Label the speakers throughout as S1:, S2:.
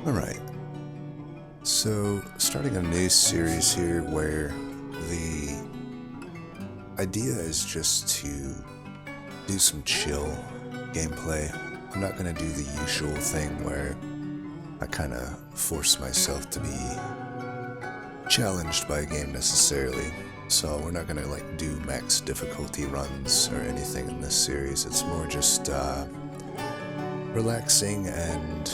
S1: Alright, so starting a new series here where the idea is just to do some chill gameplay. I'm not going to do the usual thing where I kind of force myself to be challenged by a game necessarily. So we're not going to like do max difficulty runs or anything in this series. It's more just relaxing, and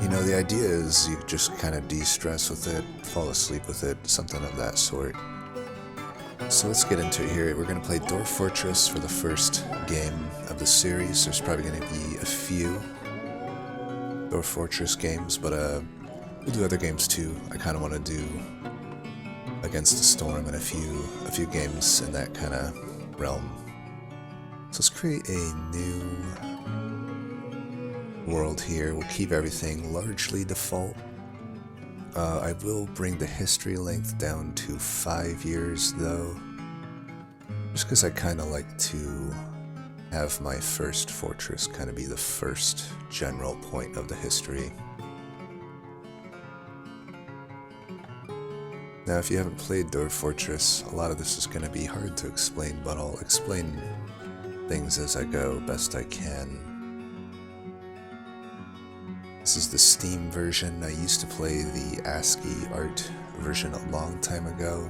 S1: the idea is you just kind of de-stress with it, fall asleep with it, something of that sort. So let's get into it here. We're going to play Dwarf Fortress for the first game of the series. There's probably going to be a few Dwarf Fortress games, but we'll do other games too. I kind of want to do Against the Storm and a few games in that kind of realm. So let's create a new world here. We'll keep everything largely default. I will bring the history length down to 5 years though, just because I kind of like to have my first fortress kind of be the first general point of the history. Now if you haven't played Dwarf Fortress, a lot of this is going to be hard to explain, but I'll explain things as I go best I can. This is the Steam version. I used to play the ASCII art version a long time ago.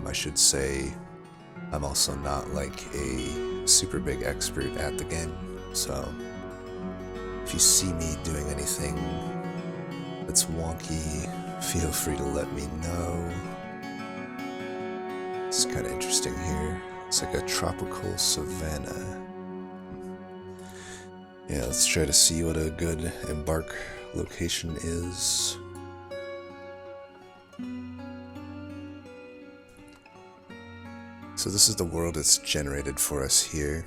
S1: I should say I'm also not like a super big expert at the game, so if you see me doing anything that's wonky, feel free to let me know. It's kind of interesting here. It's like a tropical savanna. Yeah, let's try to see what a good embark location is. So this is the world that's generated for us here.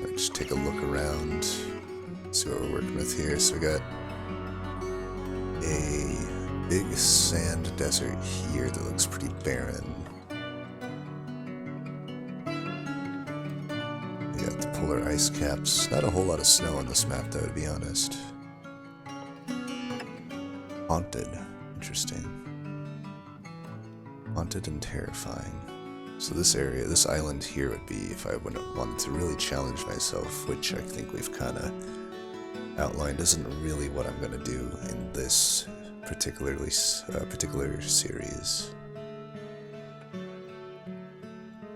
S1: Let's just take a look around, see what we're working with here. So we got a big sand desert here that looks pretty barren. Polar ice caps. Not a whole lot of snow on this map though, to be honest. Haunted. Interesting. Haunted and terrifying. So this area, this island here would be if I wanted to really challenge myself, which I think we've kind of outlined isn't really what I'm going to do in this particular series.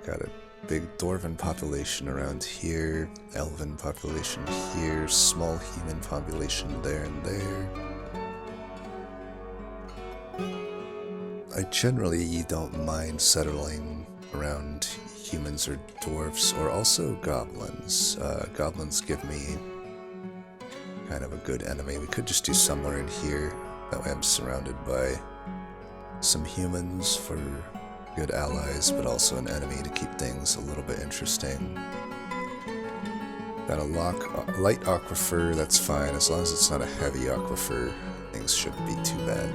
S1: Got it. Big dwarven population around here, elven population here, small human population there and there. I generally don't mind settling around humans or dwarfs, or also goblins. Goblins give me kind of a good enemy. We could just do somewhere in here. That way I'm surrounded by some humans for good allies, but also an enemy to keep things a little bit interesting. Got a light aquifer, that's fine. As long as it's not a heavy aquifer, things shouldn't be too bad.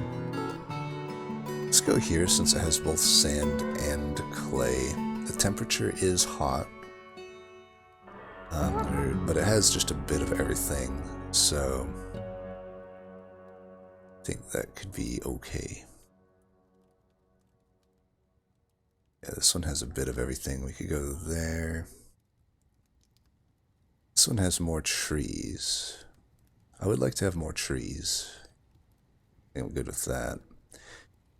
S1: Let's go here since it has both sand and clay. The temperature is hot, but it has just a bit of everything, so I think that could be okay. Yeah, this one has a bit of everything. We could go there. This one has more trees. I would like to have more trees. I think I'm good with that.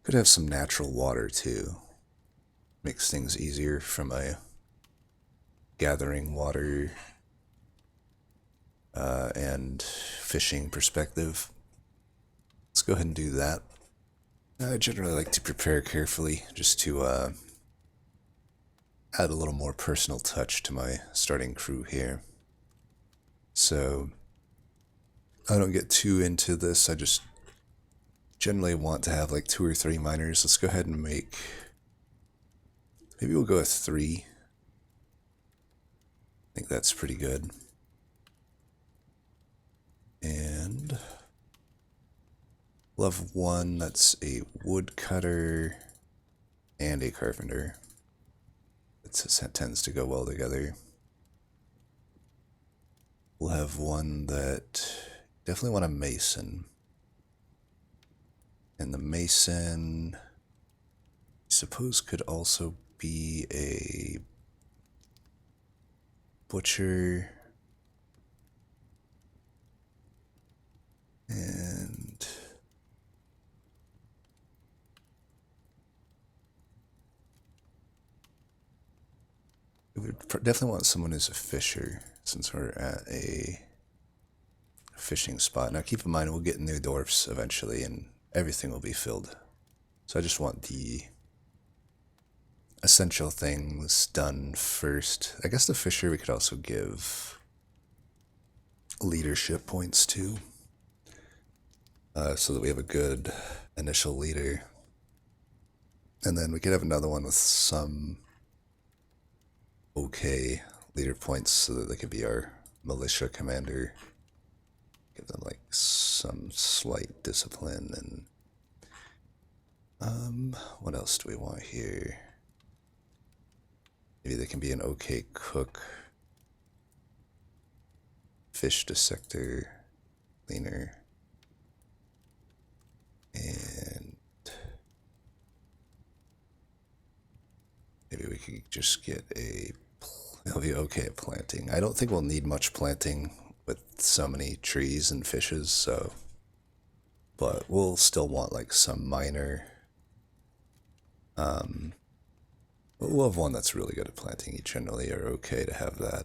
S1: Could have some natural water too. Makes things easier from a gathering water and fishing perspective. Let's go ahead and do that. I generally like to prepare carefully just to add a little more personal touch to my starting crew here. So I don't get too into this. I just generally want to have like 2 or 3 miners. Let's go ahead and maybe we'll go with 3. I think that's pretty good. And we'll have 1 that's a woodcutter and a carpenter. It tends to go well together. we'll have one that definitely want a mason. And the mason, I suppose, could also be a butcher. And we would definitely want someone who's a fisher, since we're at a fishing spot. Now keep in mind, we'll get new dwarfs eventually, and everything will be filled. So I just want the essential things done first. I guess the fisher we could also give leadership points to, so that we have a good initial leader. And then we could have another one with some okay leader points so that they could be our militia commander. Give them like some slight discipline. And what else do we want here? Maybe they can be an okay cook, fish dissector, cleaner, and maybe we could just get they'll be okay at planting. I don't think we'll need much planting with so many trees and fishes, so, but we'll still want like some minor, we'll have one that's really good at planting. You generally are okay to have that.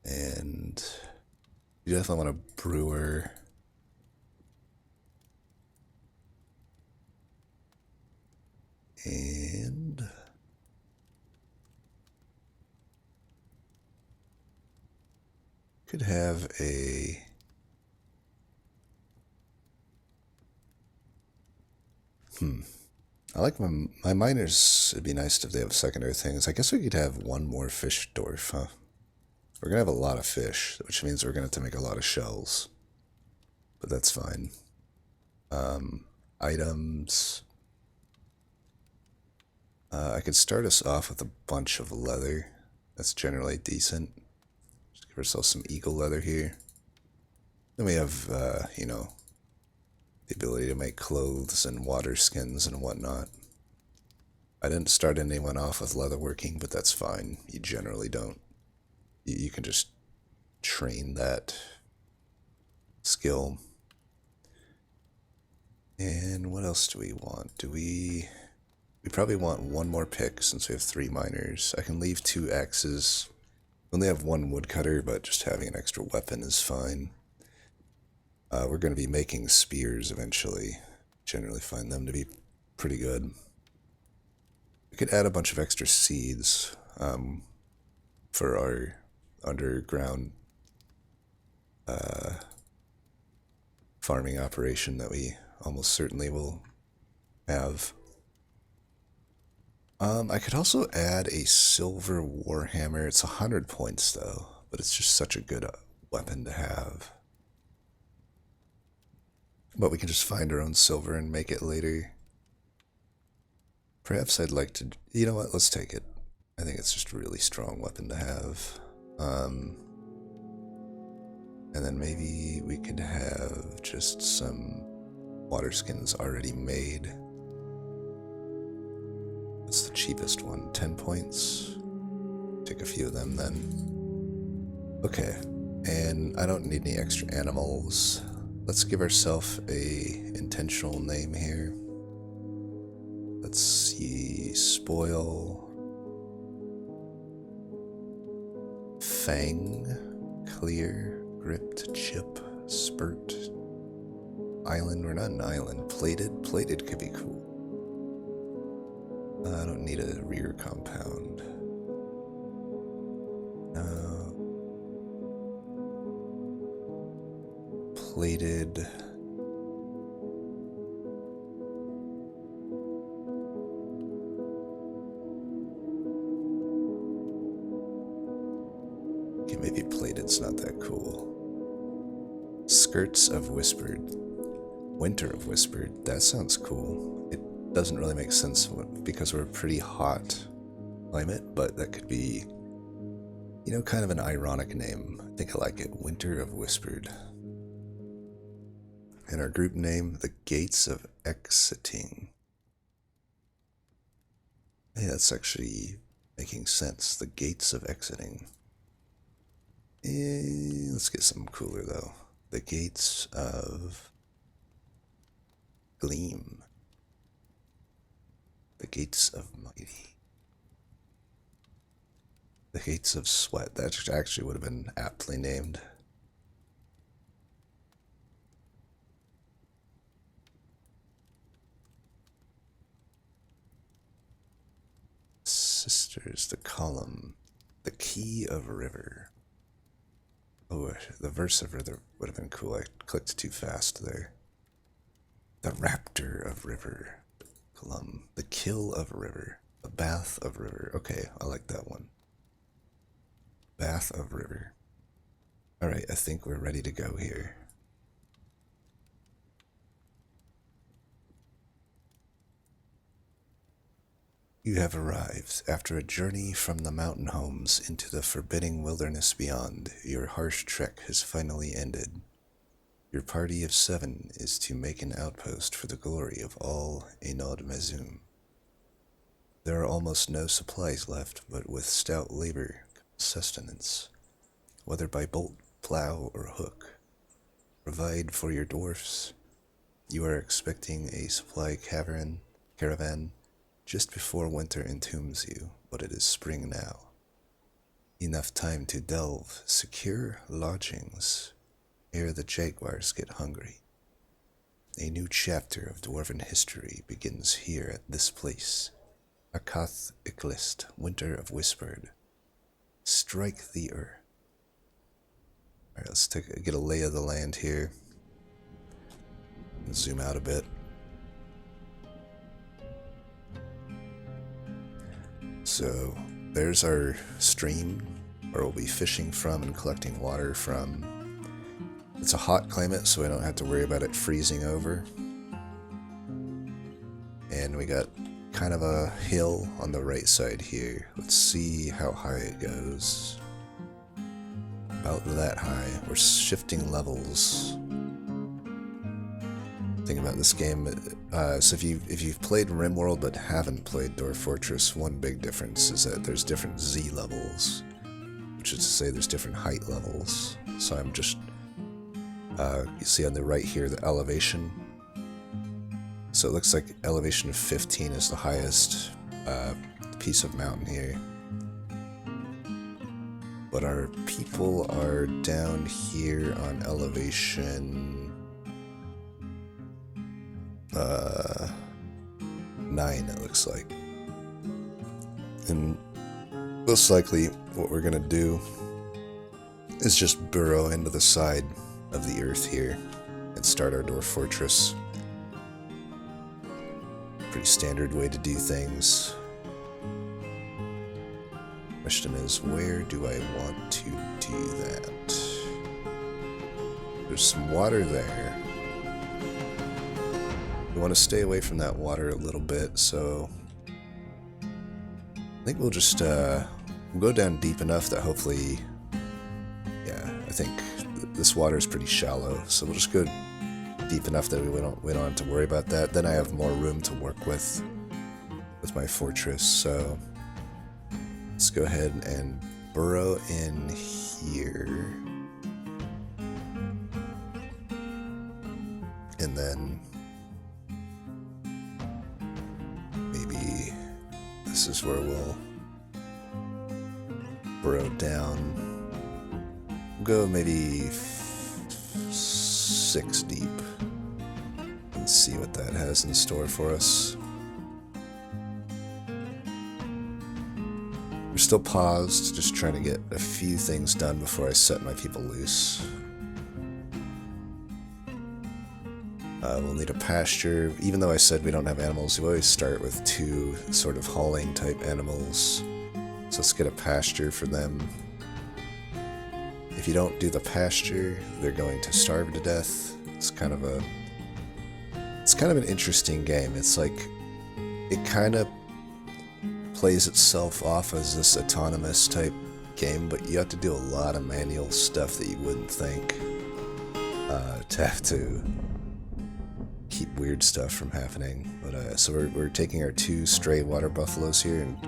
S1: And you definitely want a brewer. And could have a I like my miners. It'd be nice if they have secondary things. I guess we could have one more fish dwarf, huh? We're gonna have a lot of fish, which means we're gonna have to make a lot of shells. But that's fine. Items. I could start us off with a bunch of leather. That's generally decent. Just give ourselves some eagle leather here. Then we have, the ability to make clothes and water skins and whatnot. I didn't start anyone off with leatherworking, but that's fine. You generally don't. You can just train that skill. And what else do we want? We probably want one more pick since we have 3 miners. I can leave 2 axes. We only have 1 woodcutter, but just having an extra weapon is fine. We're going to be making spears eventually. Generally find them to be pretty good. We could add a bunch of extra seeds for our underground farming operation that we almost certainly will have. I could also add a silver warhammer. It's 100 points though, but it's just such a good weapon to have. But we can just find our own silver and make it later. Perhaps I'd like to... You know what? Let's take it. I think it's just a really strong weapon to have. And then maybe we could have just some water skins already made. What's the cheapest one? 10 points? Take a few of them then. Okay. And I don't need any extra animals. Let's give ourselves a intentional name here. Let's see, spoil, fang, clear, gripped, chip, spurt, island. We're not an island. Plated could be cool. I don't need a rear compound. Plated. Okay, maybe plated's not that cool. Skirts of Whispered. Winter of Whispered. That sounds cool. It doesn't really make sense because we're a pretty hot climate, but that could be You know, kind of an ironic name. I think I like it. Winter of Whispered. And our group name, The Gates of Exiting. Hey, that's actually making sense. The Gates of Exiting. Let's get something cooler, though. The Gates of Gleam. The Gates of Mighty. The Gates of Sweat. That actually would have been aptly named. Sisters, the Column. The Key of River. Oh, the Verse of River would have been cool. I clicked too fast there. The Raptor of River. Column. The Kill of River. The Bath of River. Okay, I like that one. Bath of River. Alright, I think we're ready to go here. You have arrived. After a journey from the mountain homes into the forbidding wilderness beyond, your harsh trek has finally ended. Your party of 7 is to make an outpost for the glory of all Enod Mezum. There are almost no supplies left, but with stout labor sustenance, whether by bolt, plow, or hook. Provide for your dwarfs. You are expecting a supply caravan just before winter entombs you, but it is spring now. Enough time to delve, secure lodgings, ere the jaguars get hungry. A new chapter of dwarven history begins here at this place. Akath Iklist, Winter of Whispered. Strike the earth. Alright, let's get a lay of the land here. Zoom out a bit. So, there's our stream, where we'll be fishing from and collecting water from. It's a hot climate, so we don't have to worry about it freezing over. And we got kind of a hill on the right side here. Let's see how high it goes. About that high. We're shifting levels. Thing about this game, so if you've played RimWorld but haven't played Dwarf Fortress, one big difference is that there's different Z levels, which is to say there's different height levels. So I'm just, you see on the right here the elevation. So it looks like elevation of 15 is the highest piece of mountain here. But our people are down here on elevation 9, it looks like. And most likely what we're gonna do is just burrow into the side of the earth here and start our Dwarf Fortress. Pretty standard way to do things. Question is, where do I want to do that? There's some water there. We want to stay away from that water a little bit, so I think we'll just we'll go down deep enough that hopefully, yeah, I think this water is pretty shallow, so we'll just go deep enough that we don't have to worry about that. Then I have more room to work with my fortress, so let's go ahead and burrow in here, and then maybe this is where we'll burrow down. We'll go maybe 6 deep and see what that has in store for us. We're still paused, just trying to get a few things done before I set my people loose. We'll need a pasture. Even though I said we don't have animals, we always start with 2 sort of hauling type animals. So let's get a pasture for them. If you don't do the pasture, they're going to starve to death. It's kind of an interesting game. It's like, it kind of plays itself off as this autonomous type game, but you have to do a lot of manual stuff that you wouldn't think to have to keep weird stuff from happening. But so we're taking our 2 stray water buffaloes here and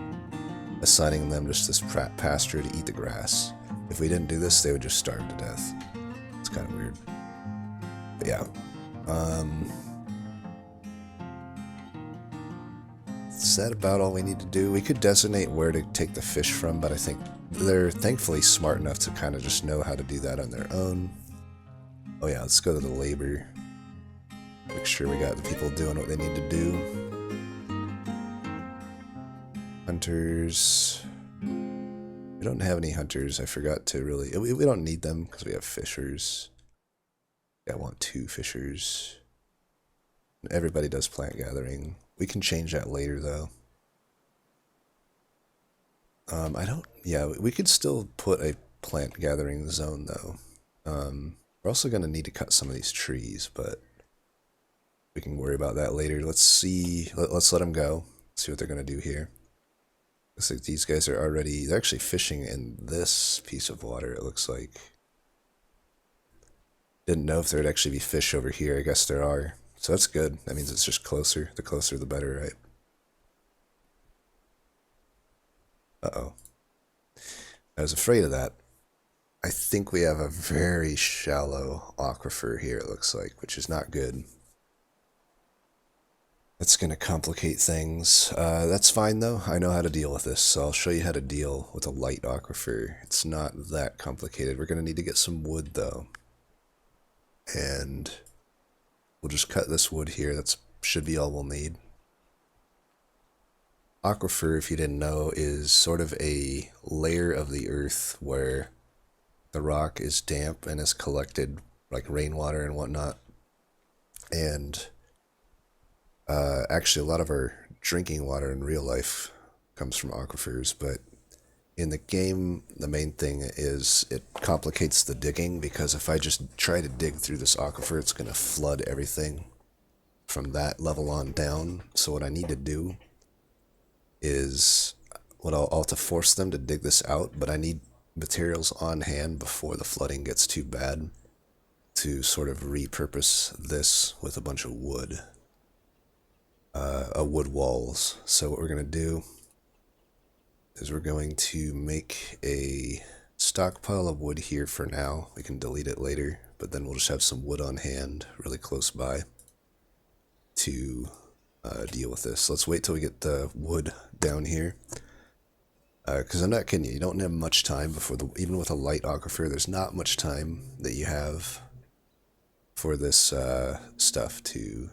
S1: assigning them just this pasture to eat the grass. If we didn't do this, they would just starve to death. It's kind of weird. But yeah. Is that about all we need to do? We could designate where to take the fish from, but I think they're thankfully smart enough to kind of just know how to do that on their own. Oh yeah, let's go to the labor. Make sure we got the people doing what they need to do. Hunters. We don't have any hunters. I forgot to really... We don't need them because we have fishers. Yeah, I want 2 fishers. Everybody does plant gathering. We can change that later, though. I don't... Yeah, we could still put a plant gathering zone, though. We're also going to need to cut some of these trees, but we can worry about that later. Let's see... Let's let them go. See what they're going to do here. Looks like these guys are already... They're actually fishing in this piece of water, it looks like. Didn't know if there'd actually be fish over here. I guess there are. So that's good. That means it's just closer. The closer, the better, right? Uh-oh. I was afraid of that. I think we have a very shallow aquifer here, it looks like, which is not good. That's going to complicate things. That's fine, though. I know how to deal with this, so I'll show you how to deal with a light aquifer. It's not that complicated. We're going to need to get some wood, though. And we'll just cut this wood here. That should be all we'll need. Aquifer, if you didn't know, is sort of a layer of the earth where the rock is damp and is collected like rainwater and whatnot. And actually a lot of our drinking water in real life comes from aquifers, but in the game the main thing is it complicates the digging, because if I just try to dig through this aquifer, it's going to flood everything from that level on down. So what I need to do is, I'll have to force them to dig this out, but I need materials on hand before the flooding gets too bad to sort of repurpose this with a bunch of wood. Wood walls. So what we're going to do is we're going to make a stockpile of wood here for now. We can delete it later, but then we'll just have some wood on hand really close by to deal with this. Let's wait till we get the wood down here, because I'm not kidding you, you don't have much time before even with a light aquifer, there's not much time that you have for this stuff to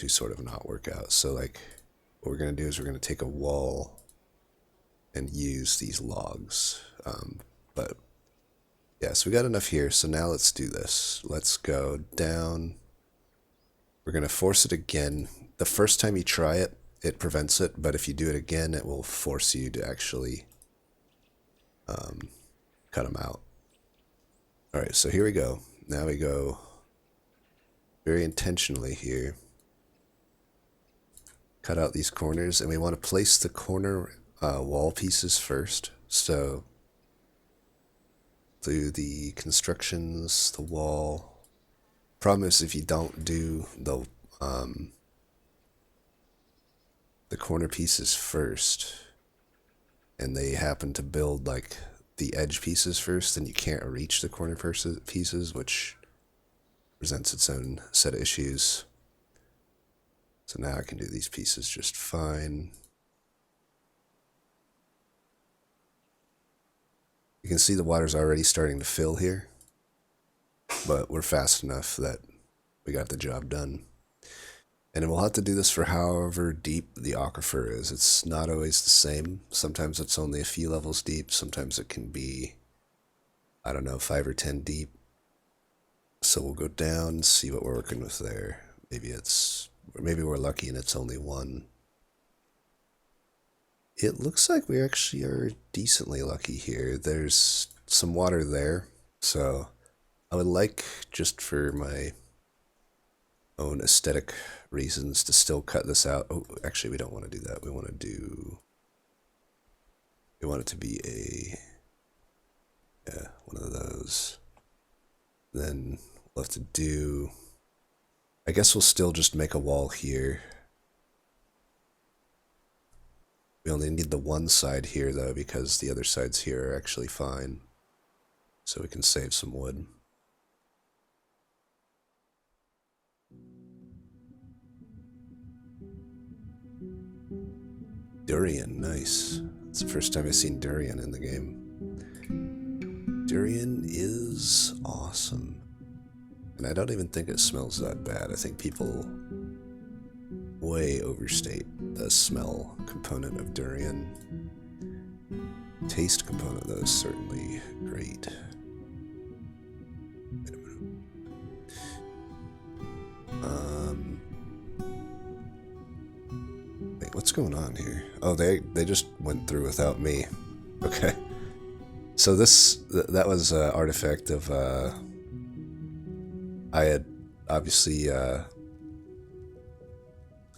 S1: sort of not work out. So like what we're going to do is we're going to take a wall and use these logs. But yeah, so we got enough here. So now let's do this. Let's go down. We're going to force it again. The first time you try it, it prevents it, but if you do it again, it will force you to actually cut them out. Alright, so here we go. Now we go very intentionally here. Cut out these corners, and we want to place the corner wall pieces first. So do the constructions, the wall. Problem is, if you don't do the corner pieces first, and they happen to build like the edge pieces first, then you can't reach the corner pieces, which presents its own set of issues. So now I can do these pieces just fine. You can see the water's already starting to fill here, but we're fast enough that we got the job done. And we'll have to do this for however deep the aquifer is. It's not always the same. Sometimes it's only a few levels deep. Sometimes it can be, I don't know, 5 or 10 deep. So we'll go down and see what we're working with there. Maybe we're lucky and it's only 1. It looks like we actually are decently lucky here. There's some water there, so I would like, just for my own aesthetic reasons, to still cut this out. Oh, actually we don't want to do that. We want to do We want it to be one of those. Then we'll have to do, I guess we'll still just make a wall here. We only need the one side here though, because the other sides here are actually fine. So we can save some wood. Durian, nice. It's the first time I've seen durian in the game. Durian is awesome. And I don't even think it smells that bad. I think people way overstate the smell component of durian. Taste component, though, is certainly great. Wait a minute. Wait, what's going on here? Oh, they just went through without me. Okay. So that was an artifact of, I had obviously,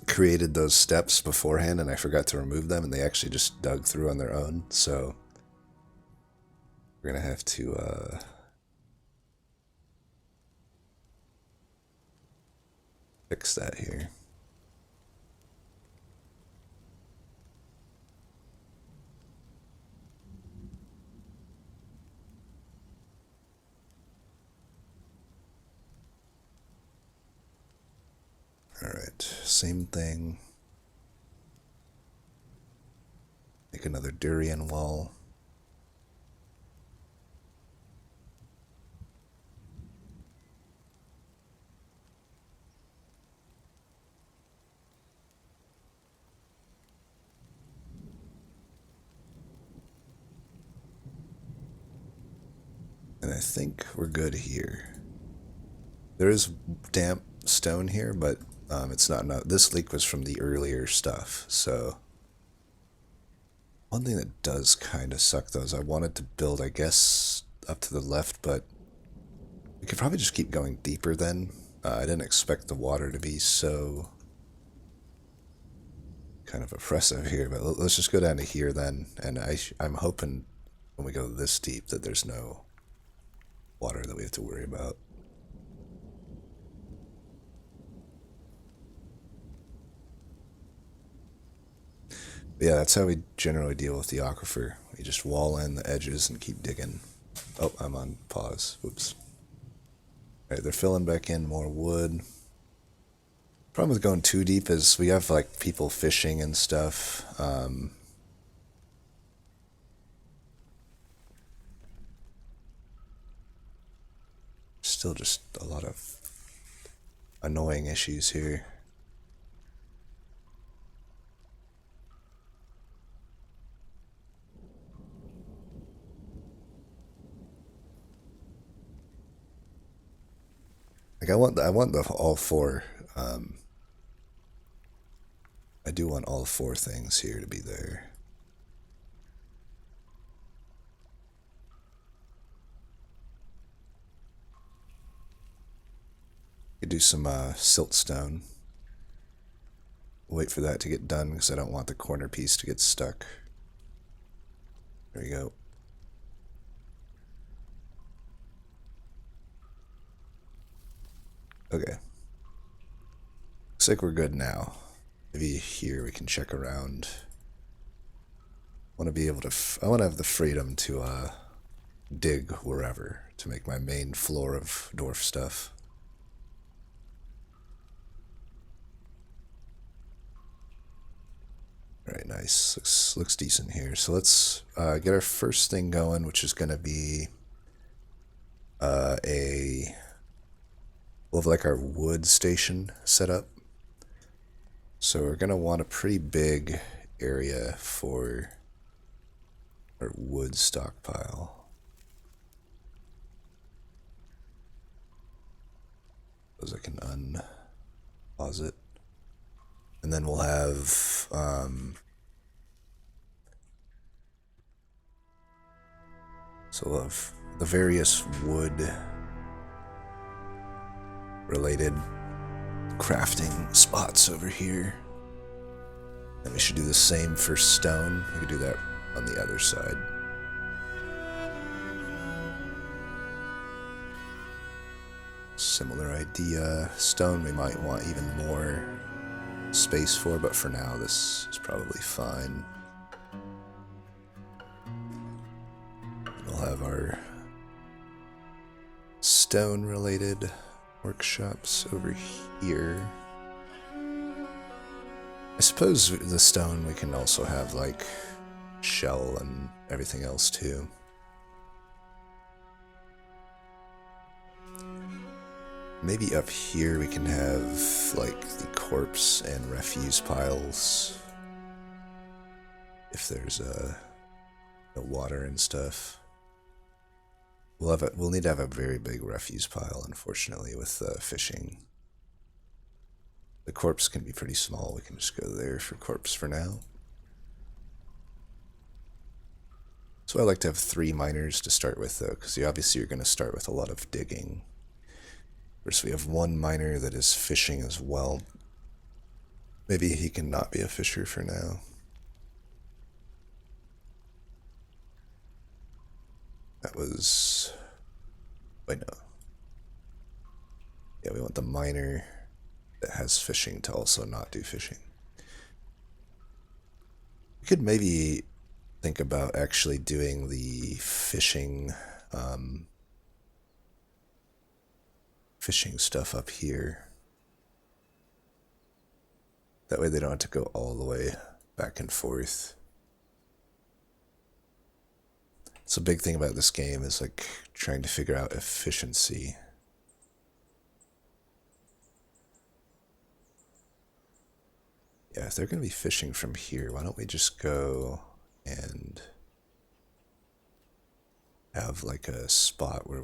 S1: created those steps beforehand and I forgot to remove them and they actually just dug through on their own, so we're gonna have to fix that here. Alright, same thing. Make another durian wall. And I think we're good here. There is damp stone here, but it's not enough. This leak was from the earlier stuff, so one thing that does kind of suck though is I wanted to build, I guess, up to the left, but we could probably just keep going deeper then. I didn't expect the water to be so kind of oppressive here, but let's just go down to here then, and I'm hoping when we go this deep that there's no water that we have to worry about. Yeah, that's how we generally deal with the aquifer. We just wall in the edges and keep digging. Oh, I'm on pause. Oops. Alright, they're filling back in more wood. Problem with going too deep is we have like people fishing and stuff. Still just a lot of annoying issues here. Like I want the all four. I do want all four things here to be there. Could do some siltstone. Wait for that to get done because I don't want the corner piece to get stuck. There you go. Okay. Looks like we're good now. Maybe here we can check around. I want to be able to. I want to have the freedom to dig wherever to make my main floor of dwarf stuff. Alright, nice. Looks decent here. So let's get our first thing going, which is going to be we'll have like our wood station set up. So we're going to want a pretty big area for our wood stockpile. Suppose I can unpause it. And then we'll have so we'll have the various wood related crafting spots over here. And we should do the same for stone. We could do that on the other side. Similar idea. Stone we might want even more space for, but for now this is probably fine. We'll have our stone related workshops over here. I suppose the stone we can also have like shell and everything else too. Maybe up here we can have like the corpse and refuse piles if there's no water and stuff. We'll need to have a very big refuse pile, unfortunately, with fishing. The corpse can be pretty small. We can just go there for corpse for now. So I like to have 3 miners to start with, though, because obviously you're going to start with a lot of digging. First, we have 1 miner that is fishing as well. Maybe he can not be a fisher for now. That was... wait, no. Yeah, we want the miner that has fishing to also not do fishing. We could maybe think about actually doing the fishing fishing stuff up here. That way they don't have to go all the way back and forth. So a big thing about this game is like trying to figure out efficiency. Yeah, if they're going to be fishing from here, why don't we just go and have like a spot where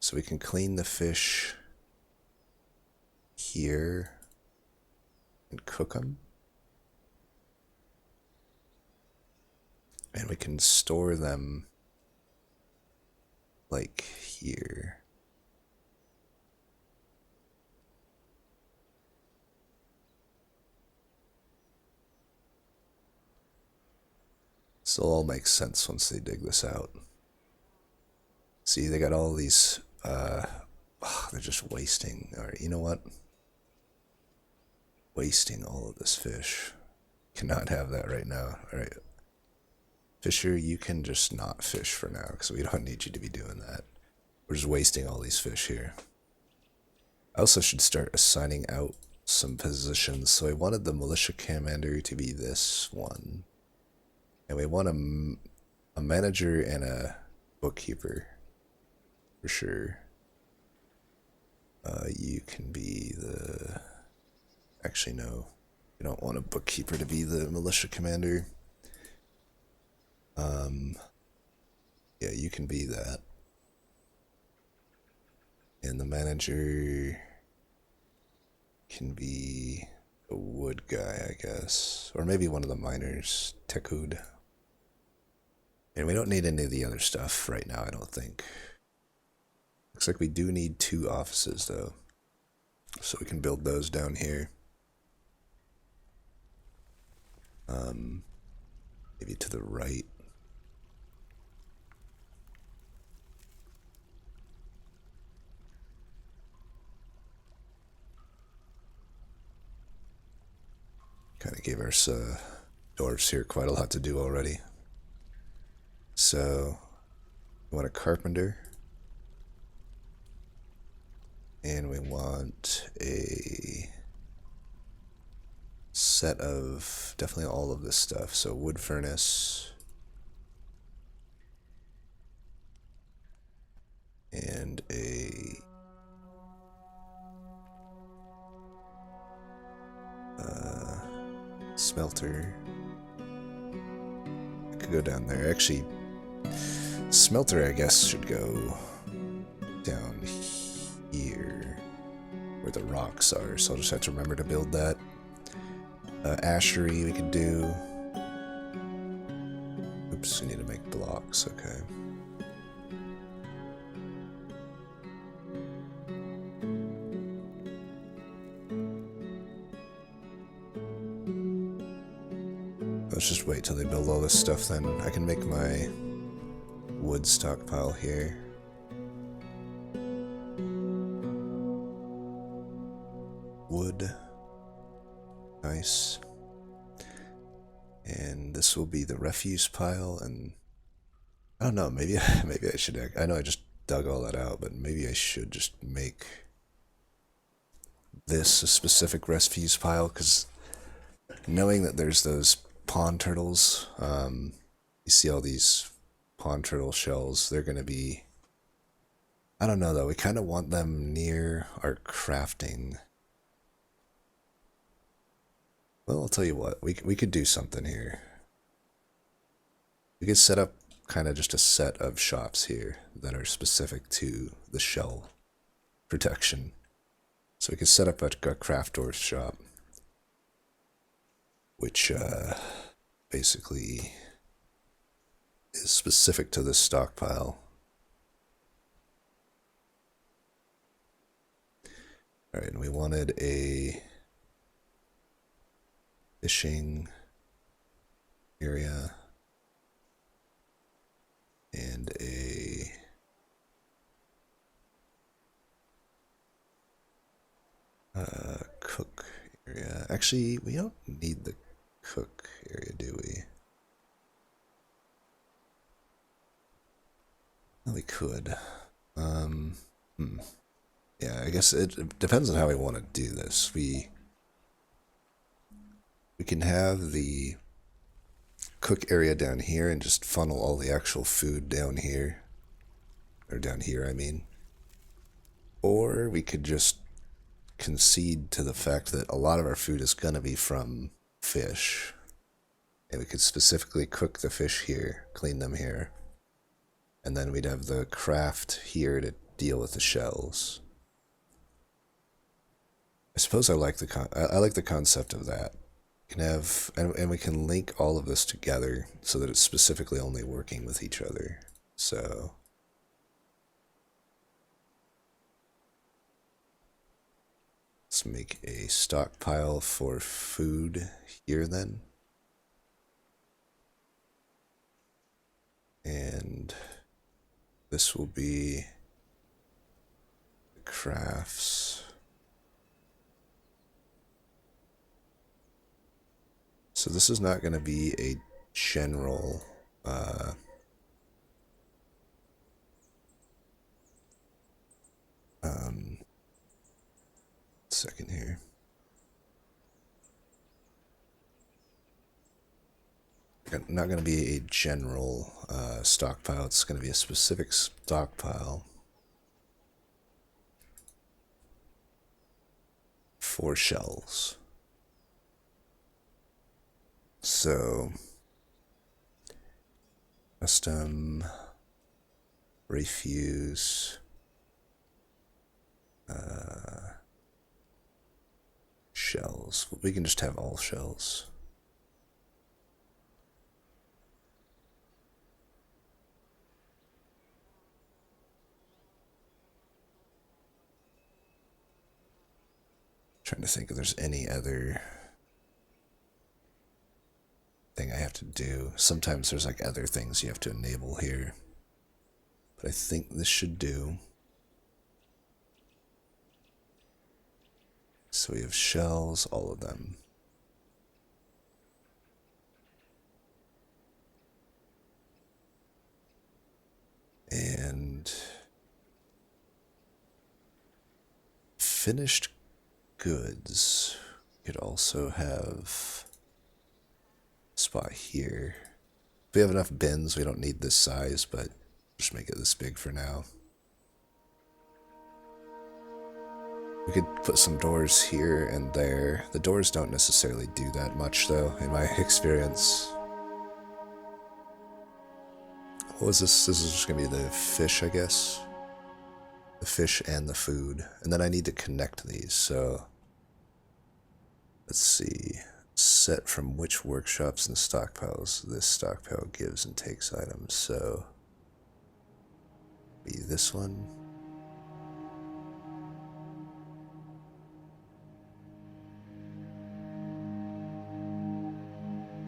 S1: so we can clean the fish here and cook them. And we can store them like here. This will all make sense once they dig this out. See, they got all these, they're just wasting. Alright, you know what? Wasting all of this fish. Cannot have that right now. Alright. Fisher, you can just not fish for now, because we don't need you to be doing that. We're just wasting all these fish here. I also should start assigning out some positions. So I wanted the militia commander to be this one. And we want a manager and a bookkeeper, for sure. You can be the... Actually, no. We don't want a bookkeeper to be the militia commander. Yeah, you can be that. And the manager can be a wood guy, I guess. Or maybe one of the miners, Tekud. And we don't need any of the other stuff right now, I don't think. Looks like we do need 2 offices, though. So we can build those down here. Maybe to the right. Kind of gave our dwarves here quite a lot to do already. So, we want a carpenter. And we want a set of definitely all of this stuff. So wood furnace. And a smelter. I could go down there. Actually, smelter I guess should go down here where the rocks are, so I'll just have to remember to build that. Ashery we could do. Oops, we need to make blocks, okay. Let's let's just wait till they build all this stuff, then I can make my wood stockpile here. Wood. Nice. And this will be the refuse pile, and I don't know, maybe I should, I know I just dug all that out, but maybe I should just make this a specific refuse pile, because knowing that there's those pond turtles, you see all these pond turtle shells, they're going to be, I don't know though, we kind of want them near our crafting. Well, I'll tell you what, we could do something here. We could set up kind of just a set of shops here that are specific to the shell protection. So we could set up a craft Dwarf shop, which basically is specific to this stockpile. Alright, and we wanted a fishing area and a cook area. Actually, we don't need the cook area, do we? Well, we could. Yeah, I guess it depends on how we want to do this. We can have the cook area down here and just funnel all the actual food down here. Or down here, I mean. Or we could just concede to the fact that a lot of our food is going to be from fish. And we could specifically cook the fish here, clean them here. And then we'd have the craft here to deal with the shells. I suppose I like the concept of that. We can have, and we can link all of this together so that it's specifically only working with each other. So let's make a stockpile for food here then. And this will be the crafts. So this is not going to be a general second here. Not going to be a general stockpile. It's going to be a specific stockpile for shells. So, custom, refuse, shells. We can just have all shells. Trying to think if there's any other thing I have to do. Sometimes there's like other things you have to enable here, but I think this should do. So we have shells, all of them. And finished goods. You could also have a spot here. If we have enough bins, we don't need this size, but just make it this big for now. We could put some doors here and there. The doors don't necessarily do that much, though, in my experience. What was this? This is just going to be the fish, I guess. The fish and the food. And then I need to connect these, so let's see. Set from which workshops and stockpiles this stockpile gives and takes items. So be this one.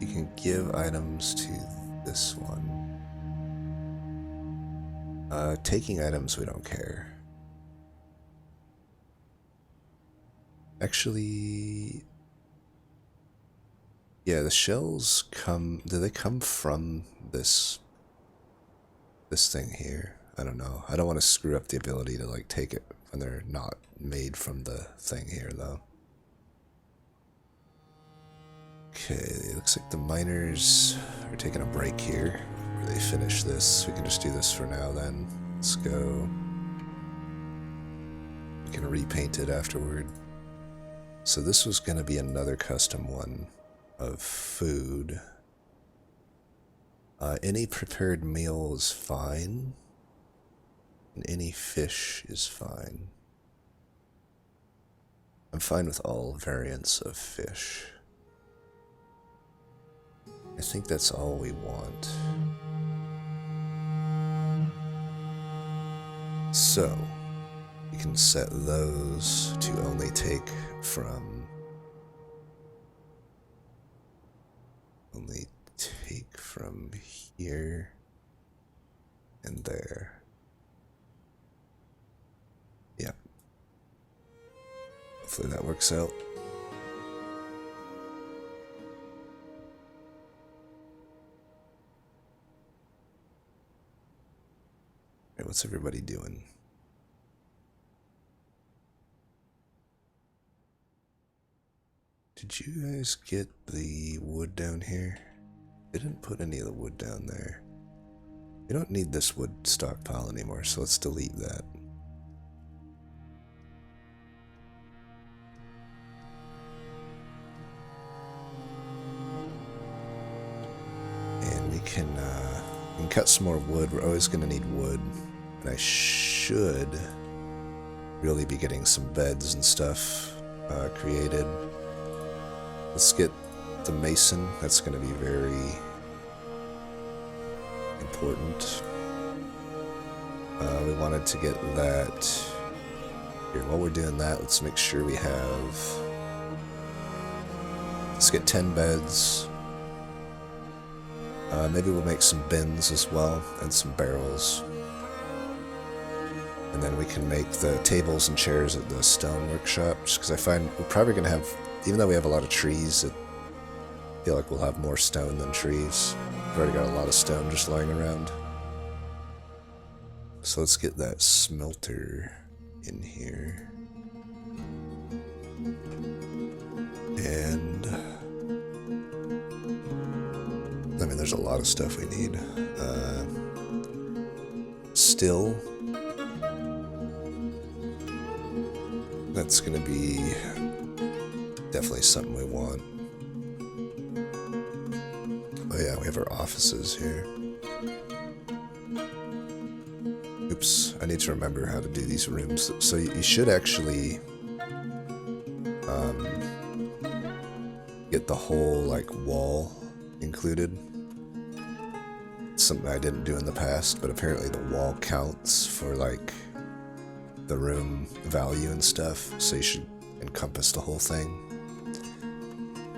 S1: You can can give items to this one. Taking items, we don't care. Actually, yeah, the shells come, do they come from this thing here? I don't know. I don't want to screw up the ability to like take it when they're not made from the thing here though. Okay, it looks like the miners are taking a break here where they finish this. We can just do this for now then. Let's go. We can repaint it afterward. So this was going to be another custom one of food. Any prepared meal is fine. And any fish is fine. I'm fine with all variants of fish. I think that's all we want. So, we can set those to only take from here and there. Yeah. Hopefully that works out. Alright, what's everybody doing? Did you guys get the wood down here? They didn't put any of the wood down there. We don't need this wood stockpile anymore, so let's delete that. And we can cut some more wood. We're always going to need wood. And I should really be getting some beds and stuff created. Let's get the mason. That's going to be very important. We wanted to get that here. While we're doing that, let's make sure we have, let's get 10 beds. Maybe we'll make some bins as well and some barrels. And then we can make the tables and chairs at the stone workshop, just because I find we're probably going to have, even though we have a lot of trees, I feel like we'll have more stone than trees. We've already got a lot of stone just lying around. So let's get that smelter in here. And I mean, there's a lot of stuff we need. Still, that's gonna be definitely something we want. Oh yeah, we have our offices here. Oops, I need to remember how to do these rooms. So you should actually get the whole like wall included. It's something I didn't do in the past, but apparently the wall counts for like the room value and stuff, so you should encompass the whole thing.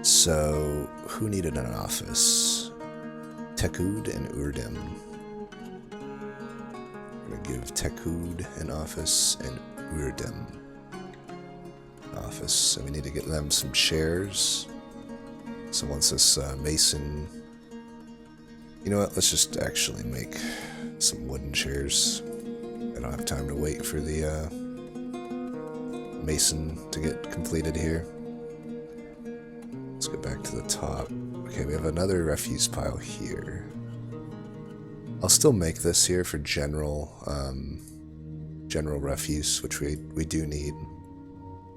S1: So who needed an office? Tekud and Urdim. I'm gonna give Tekud an office and Urdim an office. So we need to get them some chairs. So once this mason, you know what? Let's just actually make some wooden chairs. I don't have time to wait for the mason to get completed here. Let's go back to the top. Okay, we have another refuse pile here. I'll still make this here for general refuse, which we do need.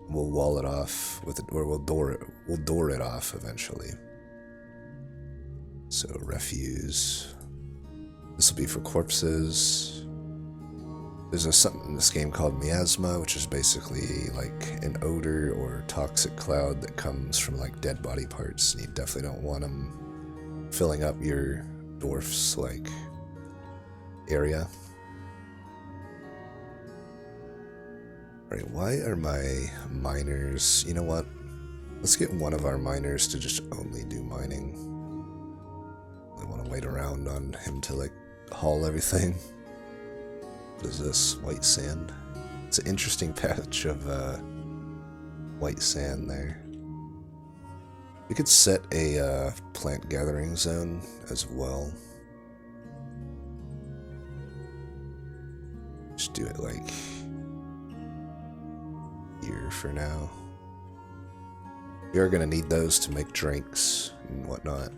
S1: We'll wall it off with it, or we'll door it off eventually. So refuse. This will be for corpses. There's something in this game called miasma, which is basically like an odor or toxic cloud that comes from like dead body parts, and you definitely don't want them filling up your dwarf's like area. Alright, why are my miners, you know what? Let's get one of our miners to just only do mining. don't want to wait around on him to like haul everything. What is this? White sand? It's an interesting patch of white sand there. We could set a plant gathering zone as well. Just do it like here for now. We are going to need those to make drinks and whatnot.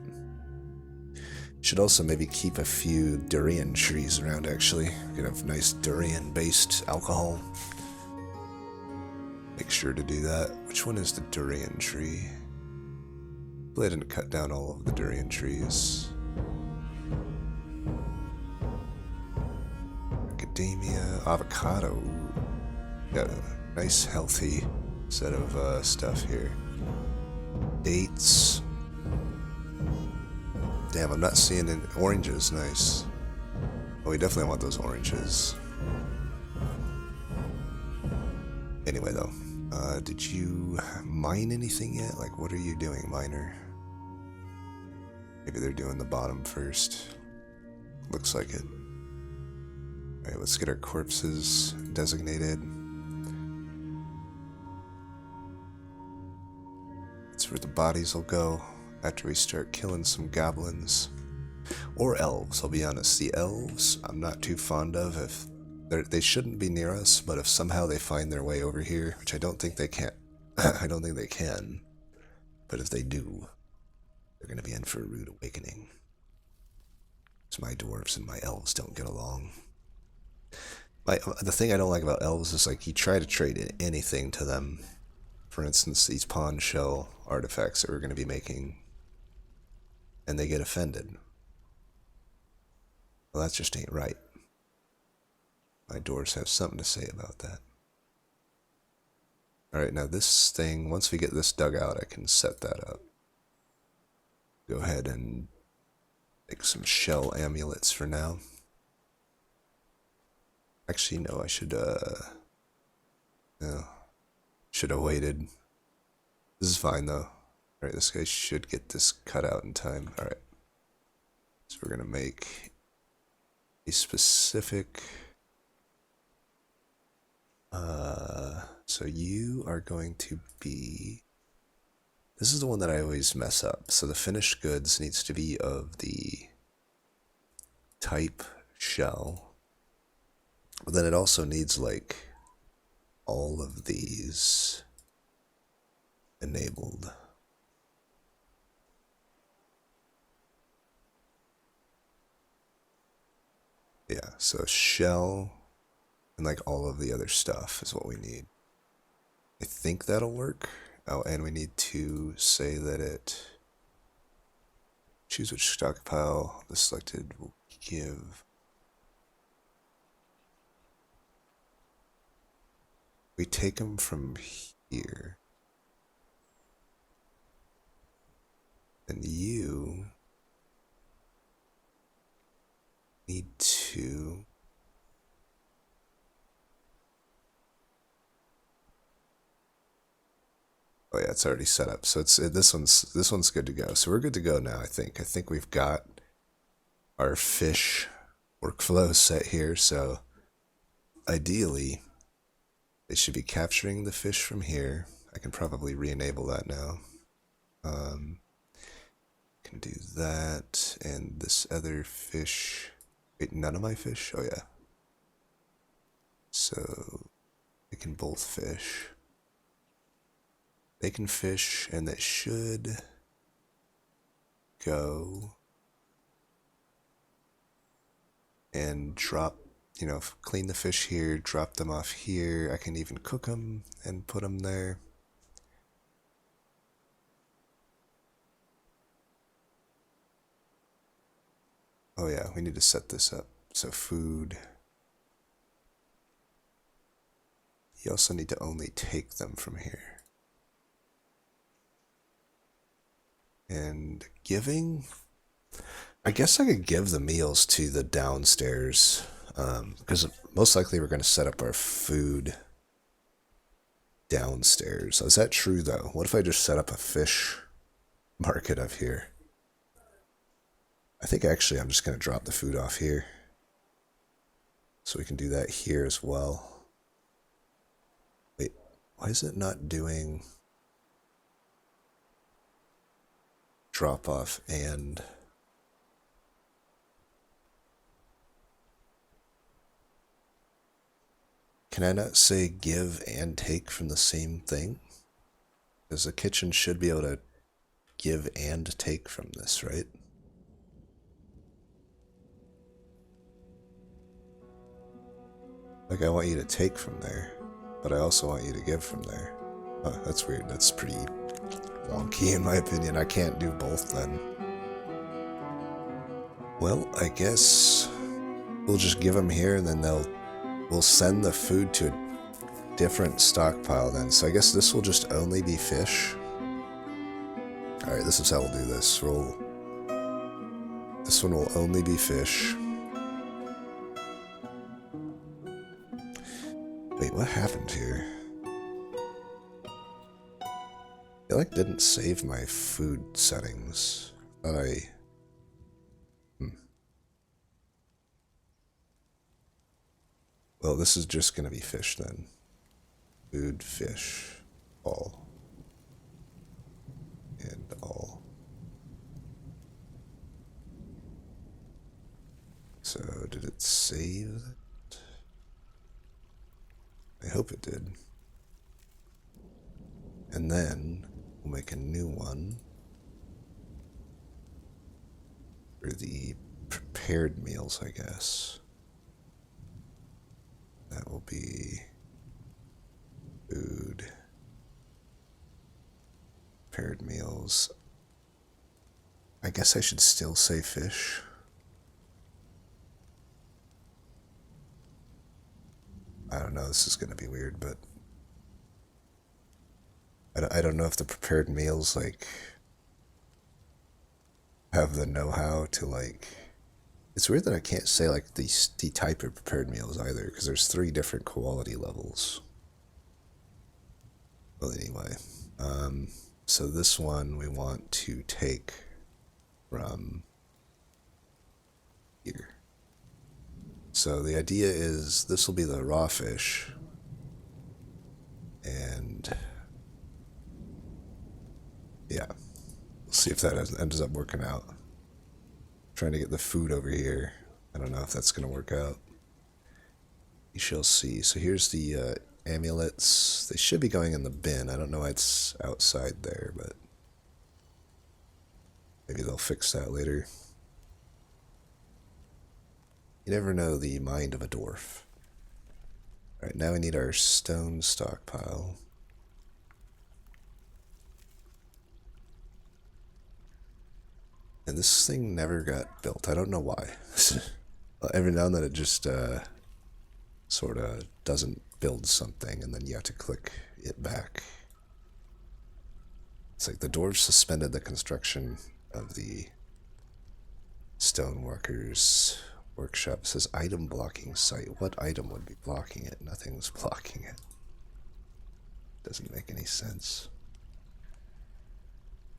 S1: Should also maybe keep a few durian trees around, actually. We could have nice durian-based alcohol. Make sure to do that. Which one is the durian tree? I didn't cut down all of the durian trees. Macadamia, avocado. Got a nice, healthy set of stuff here. Dates. Damn, I'm not seeing any oranges. Nice. Oh, we definitely want those oranges. Anyway, though, did you mine anything yet? Like, what are you doing, miner? Maybe they're doing the bottom first. Looks like it. Alright, let's get our corpses designated. That's where the bodies will go after we start killing some goblins. Or elves, I'll be honest. The elves, I'm not too fond of. If they shouldn't be near us, but if somehow they find their way over here, which I don't think they can. I don't think they can. But if they do, they're going to be in for a rude awakening. So my dwarves and my elves don't get along. The thing I don't like about elves is like you try to trade anything to them. For instance, these pawn shell artifacts that we're going to be making. And they get offended. Well, that just ain't right. My dwarves have something to say about that. Alright, now this thing, once we get this dug out, I can set that up. Go ahead and make some shell amulets for now. Actually, no, I should, no. Should have waited. This is fine, though. Alright, this guy should get this cut out in time. Alright. So we're gonna make a specific... so you are going to be... This is the one that I always mess up. So the finished goods needs to be of the type shell. But then it also needs, like, all of these enabled. Yeah, so shell and like all of the other stuff is what we need. I think that'll work. Oh, and we need to say that it... Choose which stockpile the selected will give. We take them from here. And you need to... Oh yeah, it's already set up. So this one's good to go. So we're good to go now, I think. I think we've got our fish workflow set here. So ideally, they should be capturing the fish from here. I can probably re-enable that now. Can do that, and this other fish. Wait, none of my fish? Oh yeah. So they can both fish. They can fish, and they should go and drop, you know, clean the fish here, drop them off here. I can even cook them and put them there. Oh yeah, we need to set this up. So food. You also need to only take them from here. And giving, I guess I could give the meals to the downstairs, because most likely we're going to set up our food downstairs. Is that true though? What if I just set up a fish market up here? I think actually I'm just going to drop the food off here. So we can do that here as well. Wait, why is it not doing drop off and... Can I not say give and take from the same thing? Because the kitchen should be able to give and take from this, right? Like, I want you to take from there, but I also want you to give from there. Oh, that's weird. That's pretty wonky in my opinion. I can't do both then. Well, I guess we'll just give them here and then we'll send the food to a different stockpile then. So I guess this will just only be fish. Alright, this is how we'll do this. This one will only be fish. Wait, what happened here? I like didn't save my food settings. Well, this is just gonna be fish then. Food, fish, all. And all. So, did it save that? I hope it did. And then we'll make a new one for the prepared meals, I guess. That will be food, prepared meals. I guess I should still say fish. I don't know, this is going to be weird, but I don't know if the prepared meals, like, have the know-how to, like... It's weird that I can't say, like, the type of prepared meals either, because there's 3 different quality levels. Well, anyway. So this one we want to take from here. So the idea is this will be the raw fish. And... yeah. We'll see if that ends up working out. Trying to get the food over here. I don't know if that's going to work out. We shall see. So here's the amulets. They should be going in the bin. I don't know why it's outside there, but maybe they'll fix that later. You never know the mind of a dwarf. Alright, now we need our stone stockpile. And this thing never got built. I don't know why. Every now and then it just sort of doesn't build something, and then you have to click it back. It's like the dwarves suspended the construction of the stoneworkers' workshop. It says item blocking site. What item would be blocking it? Nothing's blocking it. Doesn't make any sense.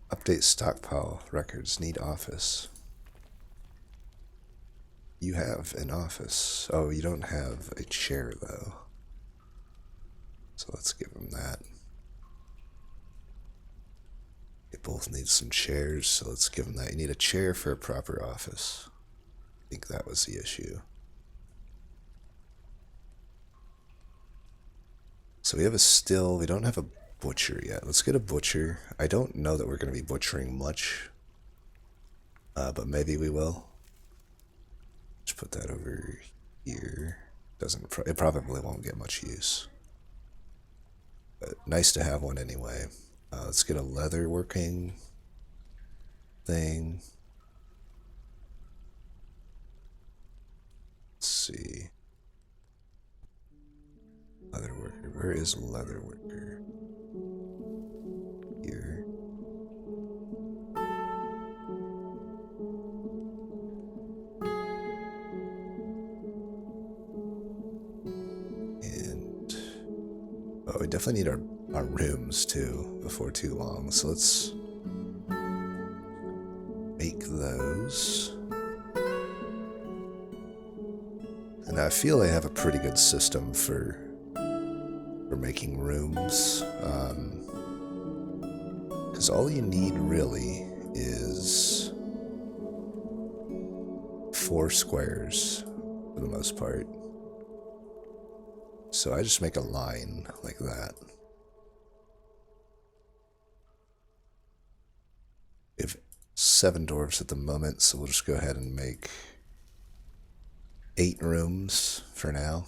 S1: Update stockpile records. Need office. You have an office. Oh, you don't have a chair though. So let's give them that. They both need some chairs, so let's give them that. You need a chair for a proper office. I think that was the issue. So we have a still. We don't have a butcher yet. Let's get a butcher. I don't know that we're going to be butchering much, but maybe we will. Just put that over here. It probably won't get much use, but nice to have one anyway. Let's get a leather working thing. Let's see. Leather worker. Where is leather worker? Here. And oh, we definitely need our rooms too before too long. So let's make those. And I feel I have a pretty good system for making rooms. Because all you need really is 4 squares for the most part. So I just make a line like that. We have 7 dwarves at the moment, so we'll just go ahead and make 8 rooms for now.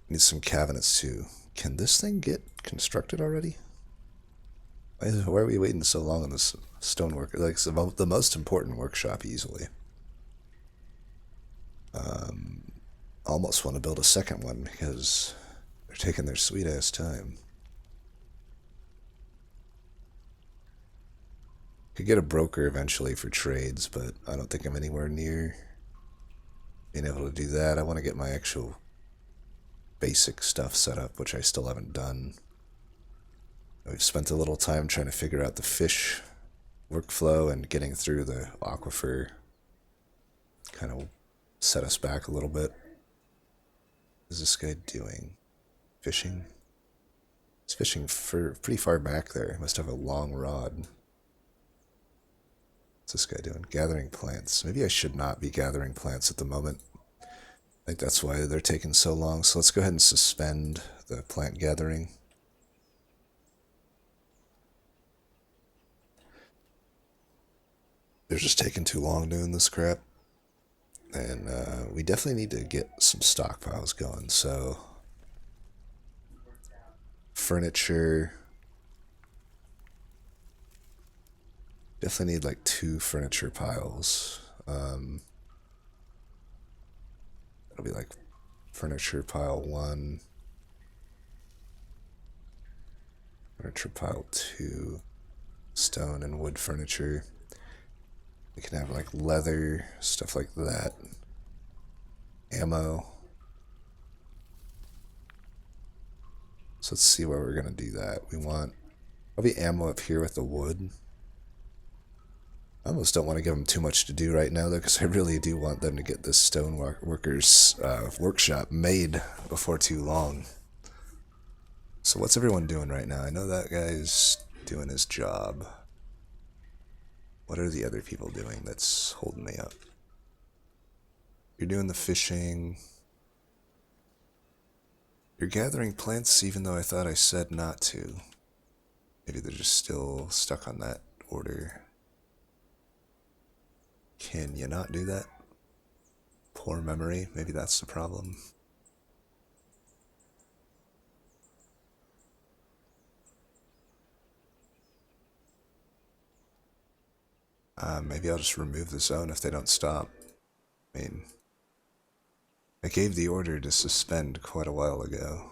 S1: Need some cabinets too. Can this thing get constructed already? Why are we waiting so long on this stonework? Like, it's the most important workshop easily. Almost want to build a second one because they're taking their sweet ass time. Could get a broker eventually for trades, but I don't think I'm anywhere near being able to do that. I want to get my actual basic stuff set up, which I still haven't done. We've spent a little time trying to figure out the fish workflow, and getting through the aquifer kind of set us back a little bit. What is this guy doing? Fishing? He's fishing for pretty far back there. He must have a long rod. What's this guy doing? Gathering plants. Maybe I should not be gathering plants at the moment. I think that's why they're taking so long. So let's go ahead and suspend the plant gathering. They're just taking too long doing this crap. And we definitely need to get some stockpiles going. So furniture. Definitely need like 2 furniture piles. It'll be like furniture pile 1, furniture pile 2, stone and wood furniture. We can have like leather, stuff like that. Ammo. So let's see where we're going to do that. We want probably ammo up here with the wood. I almost don't want to give them too much to do right now, though, because I really do want them to get this stoneworkers workshop made before too long. So what's everyone doing right now? I know that guy's doing his job. What are the other people doing that's holding me up? You're doing the fishing. You're gathering plants even though I thought I said not to. Maybe they're just still stuck on that order. Can you not do that? Poor memory, maybe that's the problem. Maybe I'll just remove the zone if they don't stop. I mean, I gave the order to suspend quite a while ago.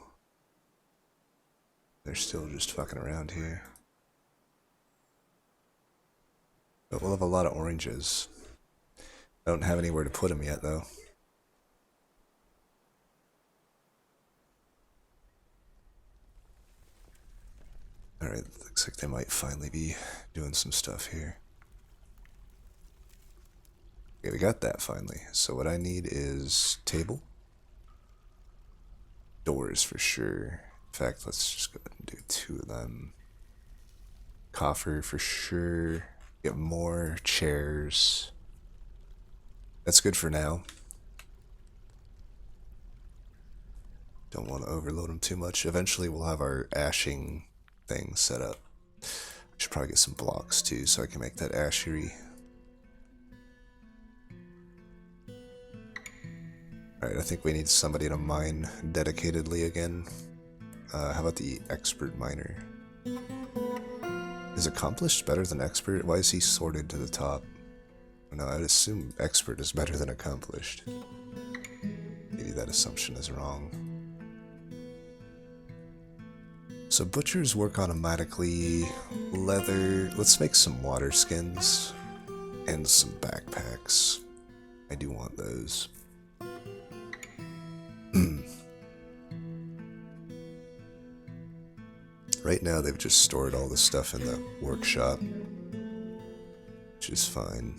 S1: They're still just fucking around here. But we'll have a lot of oranges. I don't have anywhere to put them yet, though. Alright, looks like they might finally be doing some stuff here. Okay, we got that finally. So what I need is table. Doors for sure. In fact, let's just go ahead and do 2 of them. Coffer for sure. Get more chairs. That's good for now. Don't want to overload them too much. Eventually we'll have our ashing thing set up. I should probably get some blocks too so I can make that ashery. Alright, I think we need somebody to mine dedicatedly again. How about the expert miner? Is accomplished better than expert? Why is he sorted to the top? No, I'd assume expert is better than accomplished. Maybe that assumption is wrong. So butchers work automatically. Leather. Let's make some water skins and some backpacks. I do want those. Right now they've just stored all the stuff in the workshop, which is fine.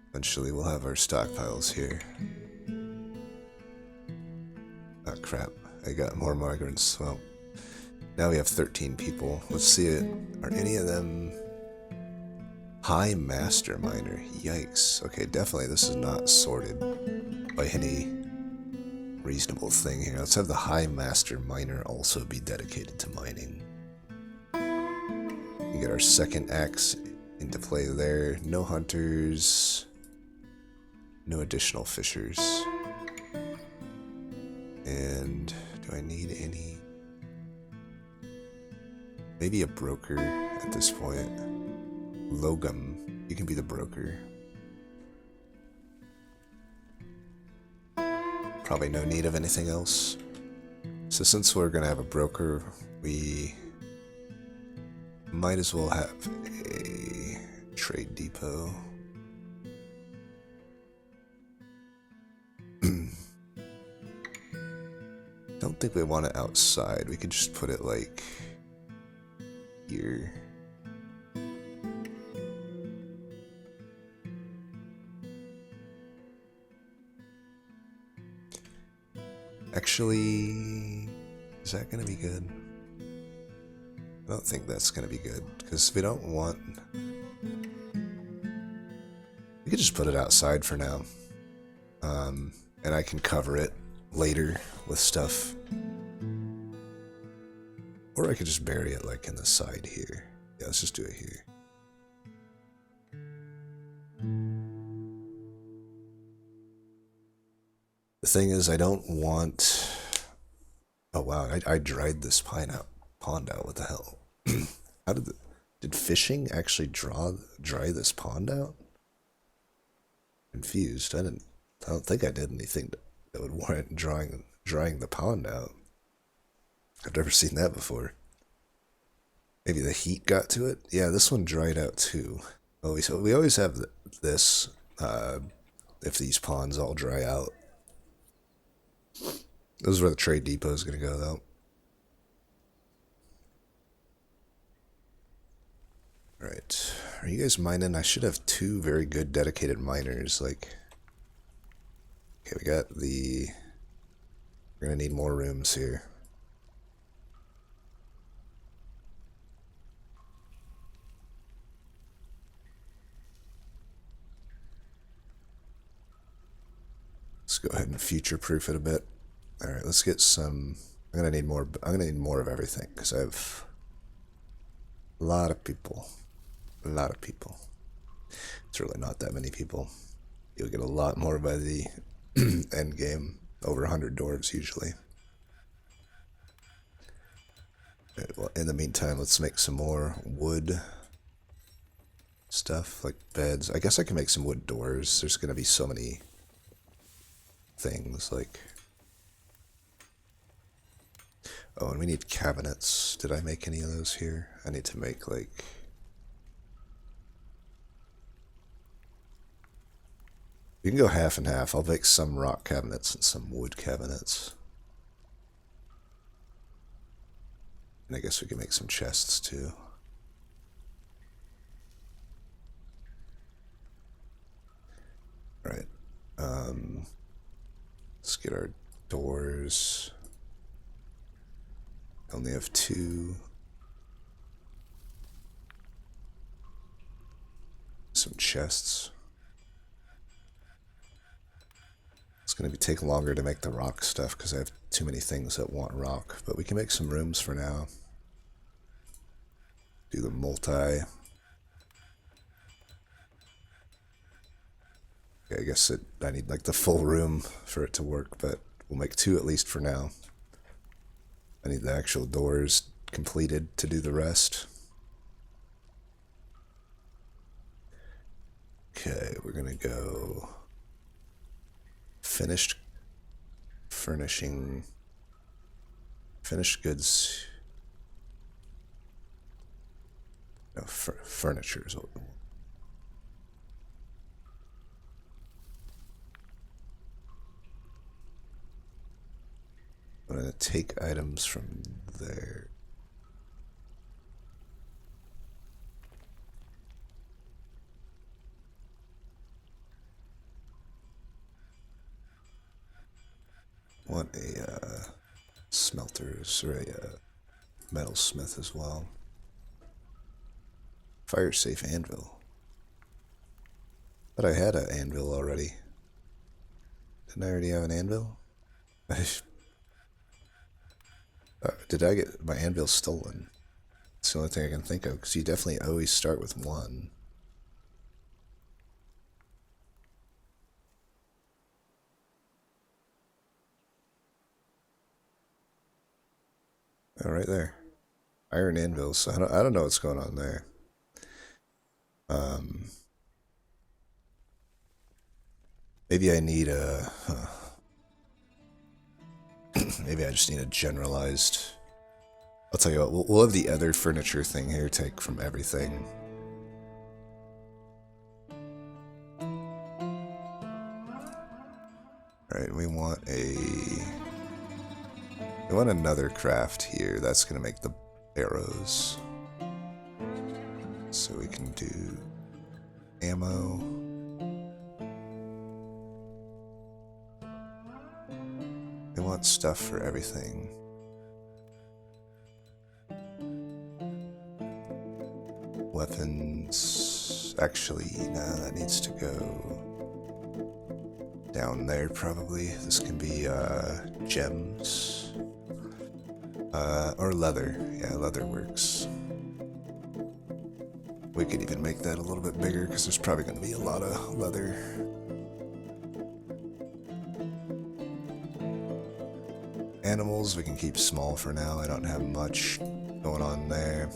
S1: Eventually we'll have our stockpiles here. Oh crap, I got more migrants. Well, now we have 13 people. Let's see it. Are any of them high master miner? Yikes. Okay, definitely this is not sorted by any reasonable thing here. Let's have the high master miner also be dedicated to mining. We get our second axe into play there. No hunters. No additional fishers. And do I need any? Maybe a broker at this point. Logum, you can be the broker. Probably no need of anything else. So since we're gonna have a broker, we might as well have a trade depot. Don't think we want it outside. We could just put it like here. Actually, is that gonna be good? I don't think that's gonna be good because we don't want. We could just put it outside for now, and I can cover it later with stuff, or I could just bury it like in the side here. Yeah, let's just do it here. The thing is, I don't want. Oh wow, I dried this pond out. What the hell? How did fishing actually dry this pond out? Confused. I don't think I did anything that would warrant drying the pond out. I've never seen that before. Maybe the heat got to it? Yeah, this one dried out too. We always have this if these ponds all dry out. This is where the trade depot is going to go, though. Alright. Are you guys mining? I should have two very good dedicated miners. Like, okay, we got the. We're going to need more rooms here. Let's go ahead and future-proof it a bit. All right, let's get some. I'm gonna need more of everything because I have a lot of people. It's really not that many people. You'll get a lot more by the end game. Over 100 dwarves usually. Right, well, in the meantime, let's make some more wood stuff like beds. I guess I can make some wood doors. There's gonna be so many things like. Oh, and we need cabinets. Did I make any of those here? I need to make like. You can go half and half. I'll make some rock cabinets and some wood cabinets. And I guess we can make some chests too. Alright. Let's get our doors. I only have two. Some chests. It's going to take longer to make the rock stuff because I have too many things that want rock. But we can make some rooms for now. Do the multi. Okay, I guess I need like the full room for it to work, but we'll make two at least for now. I need the actual doors completed to do the rest. Okay, we're gonna go finished furnishing, finished goods. No, furniture is what we want. I'm gonna take items from there. Want a smelters or a metalsmith as well. Fire safe anvil. But I had an anvil already. Didn't I already have an anvil? Did I get my anvil stolen? It's the only thing I can think of, because you definitely always start with one. Oh, right there. Iron anvils. So I don't know what's going on there. Maybe I need a... maybe I just need a generalized... I'll tell you what, we'll have the other furniture thing here take from everything. Alright, we want another craft here. That's gonna make the arrows. So we can do ammo. We want stuff for everything. Weapons. Actually, no, that needs to go down there probably. This can be gems. Or leather. Yeah, leather works. We could even make that a little bit bigger because there's probably going to be a lot of leather. Animals we can keep small for now. I don't have much going on there.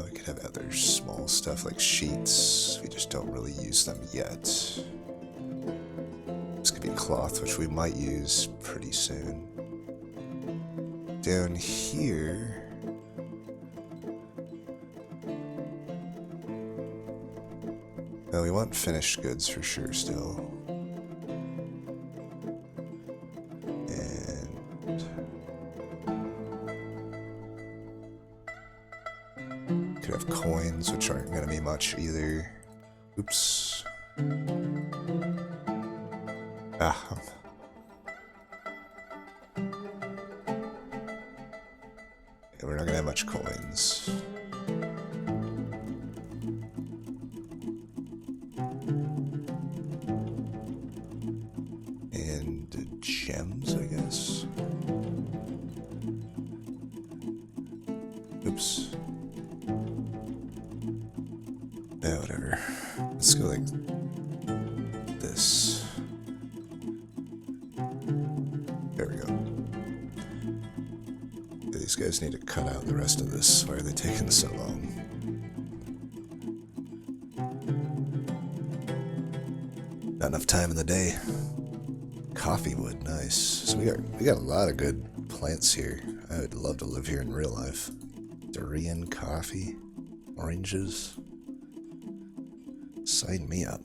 S1: We could have other small stuff like sheets. We just don't really use them yet. This could be cloth, which we might use pretty soon. Down here... Oh, we want finished goods for sure still. And... could have coins, which aren't going to be much either. Oops. Ah. Yeah, we're not going to have much coins. And gems, I guess. Oops. Yeah, whatever. Let's go like this. There we go. These guys need to cut out the rest of this. Why are they taking so long? Not enough time in the day. Coffee wood, nice. So we got a lot of good plants here. I would love to live here in real life. Durian coffee, oranges. Sign me up.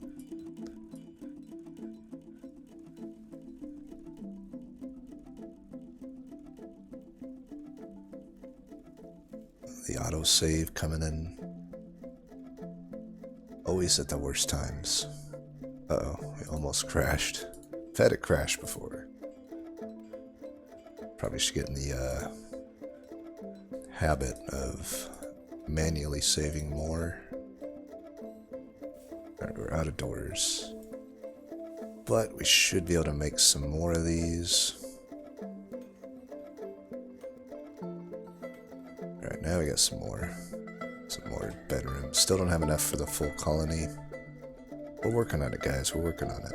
S1: The autosave coming in. Always at the worst times. Uh-oh, we almost crashed. I've had it crash before. Probably should get in the habit of manually saving more. Alright, we're out of doors. But we should be able to make some more of these. Alright, now we got some more bedrooms. Still don't have enough for the full colony. We're working on it, guys. We're working on it.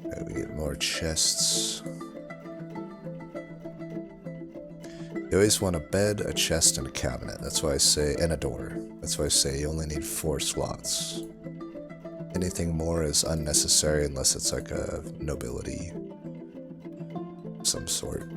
S1: Alright, we get more chests. You always want a bed, a chest, and a cabinet. That's why I say, and a door. That's why I say you only need 4 slots. Anything more is unnecessary unless it's like a nobility of some sort.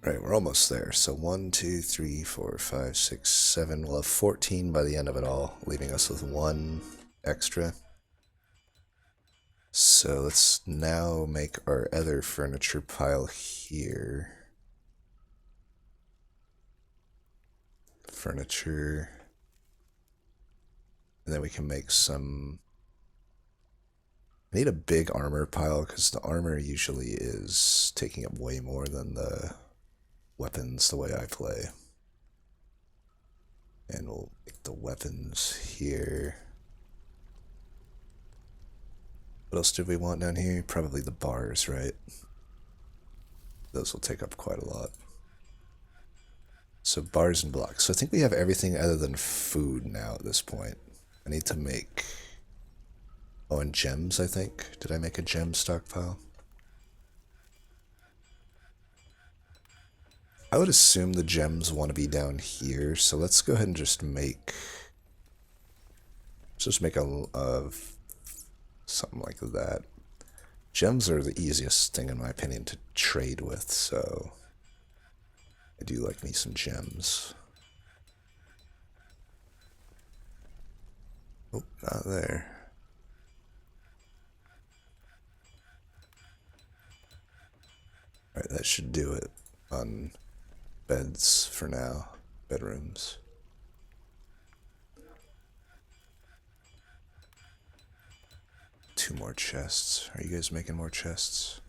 S1: Right, we're almost there. So 1, 2, 3, 4, 5, 6, 7. We'll have 14 by the end of it all, leaving us with 1 extra. So let's now make our other furniture pile here. Furniture. And then we can make some... I need a big armor pile because the armor usually is taking up way more than the weapons the way I play. And we'll make the weapons here. What else did we want down here? Probably the bars, right? Those will take up quite a lot. So bars and blocks. So I think we have everything other than food now at this point. I need to make... Oh, and gems, I think. Did I make a gem stockpile? I would assume the gems want to be down here, so let's go ahead and just make... Let's just make a something like that. Gems are the easiest thing, in my opinion, to trade with, so... I do like me some gems. Oh, not there. Alright, that should do it on beds for now. Bedrooms. Two more chests. Are you guys making more chests?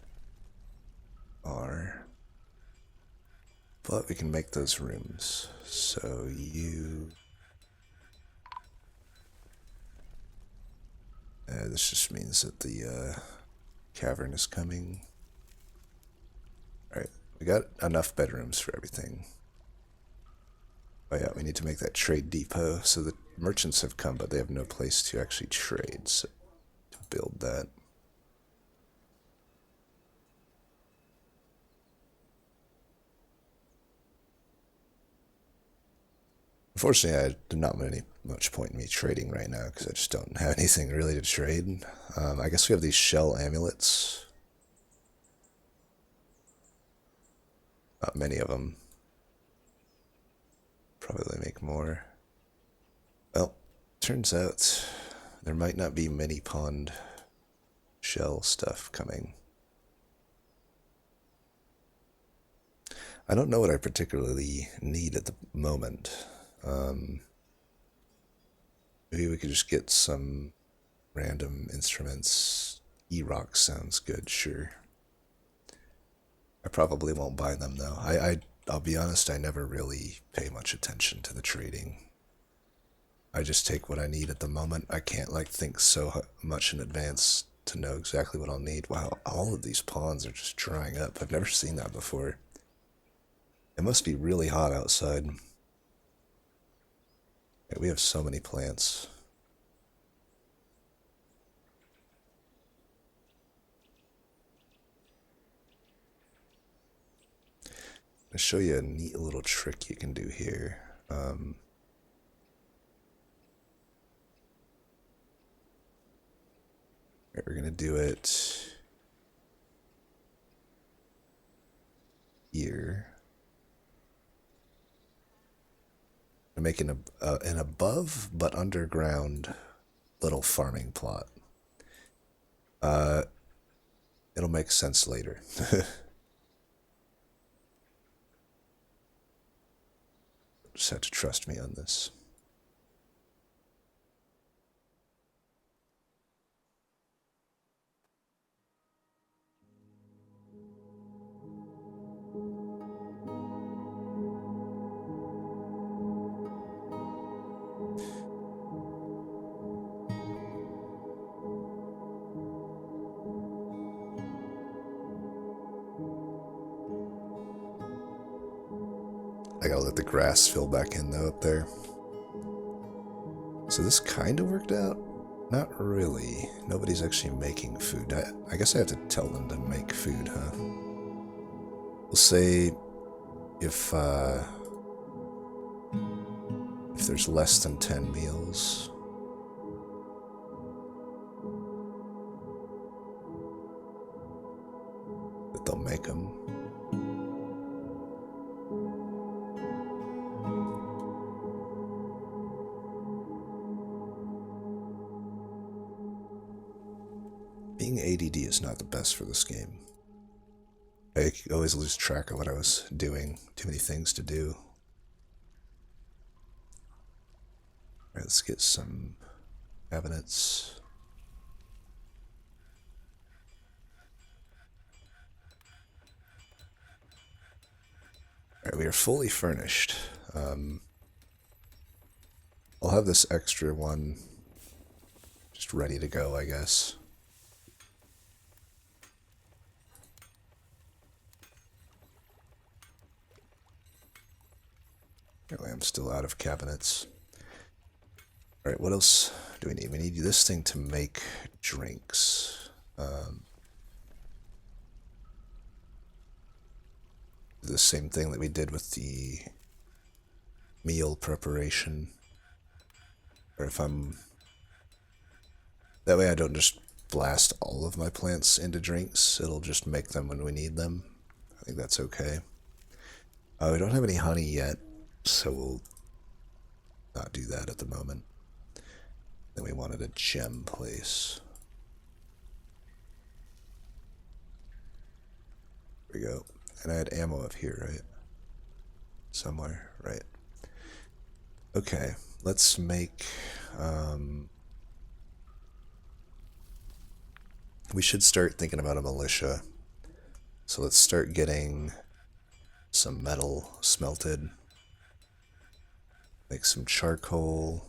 S1: Are. But we can make those rooms. So you... this just means that the cavern is coming. Alright, we got enough bedrooms for everything. Oh yeah, we need to make that trade depot. So the merchants have come, but they have no place to actually trade. So to build that. Unfortunately, there's not much point in me trading right now because I just don't have anything really to trade. I guess we have these shell amulets. Not many of them. Probably make more. Well, turns out there might not be many pond shell stuff coming. I don't know what I particularly need at the moment. Maybe we could just get some random instruments. E-rock sounds good, sure. I probably won't buy them though. I'll be honest, I never really pay much attention to the trading. I just take what I need at the moment. I can't like think so much in advance to know exactly what I'll need. Wow, all of these ponds are just drying up. I've never seen that before. It must be really hot outside. Yeah, we have so many plants. I'll show you a neat little trick you can do here. We're gonna do it here. I'm making an above but underground little farming plot. It'll make sense later. Just have to trust me on this. I gotta let the grass fill back in though up there. So this kind of worked out? Not really. Nobody's actually making food. I guess I have to tell them to make food, huh? We'll say if there's less than 10 meals. That they'll make them. being ADD is not the best for this game. I always lose track of what I was doing. Too many things to do. Alright, let's get some cabinets. Alright, we are fully furnished. I'll have this extra one just ready to go, I guess. Apparently I'm still out of cabinets. Alright, what else do we need? We need this thing to make drinks. The same thing that we did with the meal preparation. Or if I'm... That way I don't just blast all of my plants into drinks. It'll just make them when we need them. I think that's okay. We don't have any honey yet, so we'll not do that at the moment. Then we wanted a gem place. There we go. And I had ammo up here, right? Somewhere, right. Okay, let's make... we should start thinking about a militia. So let's start getting some metal smelted. Make some charcoal.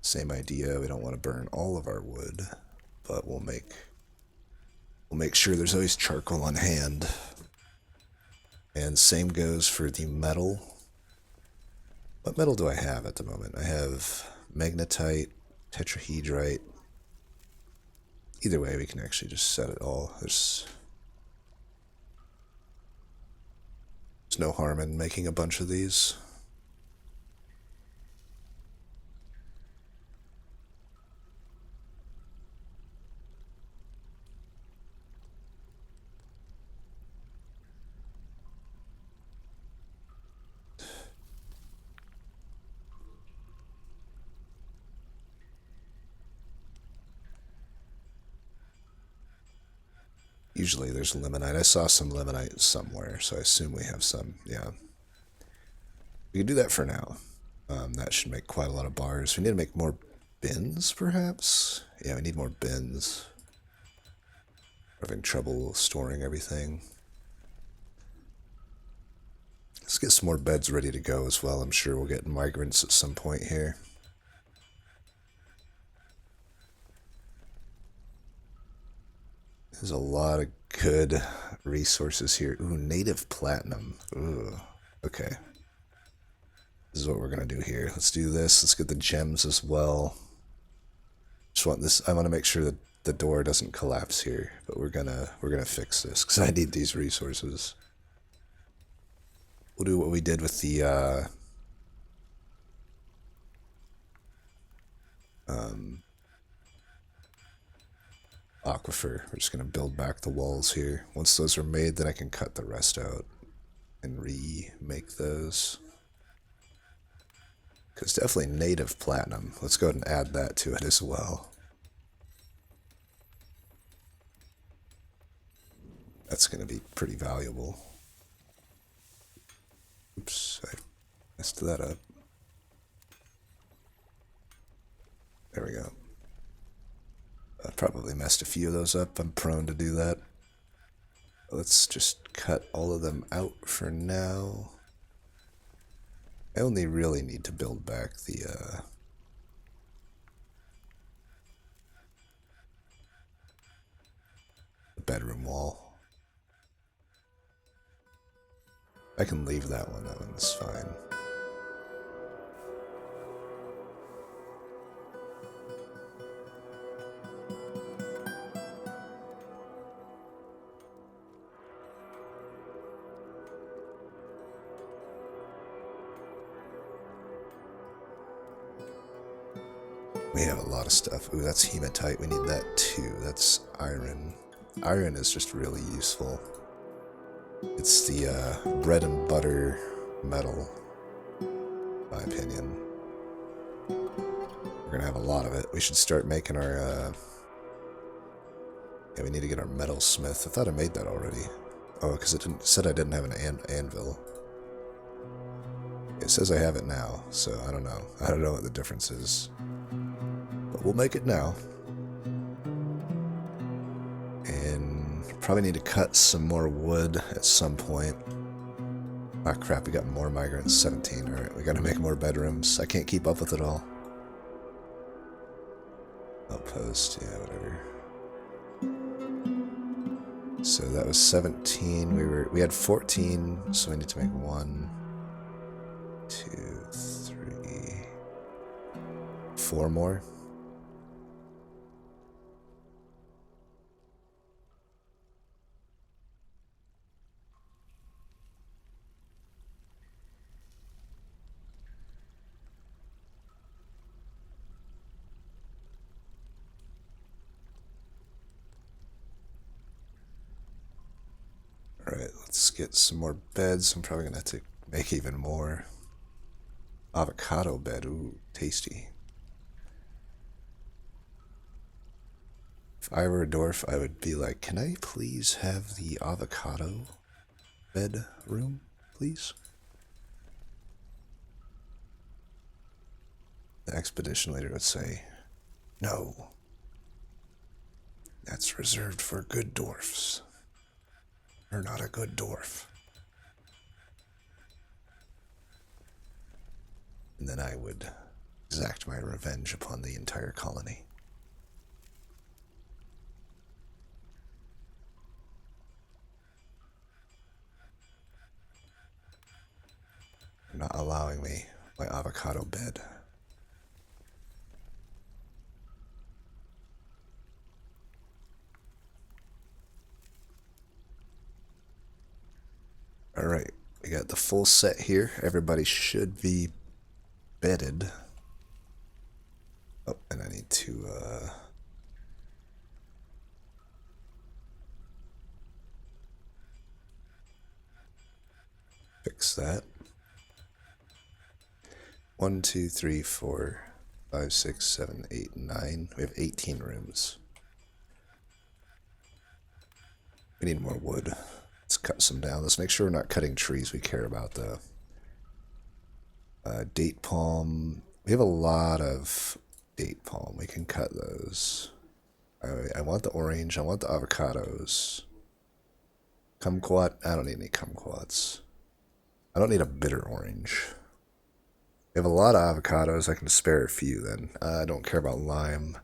S1: Same idea, we don't want to burn all of our wood, but we'll make sure there's always charcoal on hand. And same goes for the metal. What metal do I have at the moment? I have magnetite, tetrahedrite. Either way, we can actually just set it all. There's no harm in making a bunch of these. Usually there's limonite. I saw some limonite somewhere, so I assume we have some. Yeah. We can do that for now. That should make quite a lot of bars. We need to make more bins, perhaps? Yeah, we need more bins. We're having trouble storing everything. Let's get some more beds ready to go as well. I'm sure we'll get migrants at some point here. There's a lot of good resources here. Ooh, native platinum. Ooh, okay. This is what we're gonna do here. Let's do this. Let's get the gems as well. Just want this. I want to make sure that the door doesn't collapse here, but we're gonna fix this because I need these resources. We'll do what we did with the aquifer. We're just going to build back the walls here. Once those are made, then I can cut the rest out and remake those. Because definitely native platinum. Let's go ahead and add that to it as well. That's going to be pretty valuable. Oops, I messed that up. There we go. I probably messed a few of those up. I'm prone to do that. Let's just cut all of them out for now. I only really need to build back the bedroom wall. I can leave that one. That one's fine. We have a lot of stuff. Ooh, that's hematite. We need that too. That's iron. Iron is just really useful. It's the bread and butter metal, in my opinion. We're gonna have a lot of it. We should start making our Yeah, we need to get our metalsmith. I thought I made that already. Oh, because it said I didn't have an anvil. It says I have it now, so I don't know. I don't know what the difference is. But we'll make it now. And probably need to cut some more wood at some point. Ah, crap, we got more migrants. 17. Alright, we gotta make more bedrooms. I can't keep up with it all. Outpost, yeah, whatever. So that was 17. We had 14, so we need to make 1, 2, 3, 4 more. Alright, let's get some more beds. I'm probably gonna have to make even more. Avocado bed, ooh, tasty. If I were a dwarf, I would be like, can I please have the avocado bed room, please? The expedition leader would say, no. That's reserved for good dwarfs. You're not a good dwarf. And then I would exact my revenge upon the entire colony. You're not allowing me my avocado bed. Alright, we got the full set here. Everybody should be bedded. Oh, and I need to, fix that. 1, 2, 3, 4, 5, 6, 7, 8, 9. We have 18 rooms. We need more wood. Let's cut some down. Let's make sure we're not cutting trees we care about, though. Date palm. We have a lot of date palm. We can cut those. I want the orange. I want the avocados. Kumquat. I don't need any kumquats. I don't need a bitter orange. We have a lot of avocados. I can spare a few then. I don't care about lime.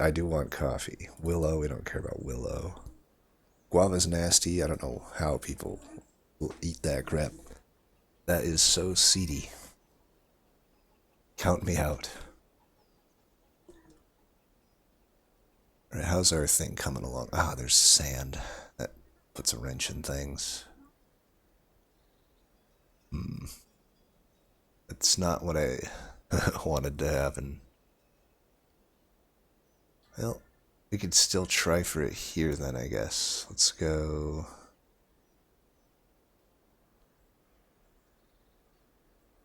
S1: I do want coffee. Willow. We don't care about willow. Guava's nasty. I don't know how people will eat that crap. That is so seedy. Count me out. Alright, how's our thing coming along? Ah, there's sand. That puts a wrench in things. It's not what I wanted to happen. Well, we could still try for it here then, I guess. Let's go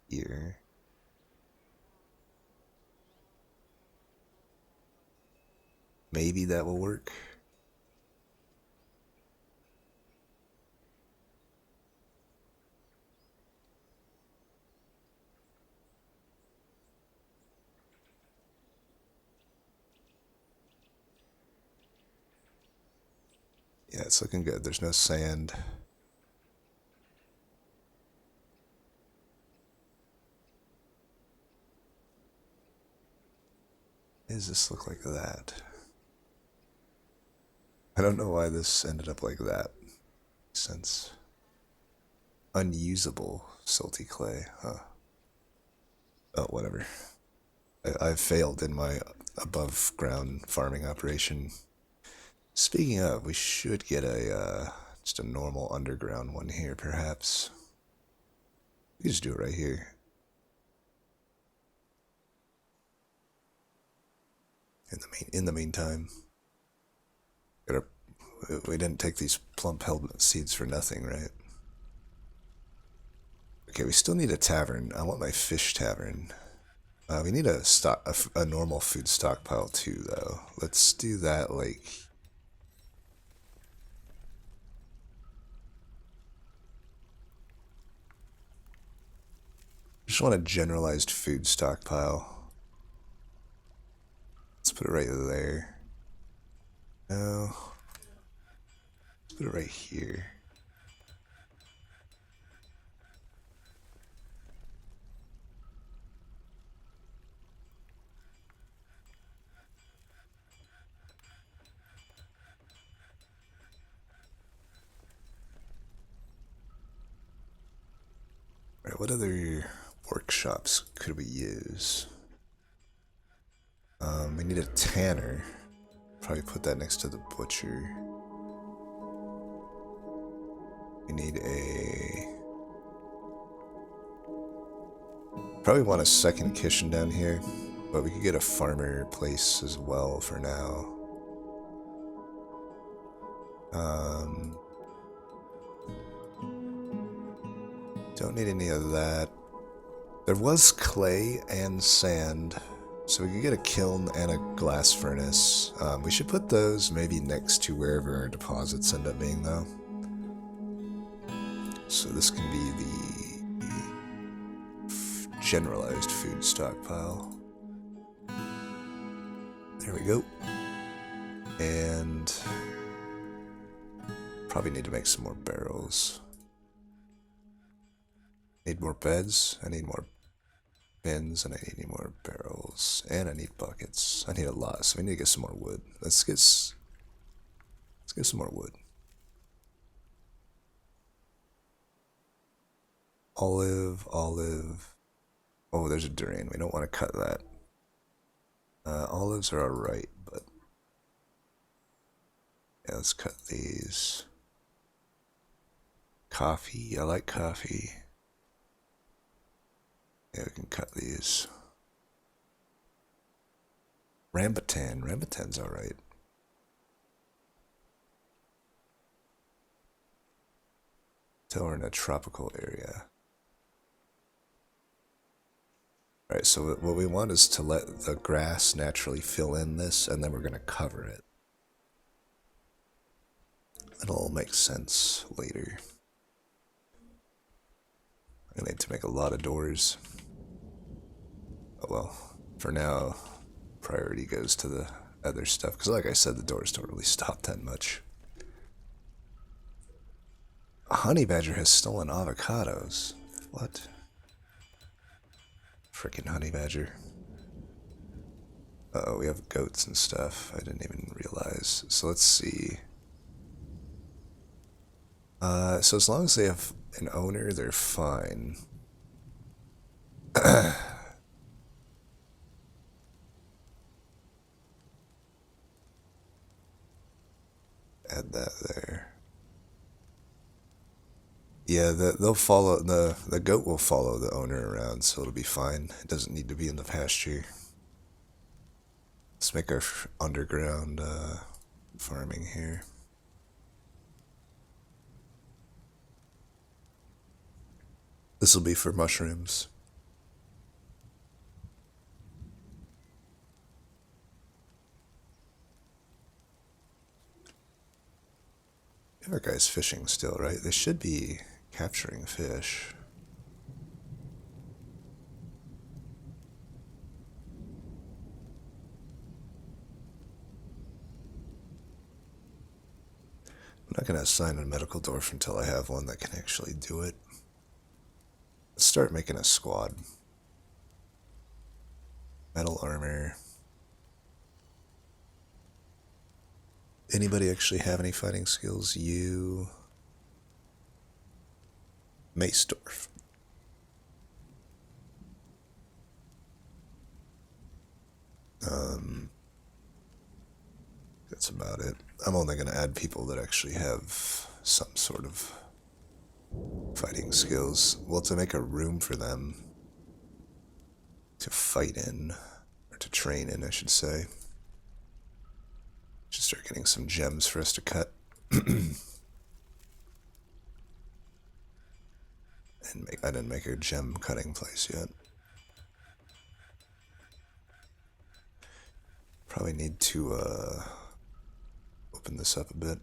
S1: here. Maybe that will work. Yeah, it's looking good. There's no sand. Why does this look like that? I don't know why this ended up like that. Since unusable salty clay, huh? Oh, whatever. I've failed in my above ground farming operation. Speaking of, we should get a just a normal underground one here, perhaps. We can just do it right here. In the meantime, we didn't take these plump helmet seeds for nothing, right? Okay, we still need a tavern. I want my fish tavern. We need a normal food stockpile too, though. Let's do that, like... Just want a generalized food stockpile. Let's put it right there. No. Let's put it right here. Alright, what other workshops could we use? We need a tanner. Probably put that next to the butcher. We need a... Probably want a second kitchen down here, but we could get a farmer place as well for now. Don't need any of that. There was clay and sand, so we could get a kiln and a glass furnace. We should put those maybe next to wherever our deposits end up being, though. So this can be the generalized food stockpile. There we go. And probably need to make some more barrels. Need more beds, I need more bins, and I need more barrels, and I need buckets. I need a lot, so we need to get some more wood. Let's get some more wood. Olive. Oh, there's a durian. We don't want to cut that. Olives are alright, but yeah, let's cut these. Coffee. I like coffee. Yeah, we can cut these. Rambutan. Rambutan's alright. Till we're in a tropical area. Alright, so what we want is to let the grass naturally fill in this, and then we're going to cover it. It'll all make sense later. I need to make a lot of doors. Oh well, for now, priority goes to the other stuff, because like I said, the doors don't really stop that much. A honey badger has stolen avocados. What? Freaking honey badger. Uh-oh, we have goats and stuff. I didn't even realize. So let's see. So as long as they have an owner, they're fine. Add that there. Yeah, they'll follow, the goat will follow the owner around, so it'll be fine. It doesn't need to be in the pasture. Let's make our underground farming here. This will be for mushrooms. Our guy's fishing still, right? They should be capturing fish. I'm not going to assign a medical dwarf until I have one that can actually do it. Let's start making a squad. Metal armor. Anybody actually have any fighting skills? You... Mace dwarf. That's about it. I'm only going to add people that actually have some sort of fighting skills. Well, to make a room for them to fight in, or to train in, I should say. Should start getting some gems for us to cut. I didn't make a gem cutting place yet. Probably need to open this up a bit.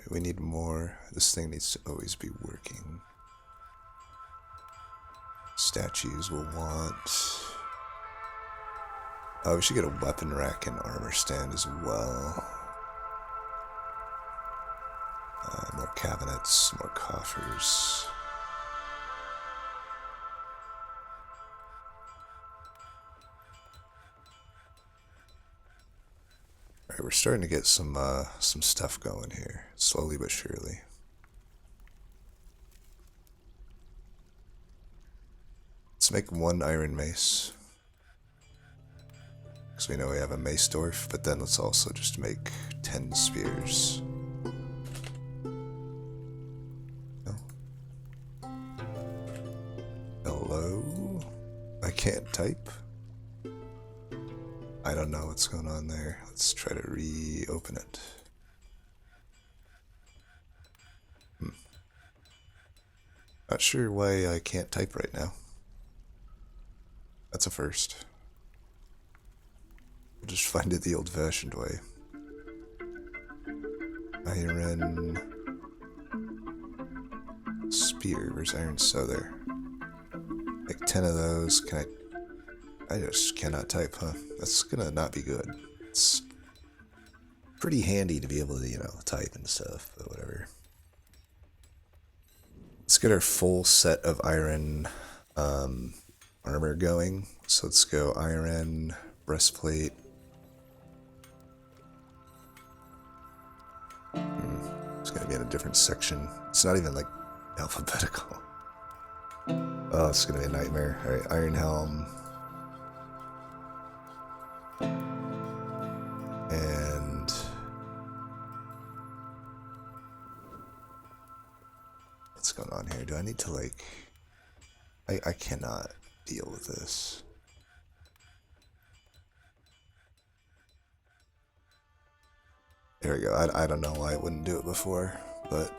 S1: We need more. This thing needs to always be working. Statues will want... Oh, we should get a weapon rack and armor stand as well. More cabinets, more coffers. Alright, we're starting to get some stuff going here, slowly but surely. Let's make one iron mace. Because we know we have a mace dwarf, but then let's also just make 10 spears. Hello? I can't type? I don't know what's going on there. Let's try to reopen it. Not sure why I can't type right now. That's a first. We'll just find it the old-fashioned way. Iron... Spear. Where's iron sew there? Like 10 of those. Can I just cannot type, huh? That's gonna not be good. It's pretty handy to be able to, you know, type and stuff, but whatever. Let's get our full set of iron armor going. So let's go iron, breastplate. It's gonna be in a different section. It's not even like alphabetical. Oh, it's gonna be a nightmare. Alright, iron helm. And what's going on here? Do I need to like... I cannot deal with this. There we go. I don't know why I wouldn't do it before, but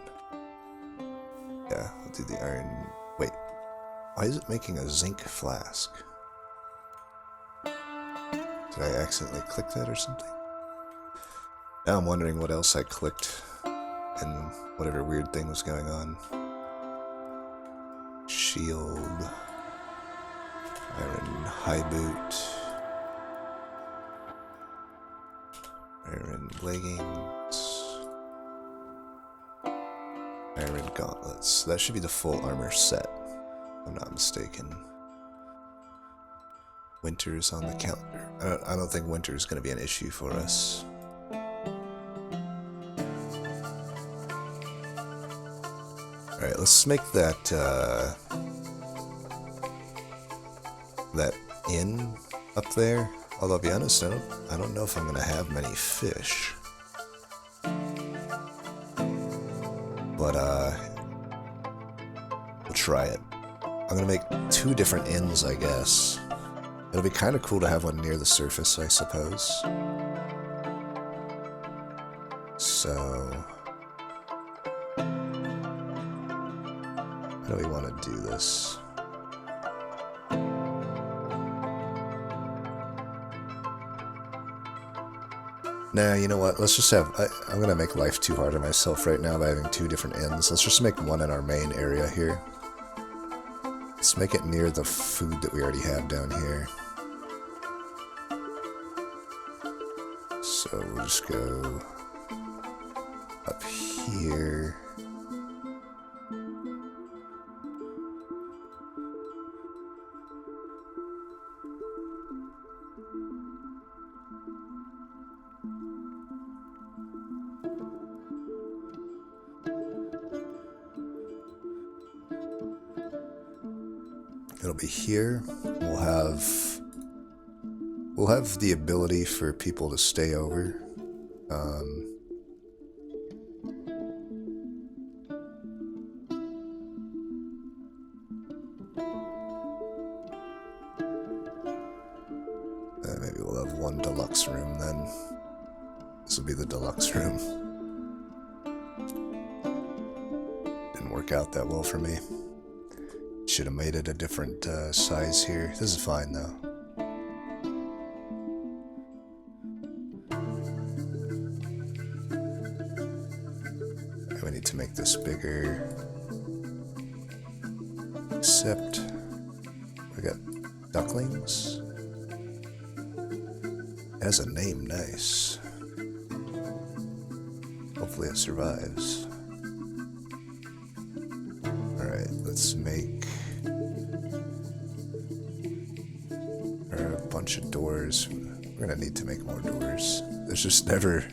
S1: yeah, I'll do the iron. Wait, why is it making a zinc flask? Did I accidentally click that or something? Now I'm wondering what else I clicked and whatever weird thing was going on. Shield, iron high boot, iron leggings, iron gauntlets. That should be the full armor set, if I'm not mistaken. Winter's on the calendar. I don't think winter is going to be an issue for us. Alright, let's make that, that inn up there. Although, to be honest, I don't know if I'm going to have many fish. But, we'll try it. I'm going to make 2 different inns, I guess. It'll be kind of cool to have one near the surface, I suppose. So... how do we want to do this? Nah, you know what? Let's just have... I'm going to make life too hard on myself right now by having 2 different inns. Let's just make one in our main area here. Let's make it near the food that we already have down here. So we'll just go up here. It'll be here. We'll have the ability for people to stay over. Maybe we'll have 1 deluxe room then. This will be the deluxe room. work out that well for me. Should have made it a different size here. This is fine though. We need to make this bigger. Except we got ducklings. It has a name, nice. Hopefully it survives. Alright, let's make a bunch of doors. We're gonna need to make more doors. There's just never,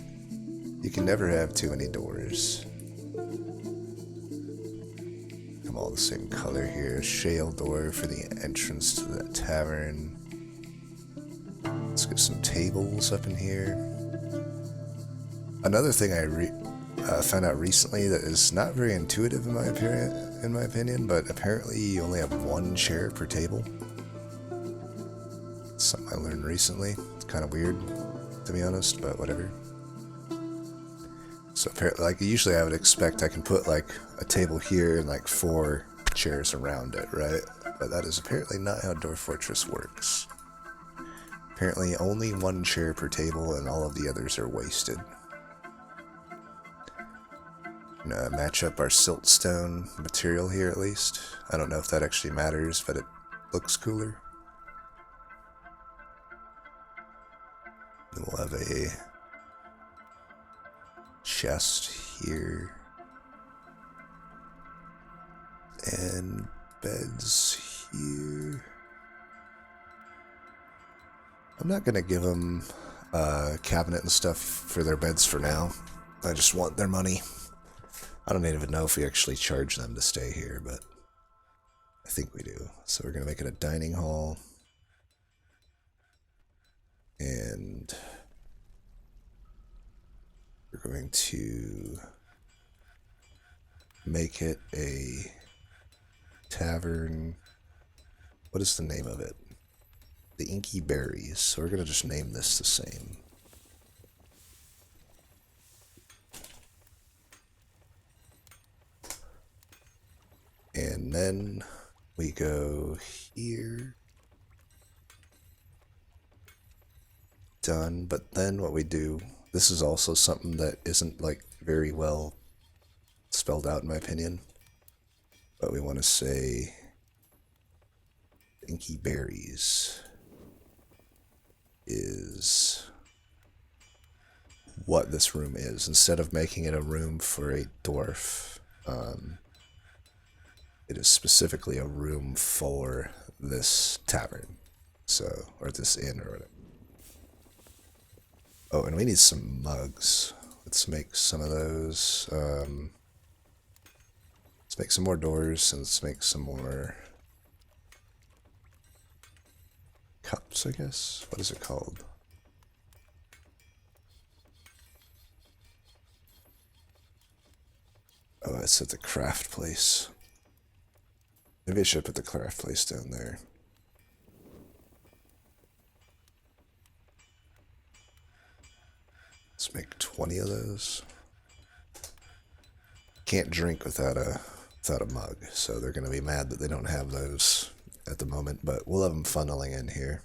S1: you can never have too many doors. Come all the same color here. Shale door for the entrance to the tavern. Let's get some tables up in here. Another thing I found out recently that is not very intuitive in my opinion, but apparently you only have one chair per table. It's something I learned recently. It's kind of weird, to be honest, but whatever. So apparently, like usually I would expect I can put like a table here and like 4 chairs around it, right? But that is apparently not how Dwarf Fortress works. Apparently only 1 chair per table and all of the others are wasted. Gonna match up our siltstone material here at least. I don't know if that actually matters, but it looks cooler. Then we'll have a chest here. And beds here. I'm not gonna give them a cabinet and stuff for their beds for now. I just want their money. I don't even know if we actually charge them to stay here, but I think we do. So we're gonna make it a dining hall. And we're going to make it a tavern. What is the name of it? The Inky Berries. So we're going to just name this the same. And then we go here. Done. But then what we do, this is also something that isn't like very well spelled out in my opinion. But we want to say Inky Berries is what this room is. Instead of making it a room for a dwarf, it is specifically a room for this tavern. So, or this inn or whatever. Oh, and we need some mugs. Let's make some of those. Let's make some more doors and let's make some more cups, I guess. What is it called? Oh, it's at the craft place. Maybe I should put the craft place down there. Let's make 20 of those. Can't drink without a mug, so they're going to be mad that they don't have those at the moment, but we'll have them funneling in here.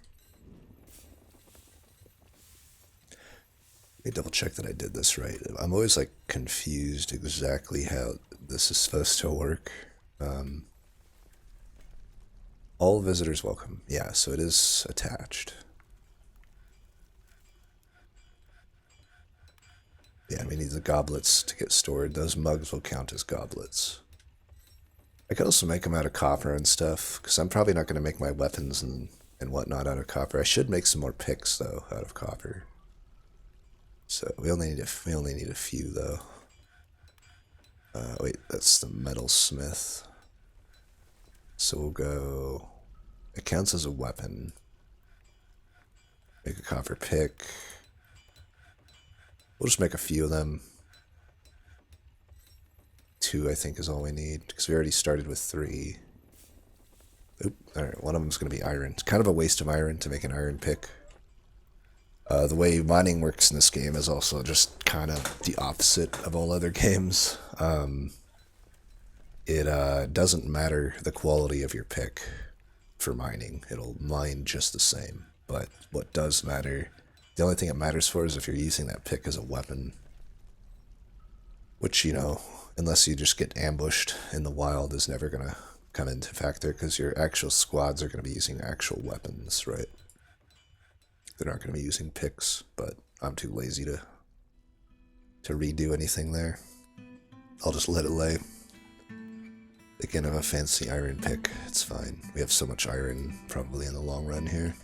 S1: Let me double check that I did this right. I'm always like confused exactly how this is supposed to work. All visitors welcome. Yeah, so it is attached. Yeah, we need the goblets to get stored. Those mugs will count as goblets. I could also make them out of copper and stuff, because I'm probably not going to make my weapons and whatnot out of copper. I should make some more picks, though, out of copper. So we only need a few, though. Wait, that's the metalsmith. So we'll go... It counts as a weapon. Make a copper pick. We'll just make a few of them. 2, I think, is all we need, because we already started with 3. Oop, alright, one of them's going to be iron. It's kind of a waste of iron to make an iron pick. The way mining works in this game is also just kind of the opposite of all other games. it doesn't matter the quality of your pick for mining. It'll mine just the same. But what does matter, the only thing it matters for is if you're using that pick as a weapon. Which, you know, unless you just get ambushed in the wild, is never going to come into factor because your actual squads are going to be using actual weapons, right? They're not going to be using picks, but I'm too lazy to redo anything there. I'll just let it lay. They can have a fancy iron pick. It's fine. We have so much iron probably in the long run here.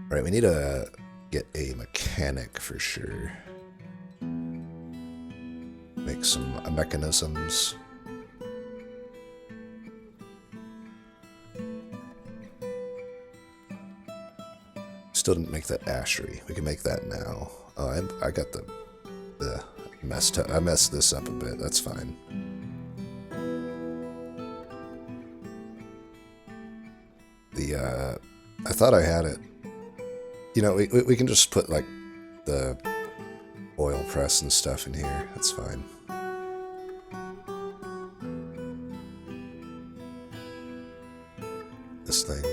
S1: Alright, we need to get a mechanic for sure. Make some mechanisms. Still didn't make that ashery. We can make that now. Oh, I got the messed up. I messed this up a bit. That's fine. I thought I had it. You know, we can just put like the oil press and stuff in here. That's fine. This thing.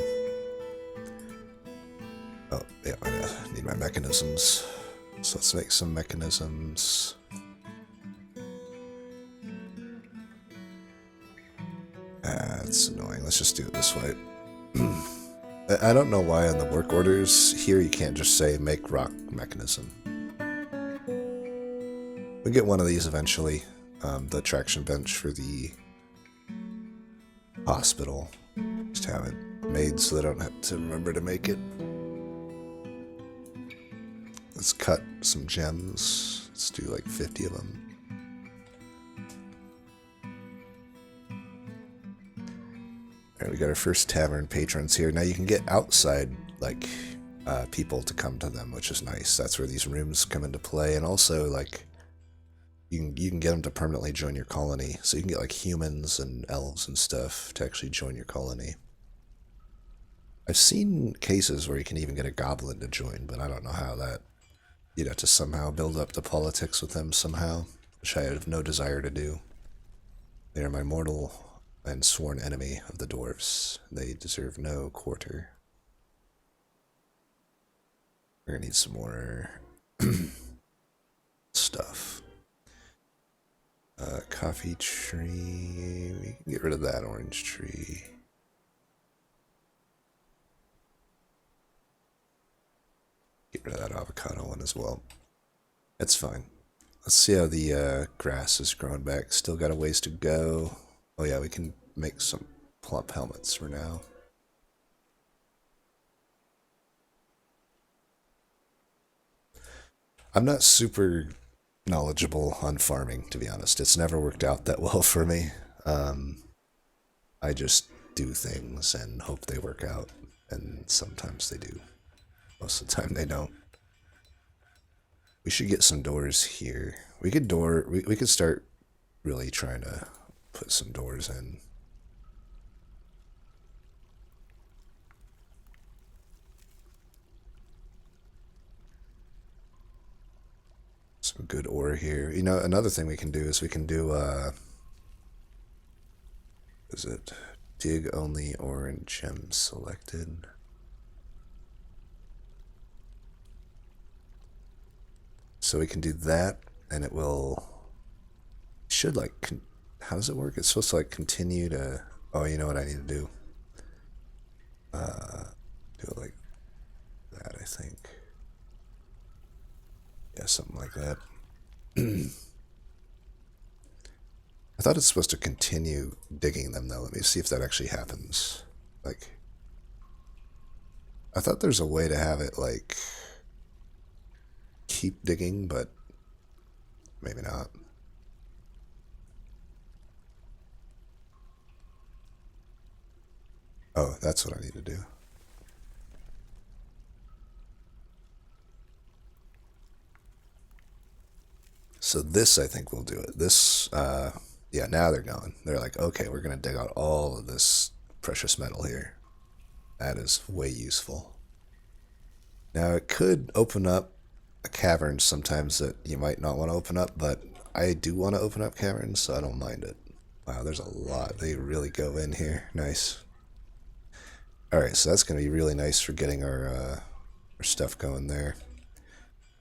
S1: Oh, yeah, I need my mechanisms. So let's make some mechanisms. That's annoying. Let's just do it this way. I don't know why on the work orders here you can't just say make rock mechanism. We'll get one of these eventually. The traction bench for the hospital. Just have it made so they don't have to remember to make it. Let's cut some gems. Let's do like 50 of them. Alright, we got our first tavern patrons here. Now you can get outside, like, people to come to them, which is nice. That's where these rooms come into play. And also, like, you can get them to permanently join your colony. So you can get, like, humans and elves and stuff to actually join your colony. I've seen cases where you can even get a goblin to join, but I don't know how that... You'd have to somehow build up the politics with them somehow, which I have no desire to do. They are my mortal and sworn enemy of the dwarves. They deserve no quarter. We're gonna need some more stuff. Coffee tree. We can get rid of that orange tree. Get rid of that avocado one as well. That's fine. Let's see how the grass is growing back. Still got a ways to go. Oh yeah, we can make some plump helmets for now. I'm not super knowledgeable on farming, to be honest. It's never worked out that well for me. I just do things and hope they work out, and sometimes they do. Most of the time they don't. We should get some doors here. We could start really trying to put some doors in. Some good ore here. You know, another thing we can do is we can do, is it dig only ore and gems selected? So we can do that, and it will, should like, how does it work? It's supposed to like continue to, oh, you know what I need to do? Do it like that, I think. Yeah, something like that. I thought it's supposed to continue digging them, though. Let me see if that actually happens. Like, I thought there's a way to have it, like, keep digging, but maybe not. Oh, that's what I need to do. So this, I think, will do it. This, yeah, now they're going. They're like, okay, we're going to dig out all of this precious metal here. That is way useful. Now, it could open up a cavern sometimes that you might not want to open up, but I do want to open up caverns, so I don't mind it. Wow, there's a lot. They really go in here. Nice. Alright, so that's going to be really nice for getting our stuff going there.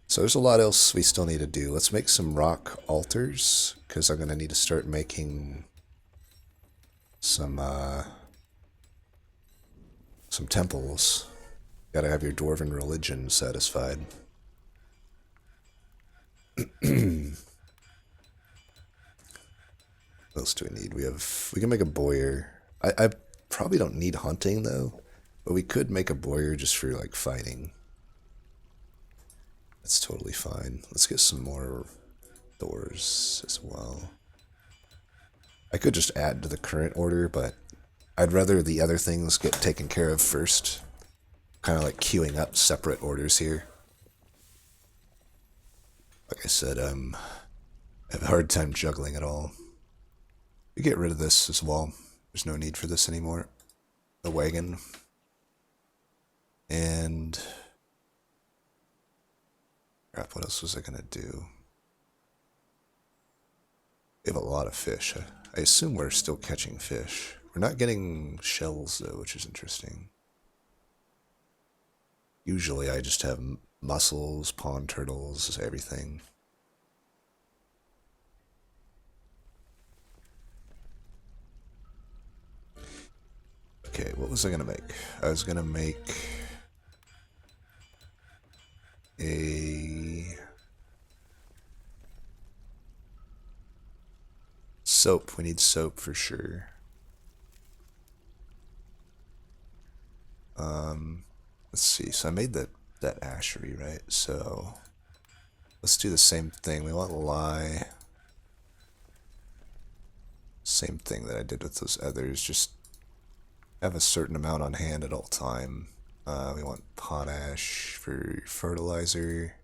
S1: So there's a lot else we still need to do. Let's make some rock altars, because I'm going to need to start making some temples. Gotta have your dwarven religion satisfied. What else do we need? We can make a boyar. I probably don't need hunting though, but we could make a boyar just for like fighting. That's totally fine. Let's get some more doors as well. I could just add to the current order, but I'd rather the other things get taken care of first. Kind of like queuing up separate orders here. Like I said, I have a hard time juggling it all. We get rid of this as well. There's no need for this anymore. The wagon. And... crap, what else was I gonna do? We have a lot of fish. I assume we're still catching fish. We're not getting shells though, which is interesting. Usually I just have mussels, pond turtles, everything. Okay, what was I gonna make? I was gonna make a soap. We need soap for sure. Let's see. So I made that ashery, right? So let's do the same thing. We want lye. Same thing that I did with those others. Just have a certain amount on hand at all time. We want potash for fertilizer.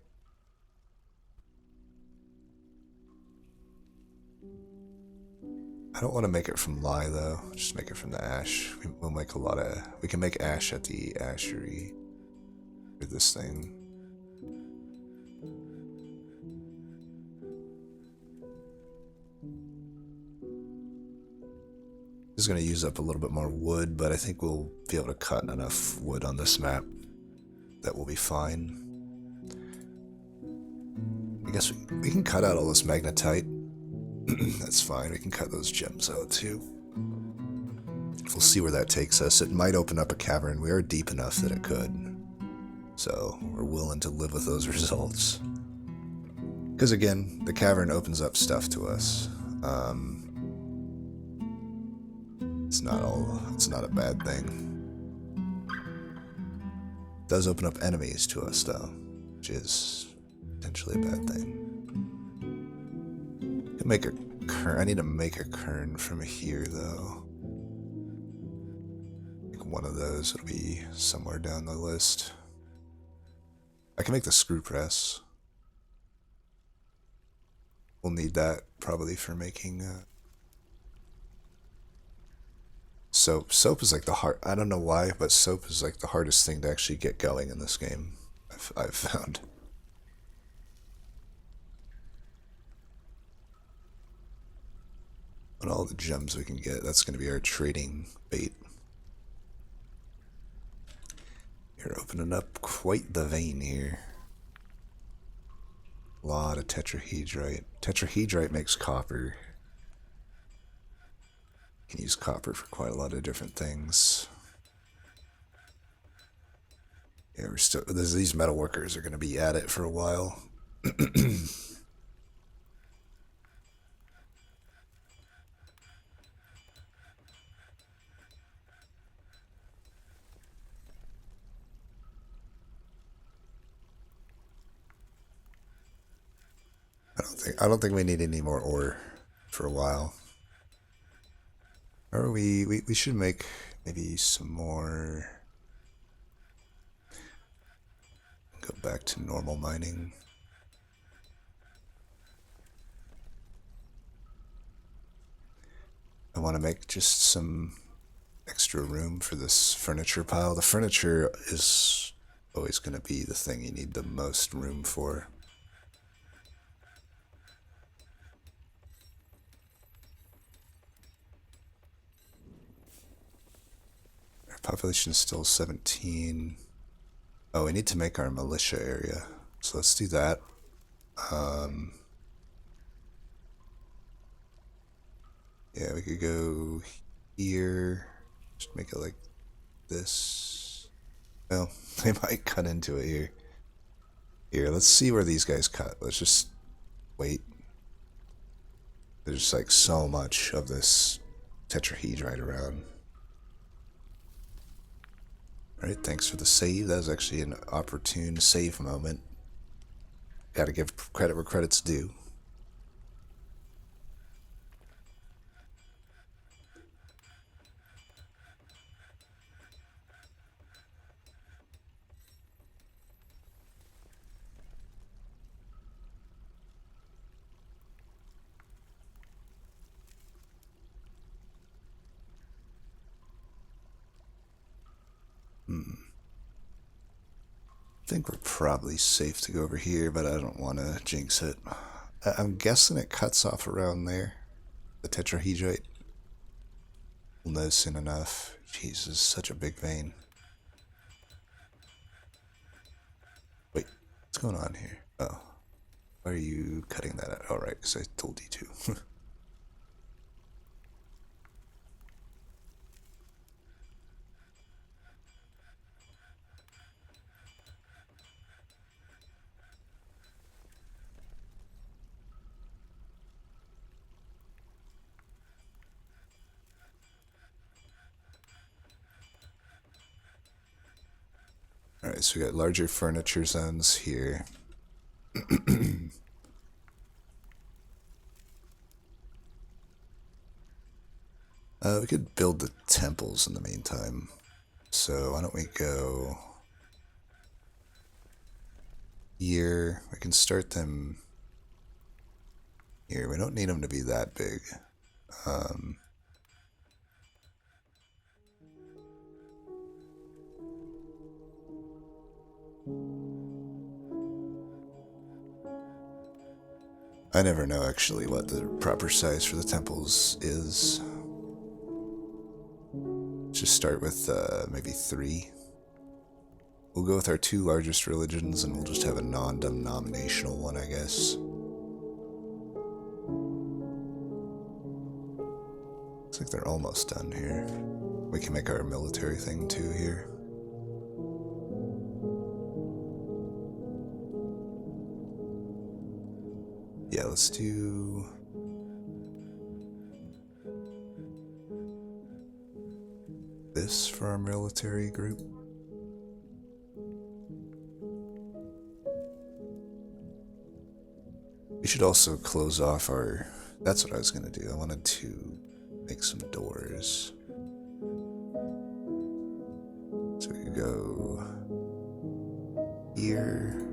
S1: I don't want to make it from lye though. Just make it from the ash. We'll make a lot of. We can make ash at the ashery for this thing. This is going to use up a little bit more wood, but I think we'll be able to cut enough wood on this map that will be fine. I guess we can cut out all this magnetite. That's fine, we can cut those gems out too. We'll see where that takes us. It might open up a cavern. We are deep enough that it could. So we're willing to live with those results. Because again, the cavern opens up stuff to us. It's not a bad thing. It does open up enemies to us though, which is potentially a bad thing. Make a kern. I need to make a kern from here though. Like one of those, it'll be somewhere down the list. I can make the screw press. We'll need that probably for making soap. Soap is like the hard. I don't know why, but soap is like the hardest thing to actually get going in this game. I've found. And all the gems we can get, that's going to be our trading bait. You're opening up quite the vein here. A lot of tetrahedrite. Tetrahedrite makes copper. You can use copper for quite a lot of different things. Yeah, we're still. These metalworkers are going to be at it for a while. I don't think we need any more ore for a while. Or we should make maybe some more. Go back to normal mining. I want to make just some extra room for this furniture pile. The furniture is always going to be the thing you need the most room for. population is still 17. Oh, we need to make our militia area. So let's do that. Yeah, we could go here. Just make it like this. Well, they might cut into it here. Here, let's see where these guys cut. Let's just wait. There's like so much of this tetrahedrite around. Alright, thanks for the save. That was actually an opportune save moment. Gotta give credit where credit's due. I think we're probably safe to go over here, but I don't want to jinx it. I'm guessing it cuts off around there. The tetrahedrite. We'll know soon enough. Jesus, such a big vein. Wait, what's going on here? Oh. Why are you cutting that out? Alright, because I told you to. Alright, so we got larger furniture zones here. We could build the temples in the meantime. So why don't we go here? We can start them here. We don't need them to be that big. I never know actually what the proper size for the temples is. Just start with maybe 3. We'll go with our 2 largest religions and we'll just have a non-denominational one, I guess. Looks like they're almost done here. We can make our military thing too here. Yeah, let's do... this for our military group. We should also close off our... That's what I was going to do. I wanted to make some doors. So we could go here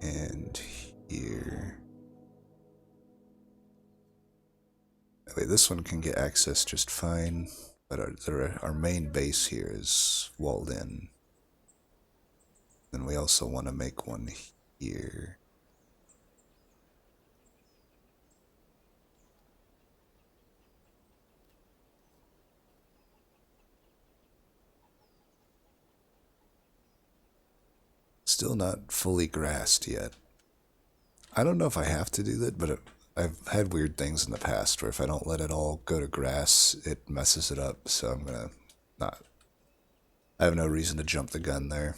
S1: and here. That way this one can get access just fine, but our main base here is walled in. Then we also want to make one here. Still not fully grassed yet. I don't know if I have to do that, but I've had weird things in the past where if I don't let it all go to grass, it messes it up, so I'm gonna not... I have no reason to jump the gun there.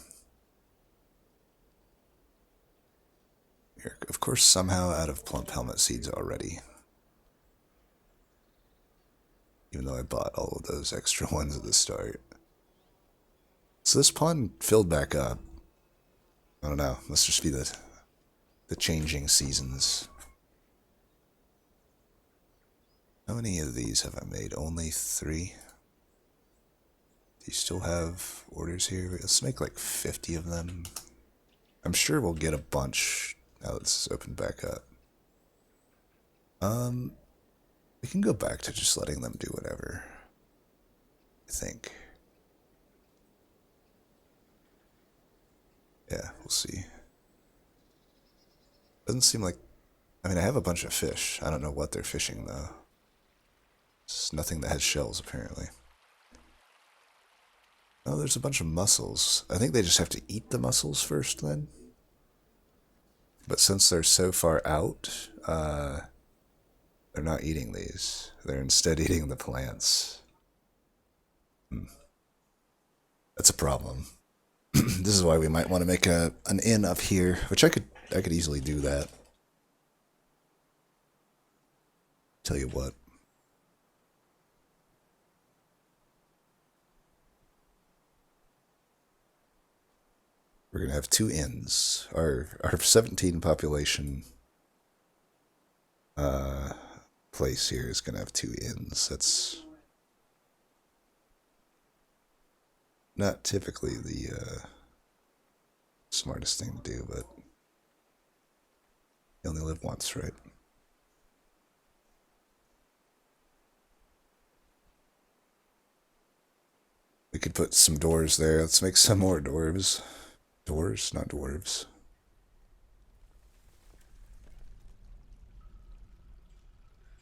S1: Here, of course, somehow out of plump helmet seeds already. Even though I bought all of those extra ones at the start. So this pond filled back up. I don't know, must just be the changing seasons. How many of these have I made? Only 3? Do you still have orders here? Let's make like 50 of them. I'm sure we'll get a bunch now that this is opened back up. We can go back to just letting them do whatever. I think. Yeah, we'll see. Doesn't seem like... I mean, I have a bunch of fish. I don't know what they're fishing, though. It's nothing that has shells, apparently. Oh, there's a bunch of mussels. I think they just have to eat the mussels first then. But since they're so far out, they're not eating these. They're instead eating the plants. That's a problem. This is why we might want to make an inn up here, which I could easily do that. Tell you what. We're gonna have two inns. Our 17 population place here is gonna have two inns. That's not typically the smartest thing to do, but you only live once, right? We could put some doors there. Let's make some more dwarves. Doors, not dwarves.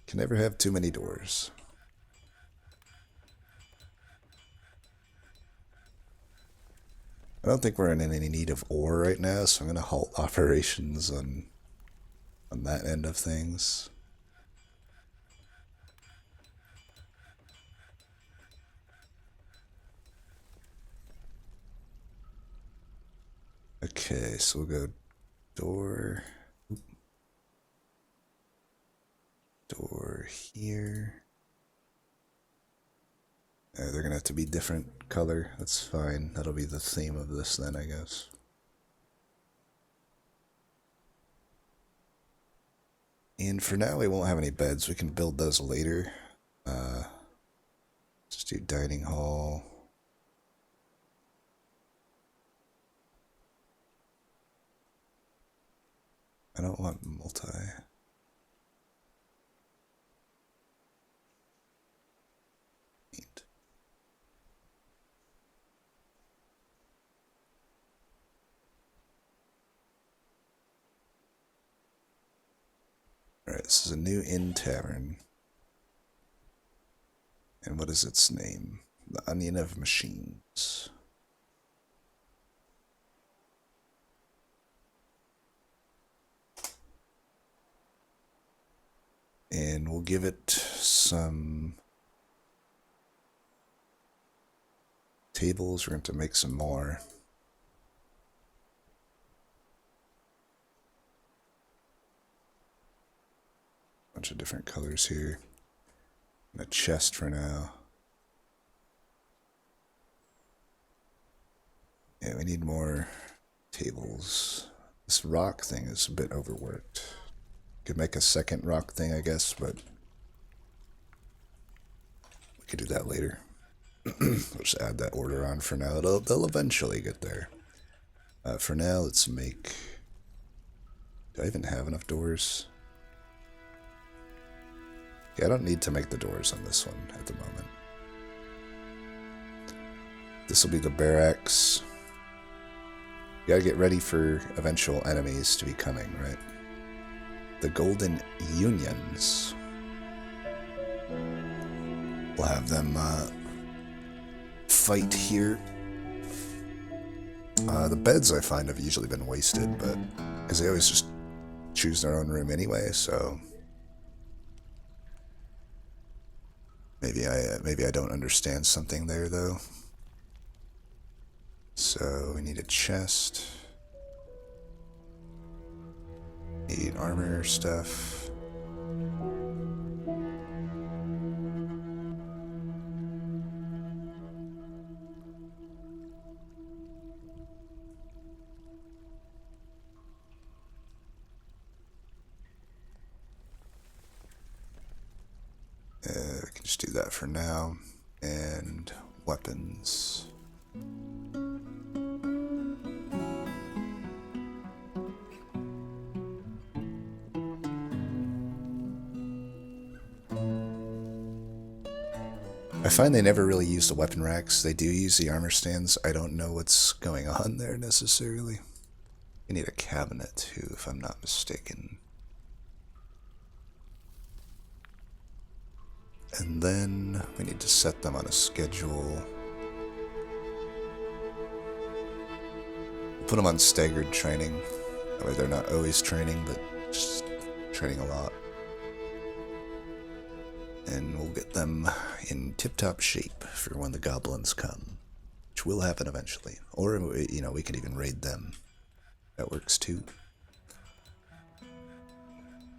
S1: Can never have too many doors. I don't think we're in any need of ore right now, so I'm going to halt operations on that end of things. Okay, so we'll go door. Door here. They're gonna have to be different color. That's fine. That'll be the theme of this then, I guess. And for now, we won't have any beds. We can build those later. Just do dining hall. I don't want multi. Neat. Alright, this is a new inn tavern. And what is its name? The Onion of Machines. And we'll give it some tables. We're going to make some more. Bunch of different colors here. And a chest for now. Yeah, we need more tables. This rock thing is a bit overworked. Could make a second rock thing, I guess, but we could do that later. We'll just add that order on for now. They'll eventually get there. For now, let's make... Do I even have enough doors? Yeah, I don't need to make the doors on this one at the moment. This will be the barracks. You gotta get ready for eventual enemies to be coming, right? The Golden Unions. We'll have them fight here. The beds I find have usually been wasted, but because they always just choose their own room anyway, so maybe I don't understand something there though. So we need a chest. Need armor stuff. We can just do that for now. And weapons. I find they never really use the weapon racks. They do use the armor stands. I don't know what's going on there necessarily. We need a cabinet too, if I'm not mistaken. And then we need to set them on a schedule. put them on staggered training. That way they're not always training, but just training a lot. And we'll get them in tip-top shape for when the goblins come, which will happen eventually. Or, you know, we can even raid them. That works too.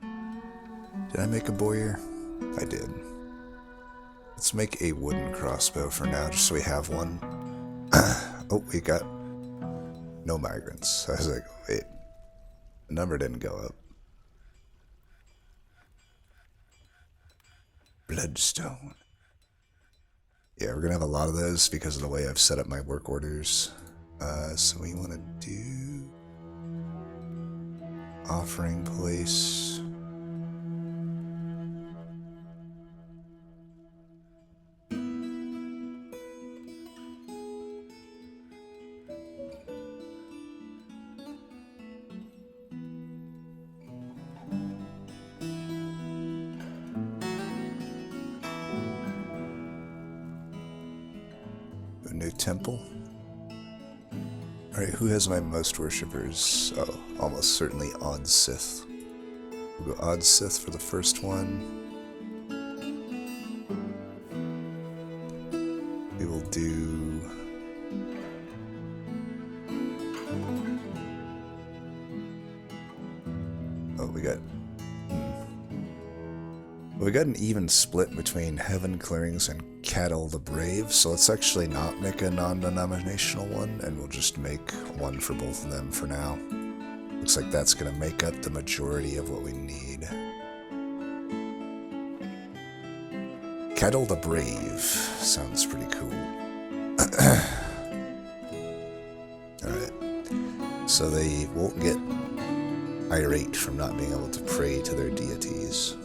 S1: Did I make a boyer? I did. Let's make a wooden crossbow for now, just so we have one. Oh, we got no migrants. I was like, wait, the number didn't go up. Bloodstone. Yeah, we're gonna have a lot of those because of the way I've set up my work orders. So we want to do offering place. A new temple. Alright, who has my most worshippers? Oh, almost certainly Odd Sith. We'll go Odd Sith for the first one. We will do... Oh, we got... Well, we got an even split between Heaven Clearings and Cattle the Brave, so let's actually not make a non-denominational one, and we'll just make one for both of them for now. Looks like that's going to make up the majority of what we need. Cattle the Brave sounds pretty cool. Alright, so they won't get irate from not being able to pray to their deities.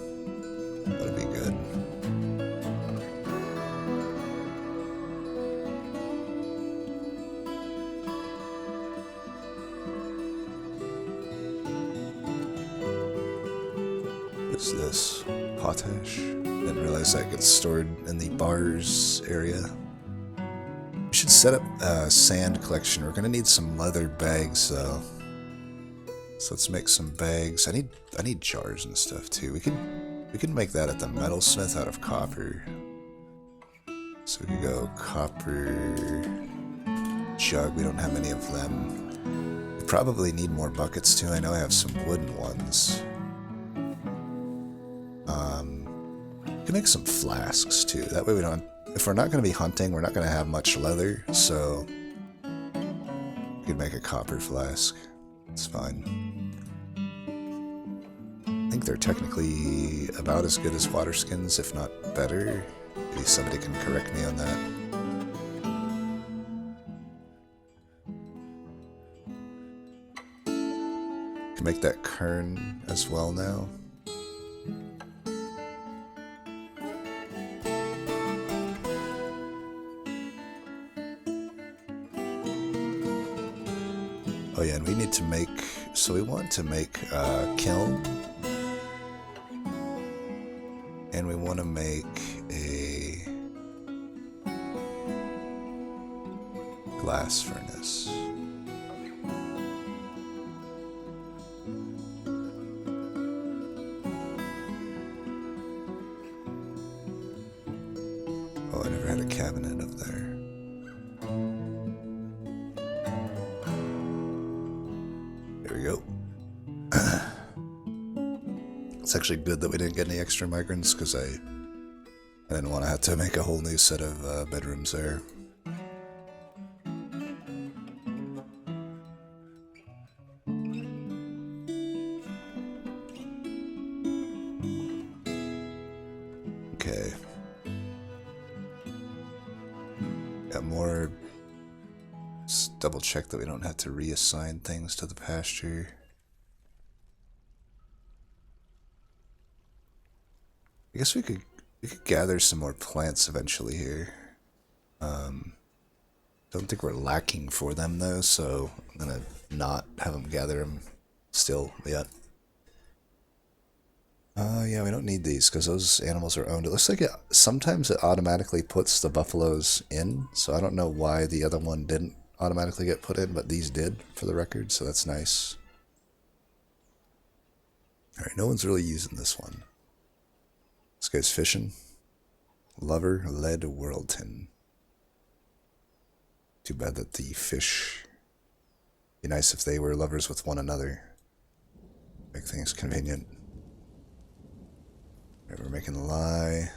S1: That'll be good. What's this? Potash? Didn't realize that gets stored in the bars area. We should set up a sand collection. We're gonna need some leather bags though. So let's make some bags. I need jars and stuff too. We can make that at the metalsmith out of copper. So we could go copper jug. We don't have any of them. We probably need more buckets too. I know I have some wooden ones. We can make some flasks too. That way we don't. If we're not going to be hunting, we're not going to have much leather. So we could make a copper flask. It's fine. I think they're technically about as good as water skins, if not better. Maybe somebody can correct me on that. Can make that kern as well now. Oh yeah, and we need to make, so we want to make a kiln. And we want to make a glass furnace. Oh, I never had a cabinet up there. There we go. It's actually good that we didn't get any extra migrants, because I didn't want to have to make a whole new set of bedrooms there. Okay. Got more. Let's double check that we don't have to reassign things to the pasture. I guess we could gather some more plants eventually here. Don't think we're lacking for them though, so I'm gonna not have them gather them still yet. Yeah, we don't need these because those animals are owned. It looks like sometimes it automatically puts the buffaloes in, so I don't know why the other one didn't automatically get put in, but these did for the record, so that's nice. Alright, no one's really using this one. This guy's fishing. Lover led Worldton. Too bad that the fish... Be nice if they were lovers with one another. Make things convenient. Alright, we're making lye.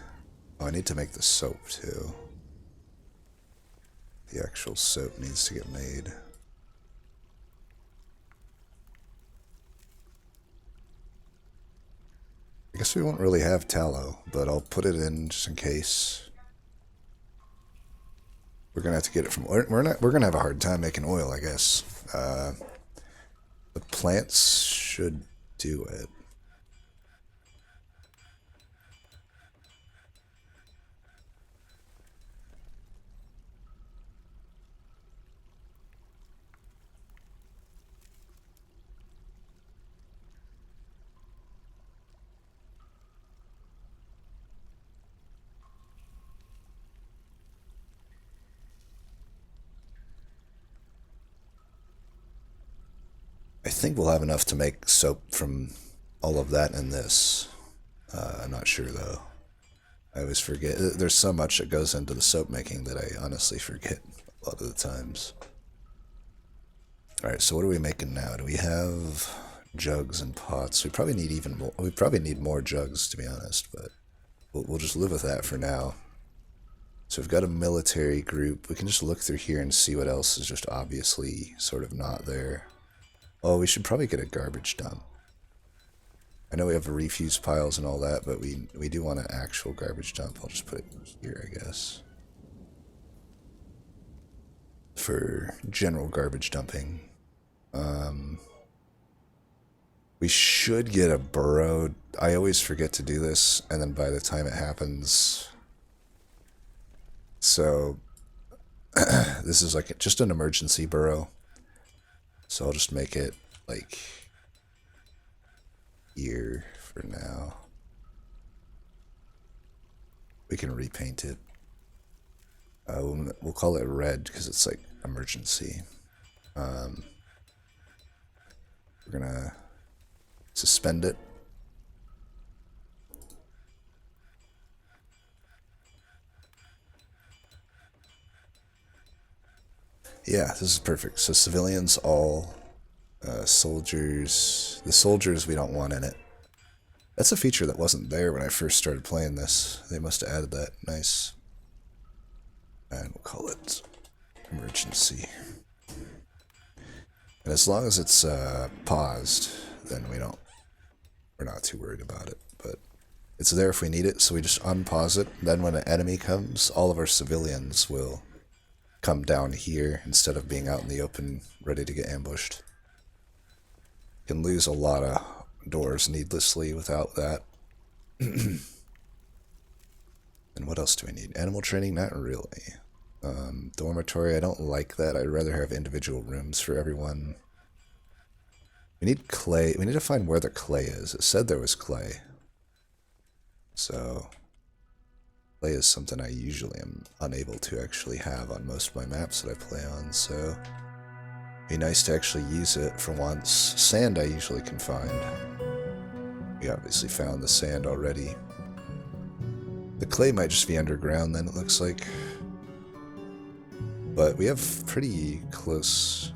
S1: Oh, I need to make the soap too. The actual soap needs to get made. I guess we won't really have tallow, but I'll put it in just in case. We're gonna have to get it from. We're gonna have a hard time making oil, I guess. The plants should do it. I think we'll have enough to make soap from all of that and this. I'm not sure though. I always forget. There's so much that goes into the soap making that I honestly forget a lot of the times. Alright, so what are we making now? Do we have jugs and pots? We probably need even more. We probably need more jugs, to be honest, but we'll just live with that for now. So we've got a military group. We can just look through here and see what else is just obviously sort of not there. Oh, we should probably get a garbage dump. I know we have refuse piles and all that, but we do want an actual garbage dump. I'll just put it here, I guess. For general garbage dumping. We should get a burrow. I always forget to do this, and then by the time it happens... So, this is like just an emergency burrow. So I'll just make it, like, here for now. We can repaint it. We'll call it red because it's, like, emergency. We're gonna suspend it. Yeah, this is perfect. So civilians, all soldiers. The soldiers we don't want in it. That's a feature that wasn't there when I first started playing this. They must have added that. Nice. And we'll call it emergency. And as long as it's paused, then we're not too worried about it. But it's there if we need it, so we just unpause it. Then when an enemy comes, all of our civilians will come down here instead of being out in the open ready to get ambushed. Can lose a lot of doors needlessly without that. And what else do we need? Animal training? Not really. Dormitory, I don't like that. I'd rather have individual rooms for everyone. We need clay. We need to find where the clay is. It said there was clay. So... clay is something I usually am unable to actually have on most of my maps that I play on, so it'd be nice to actually use it for once. Sand I usually can find. We obviously found the sand already. The clay might just be underground then, it looks like. But we have pretty close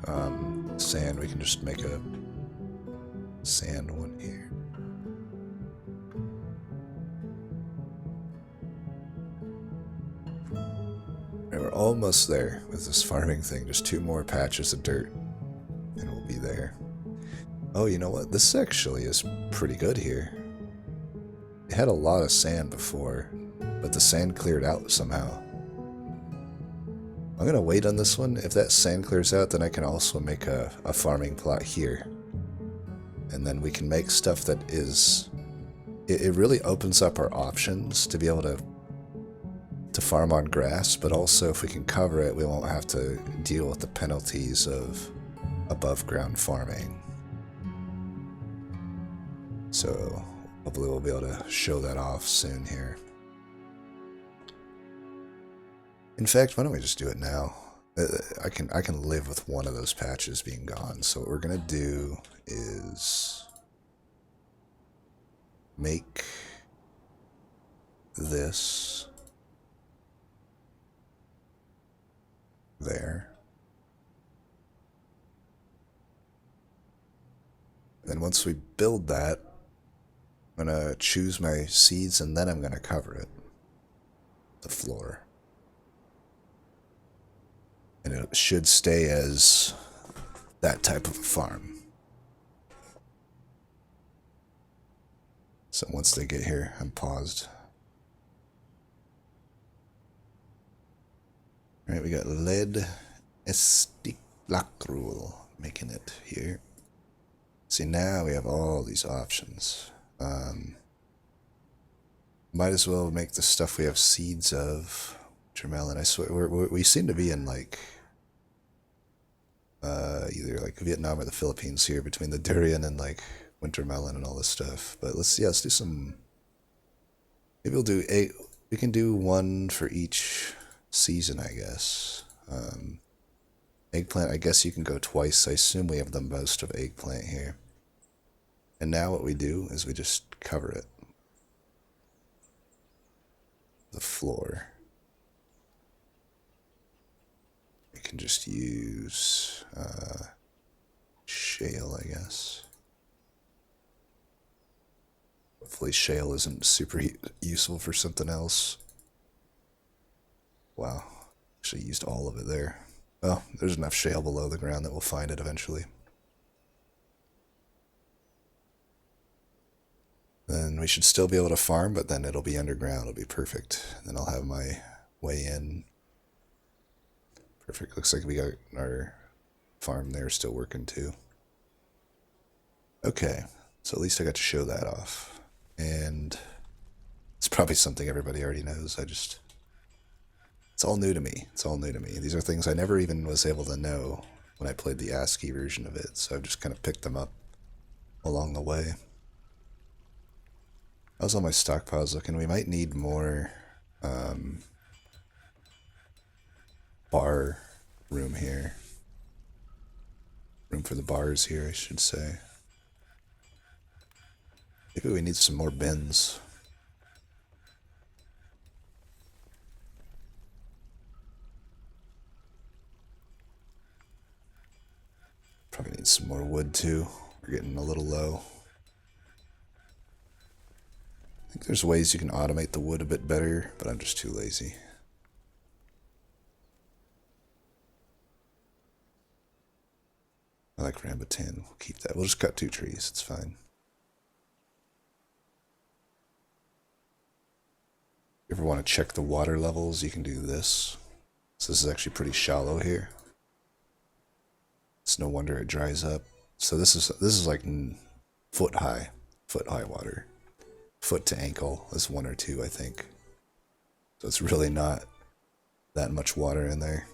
S1: sand. We can just make a sand one here. We're almost there with this farming thing. Just 2 more patches of dirt, and we'll be there. Oh, you know what? This actually is pretty good here. It had a lot of sand before, but the sand cleared out somehow. I'm going to wait on this one. If that sand clears out, then I can also make a farming plot here. And then we can make stuff that is... It really opens up our options to be able to farm on grass, but also if we can cover it, we won't have to deal with the penalties of above ground farming. So hopefully we'll be able to show that off soon here. In fact, why don't we just do it now? I can live with one of those patches being gone. So what we're gonna do is make this there. Then once we build that, I'm gonna choose my seeds and then I'm gonna cover it, the floor. And it should stay as that type of a farm. So once they get here, I'm paused. Alright, we got lead esticlacrul making it here. See, now we have all these options. Might as well make the stuff we have seeds of. Termelon, I swear, we seem to be in like either like Vietnam or the Philippines here, between the durian and like winter melon and all this stuff. But let's do some. Maybe we'll do eight. We can do one for each season, I guess. Eggplant, I guess you can go twice. I assume we have the most of eggplant here. And now what we do is we just cover it. The floor. We can just use shale, I guess. Hopefully shale isn't super useful for something else. Wow, actually used all of it there. Well, there's enough shale below the ground that we'll find it eventually. Then we should still be able to farm, but then it'll be underground. It'll be perfect. Then I'll have my way in. Perfect. Looks like we got our farm there still working too. Okay, so at least I got to show that off. And it's probably something everybody already knows. It's all new to me. It's all new to me. These are things I never even was able to know when I played the ASCII version of it, so I've just kind of picked them up along the way. How's all my stockpiles looking? We might need more bar room here. Room for the bars here, I should say. Maybe we need some more bins. Probably need some more wood too. We're getting a little low. I think there's ways you can automate the wood a bit better, but I'm just too lazy. I like rambutan. We'll keep that. We'll just cut 2 trees. It's fine. If you ever want to check the water levels, you can do this. So this is actually pretty shallow here. It's no wonder it dries up. So this is like foot high water. Foot to ankle is 1 or 2, I think. So it's really not that much water in there.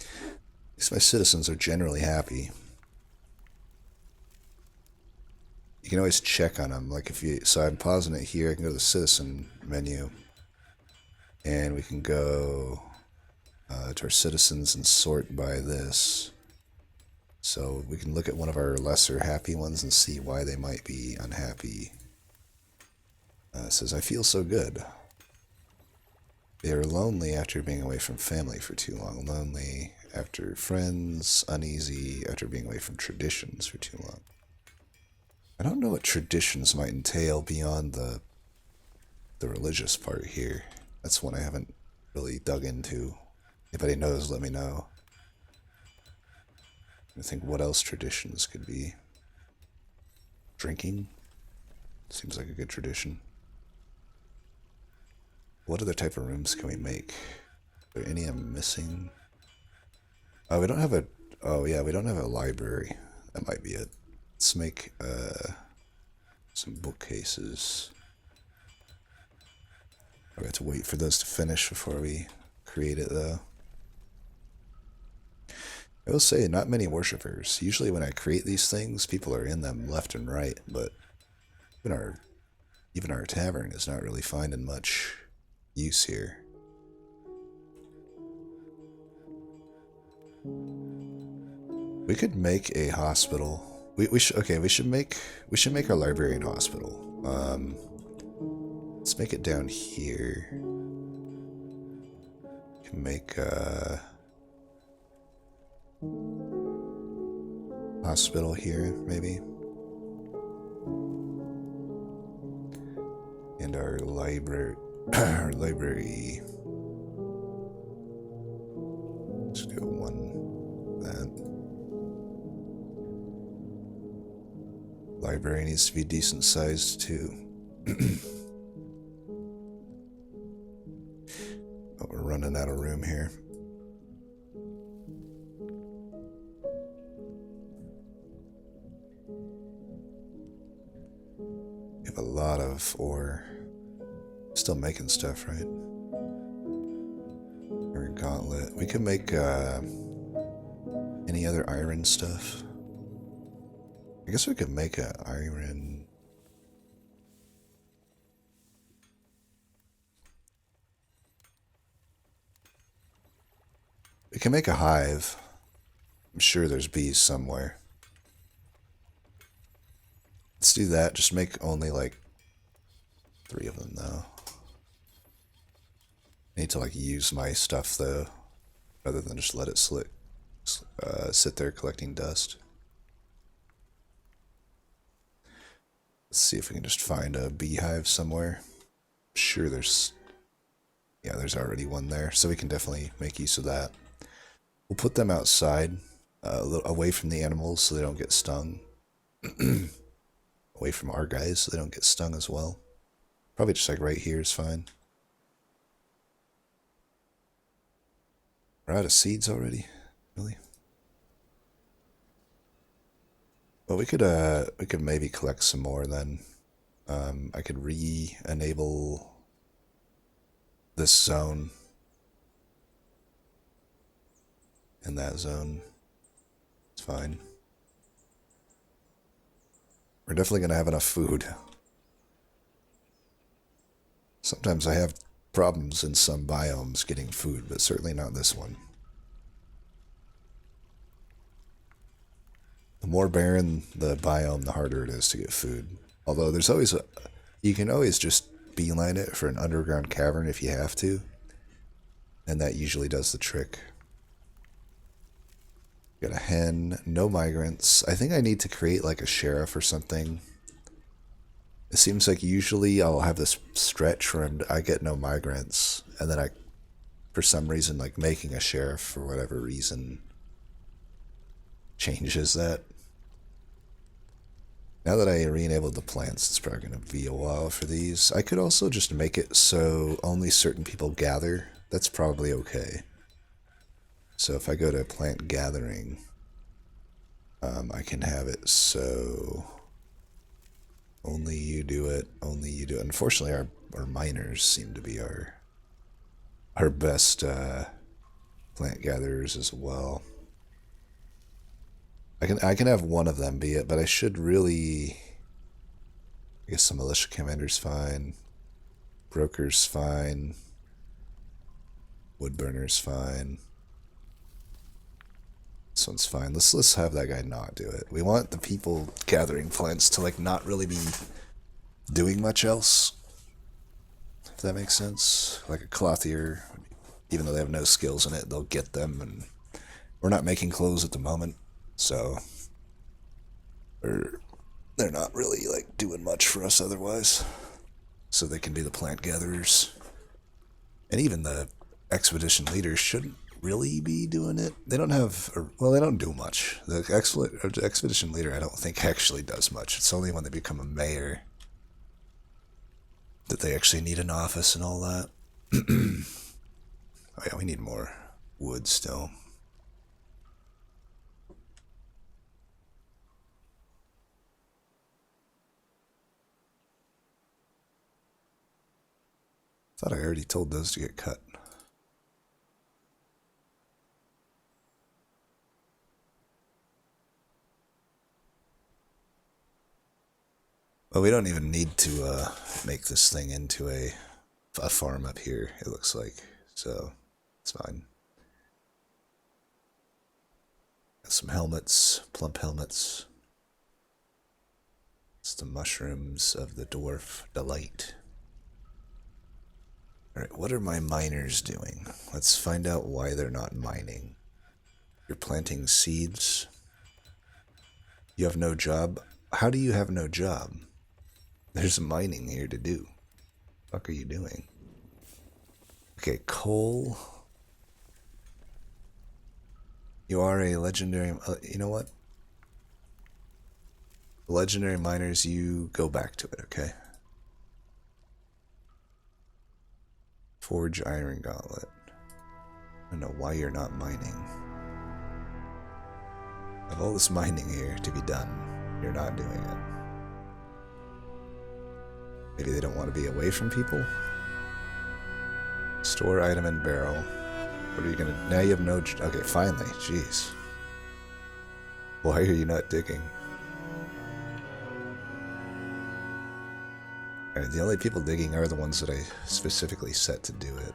S1: At least my citizens are generally happy. You can always check on them. Like so I'm pausing it here. I can go to the citizen menu, and we can go to our citizens and sort by this. So we can look at one of our lesser happy ones and see why they might be unhappy. It says, I feel so good. They are lonely after being away from family for too long. Lonely after friends. Uneasy after being away from traditions for too long. I don't know what traditions might entail beyond the religious part here. That's one I haven't really dug into. If anybody knows, let me know. I think what else traditions could be. Drinking? Seems like a good tradition. What other type of rooms can we make? Are there any I'm missing? Oh, we don't have a... Oh, yeah, we don't have a library. That might be it. Let's make some bookcases. I have to wait for those to finish before we create it, though. I will say, not many worshippers. Usually when I create these things, people are in them left and right, but even our tavern is not really finding much use here. We could make a hospital. We should make our library and hospital. Let's make it down here. We can make a hospital here, maybe. And our library let's do one that. Library needs to be decent sized too. Oh, we're running out of room here. We have a lot of ore. Still making stuff, right? Iron gauntlet. We could make any other iron stuff. I guess we could make an iron. We can make a hive. I'm sure there's bees somewhere. Let's do that. Just make only like 3 of them though. I need to like use my stuff though, rather than just let it sit there collecting dust. Let's see if we can just find a beehive somewhere. I'm sure there's already one there, so we can definitely make use of that. We'll put them outside, a little away from the animals so they don't get stung. Away from our guys so they don't get stung as well. Probably just like right here is fine. We're out of seeds already? Really? Well, we could maybe collect some more then. I could re-enable this zone and that zone. It's fine. We're definitely gonna have enough food. Sometimes I have problems in some biomes getting food, but certainly not this one. The more barren the biome, the harder it is to get food. Although there's always you can always just beeline it for an underground cavern if you have to, and that usually does the trick. Got a hen, no migrants. I think I need to create like a sheriff or something. It seems like usually I'll have this stretch where I get no migrants, and then for some reason, like making a sheriff for whatever reason changes that. Now that I re-enabled the plants, it's probably going to be a while for these. I could also just make it so only certain people gather. That's probably okay. So if I go to plant gathering, I can have it so only you do it, only you do it. Unfortunately, our miners seem to be our best plant gatherers as well. I can have one of them be it, but I should really. I guess the militia commander's fine, broker's fine, woodburner's fine. This one's fine. Let's have that guy not do it. We want the people gathering plants to like not really be doing much else. If that makes sense. Like a clothier, even though they have no skills in it, they'll get them, and we're not making clothes at the moment, so they're not really like doing much for us otherwise. So they can be the plant gatherers. And even the expedition leaders shouldn't really be doing it. They don't have, they don't do much. The expedition leader, I don't think actually does much. It's only when they become a mayor that they actually need an office and all that. Oh yeah, we need more wood still. Thought I already told those to get cut. Well, we don't even need to make this thing into a a farm up here, it looks like. So, it's fine. Got some helmets, plump helmets. It's the mushrooms of the dwarf delight. Alright, what are my miners doing? Let's find out why they're not mining. You're planting seeds. You have no job? How do you have no job? There's mining here to do. What the fuck are you doing? Okay, coal. You are a legendary... you know what? Legendary miners, you go back to it, okay? Forge iron gauntlet. I don't know why you're not mining. I have all this mining here to be done. You're not doing it. Maybe they don't want to be away from people? Store item in barrel. What are you gonna... Now you have no... Okay, finally. Jeez. Why are you not digging? Alright, the only people digging are the ones that I specifically set to do it.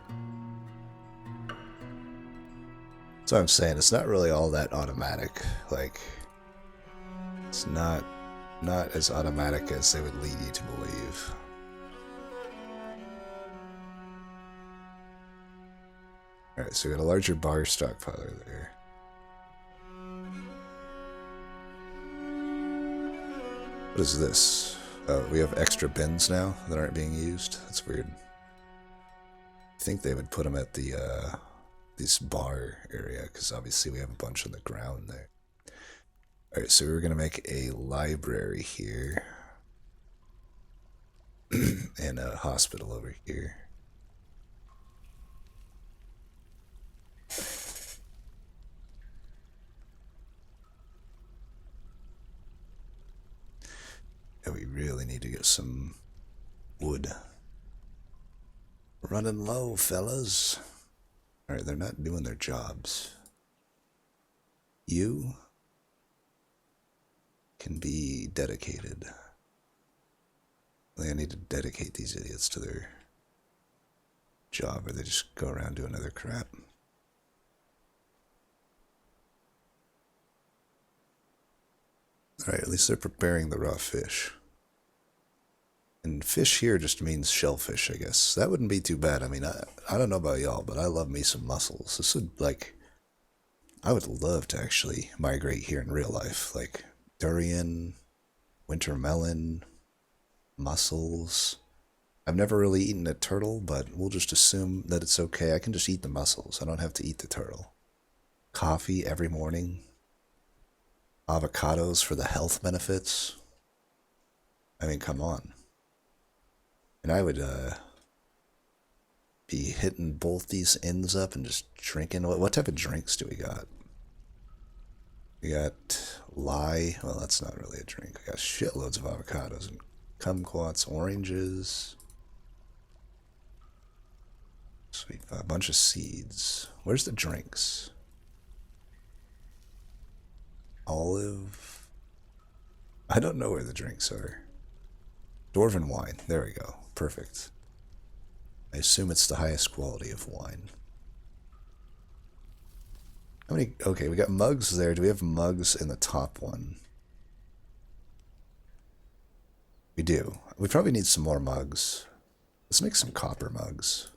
S1: That's what I'm saying. It's not really all that automatic. Like, it's not as automatic as they would lead you to believe. Alright, so we got a larger bar stockpiler there. What is this? Oh, we have extra bins now that aren't being used? That's weird. I think they would put them at the, this bar area, because obviously we have a bunch on the ground there. Alright, so we're going to make a library here. And a hospital over here. And we really need to get some wood. Running low, fellas. Alright, they're not doing their jobs. You can be dedicated. I need to dedicate these idiots to their job, or they just go around doing other crap. Alright, at least they're preparing the raw fish. And fish here just means shellfish, I guess. That wouldn't be too bad. I mean, I don't know about y'all, but I love me some mussels. This would, like... I would love to actually migrate here in real life. Like, durian, winter melon, mussels. I've never really eaten a turtle, but we'll just assume that it's okay. I can just eat the mussels. I don't have to eat the turtle. Coffee every morning. Avocados for the health benefits. I mean, come on. And I would be hitting both these ends up and just drinking. What type of drinks do we got? We got lye. Well, that's not really a drink. We got shitloads of avocados and kumquats, oranges. Sweet. A bunch of seeds. Where's the drinks? Olive. I don't know where the drinks are. Dwarven wine. There we go. Perfect. I assume it's the highest quality of wine. How many? Okay, we got mugs there. Do we have mugs in the top one? We do. We probably need some more mugs. Let's make some copper mugs.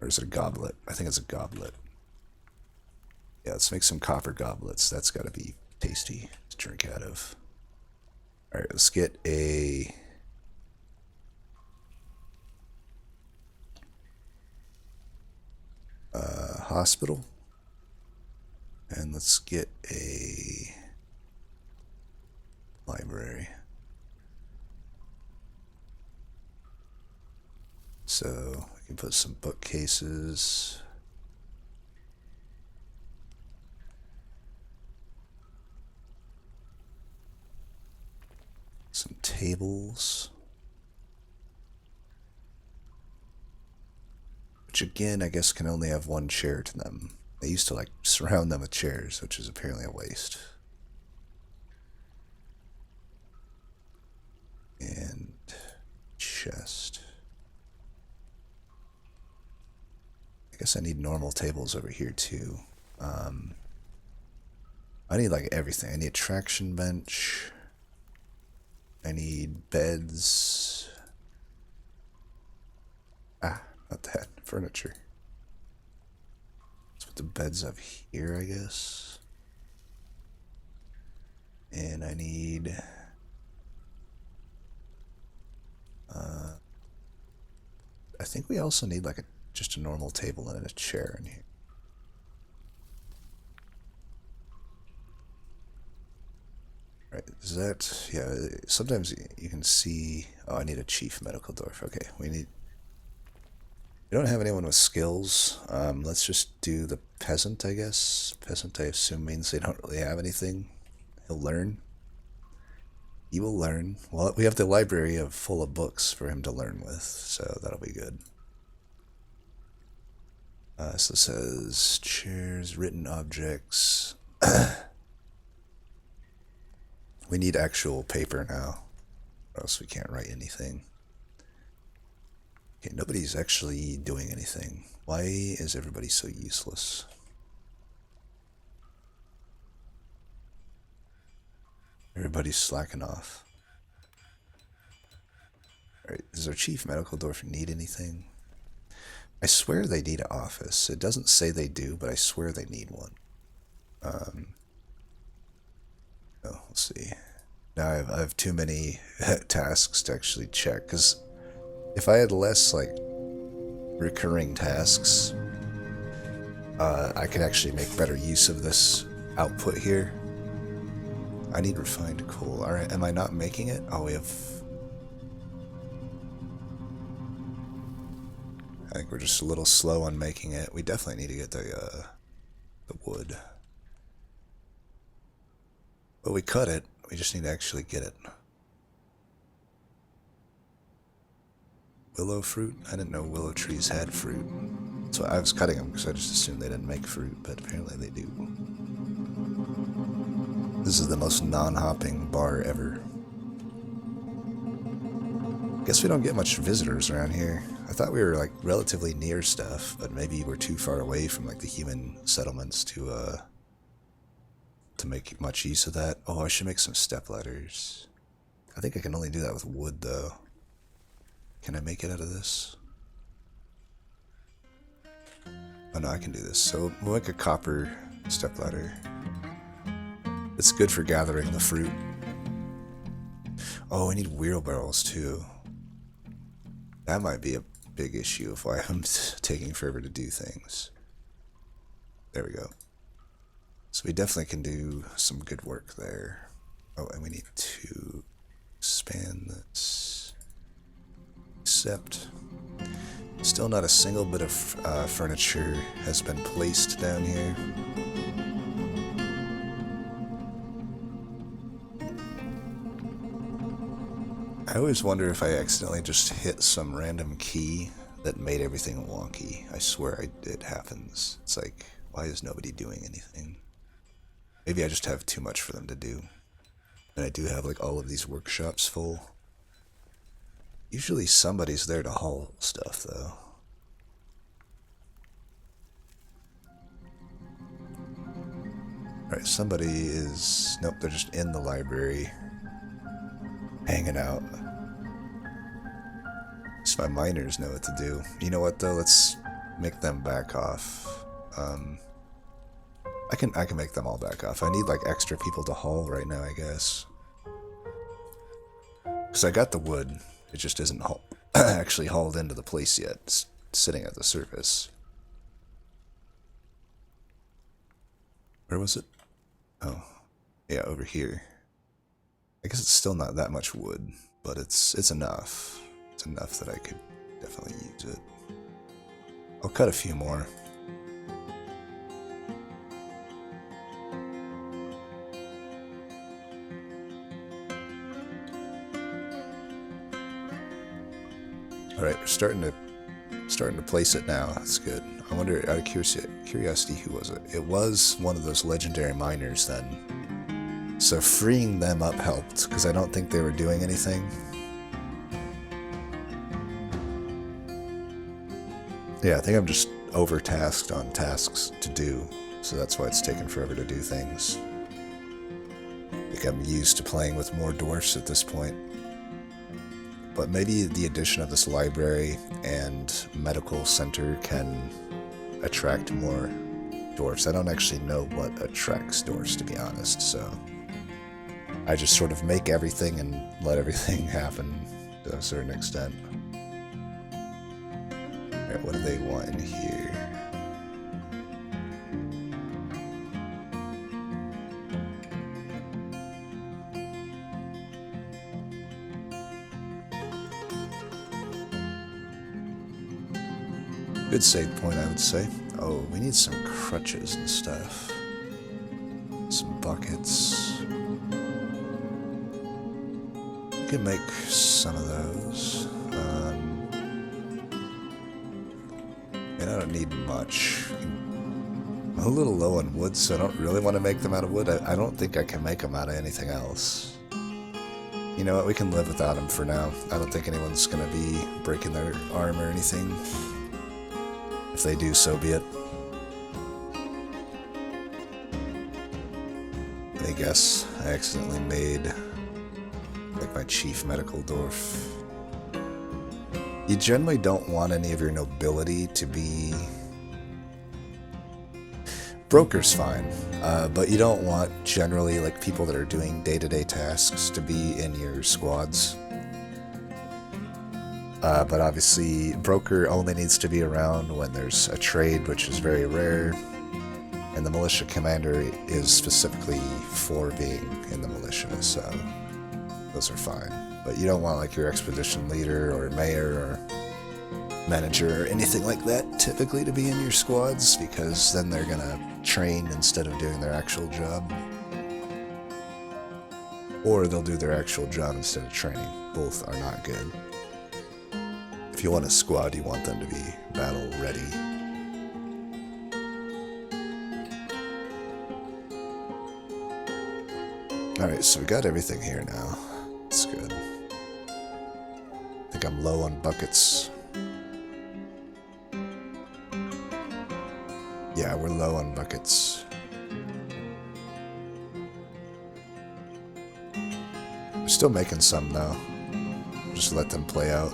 S1: Or is it a goblet? I think it's a goblet. Yeah, let's make some copper goblets. That's got to be tasty to drink out of. Alright, let's get a... hospital. And let's get a... library. So, we can put some bookcases... some tables, which again I guess can only have one chair to them. They used to like surround them with chairs, which is apparently a waste. And chest. I guess I need normal tables over here too. I need like everything. I need a traction bench. I need beds. Ah, not that. Furniture. Let's put the beds up here, I guess. And I need... I think we also need like just a normal table and a chair in here. Right, is that, yeah, sometimes you can see, oh, I need a chief medical dwarf. Okay, we don't have anyone with skills. Let's just do the peasant, I guess. Peasant, I assume, means they don't really have anything. He'll learn. He will learn. Well, we have the library full of books for him to learn with, so that'll be good. So it says chairs, written objects. We need actual paper now, or else we can't write anything. Okay, nobody's actually doing anything. Why is everybody so useless? Everybody's slacking off. Alright, does our chief medical dwarf need anything? I swear they need an office. It doesn't say they do, but I swear they need one. Oh, let's see. Now I have too many tasks to actually check, because if I had less, like, recurring tasks, I could actually make better use of this output here. I need refined coal. Alright, am I not making it? Oh, we have... I think we're just a little slow on making it. We definitely need to get the wood. But we cut it. We just need to actually get it. Willow fruit? I didn't know willow trees had fruit. So I was cutting them because I just assumed they didn't make fruit, but apparently they do. This is the most non-hopping bar ever. Guess we don't get much visitors around here. I thought we were like relatively near stuff, but maybe we're too far away from like the human settlements to make much use of that. Oh, I should make some step ladders. I think I can only do that with wood though. Can I make it out of this? Oh no, I can do this. So we'll make a copper step ladder. It's good for gathering the fruit. Oh, we need wheelbarrows too. That might be a big issue of why I'm taking forever to do things. There we go. So we definitely can do some good work there. Oh, and we need to expand this. Except, still not a single bit of furniture has been placed down here. I always wonder if I accidentally just hit some random key that made everything wonky. I swear it happens. It's like, why is nobody doing anything? Maybe I just have too much for them to do. And I do have like all of these workshops full. Usually somebody's there to haul stuff though. Alright, somebody is... Nope, they're just in the library. Hanging out. At least my miners know what to do. You know what though? Let's make them back off. I can make them all back off. I need like extra people to haul right now, I guess. Because I got the wood. It just isn't actually hauled into the place yet. It's sitting at the surface. Where was it? Oh, yeah, over here. I guess it's still not that much wood, but it's enough. It's enough that I could definitely use it. I'll cut a few more. Alright, we're starting to place it now. That's good. I wonder, out of curiosity, who was it? It was one of those legendary miners then. So freeing them up helped, because I don't think they were doing anything. Yeah, I think I'm just overtasked on tasks to do, so that's why it's taken forever to do things. I think I'm used to playing with more dwarfs at this point. But maybe the addition of this library and medical center can attract more dwarfs. I don't actually know what attracts dwarfs, to be honest, so I just sort of make everything and let everything happen to a certain extent. Alright, what do they want in here? Good save point, I would say. Oh, we need some crutches and stuff. Some buckets. We can make some of those. And I don't need much. I'm a little low on wood, so I don't really want to make them out of wood. I don't think I can make them out of anything else. You know what, we can live without them for now. I don't think anyone's going to be breaking their arm or anything. If they do, so be it. I guess I accidentally made like my chief medical dwarf. You generally don't want any of your nobility to be... Broker's fine, but you don't want generally like people that are doing day-to-day tasks to be in your squads. But obviously, broker only needs to be around when there's a trade, which is very rare. And the militia commander is specifically for being in the militia, so those are fine. But you don't want like your expedition leader or mayor or manager or anything like that typically to be in your squads, because then they're gonna train instead of doing their actual job. Or they'll do their actual job instead of training. Both are not good. If you want a squad, you want them to be battle ready. Alright, so we got everything here now. That's good. I think I'm low on buckets. Yeah, we're low on buckets. We're still making some though. Just let them play out.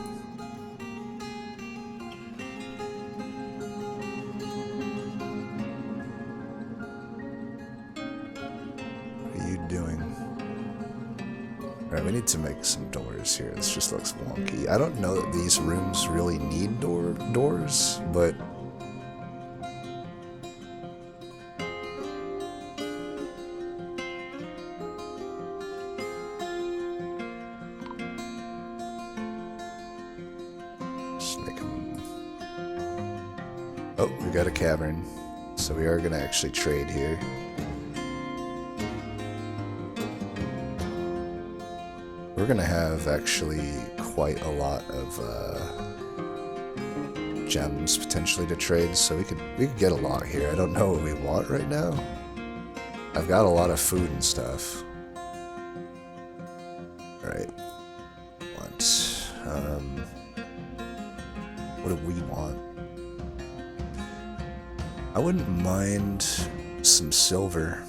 S1: Alright, we need to make some doors here. This just looks wonky. I don't know that these rooms really need doors, but... Just make them... Oh, we got a cavern. So we are going to actually trade here. We're gonna have actually quite a lot of gems potentially to trade, so we could get a lot here. I don't know what we want right now. I've got a lot of food and stuff. Alright. What do we want? I wouldn't mind some silver.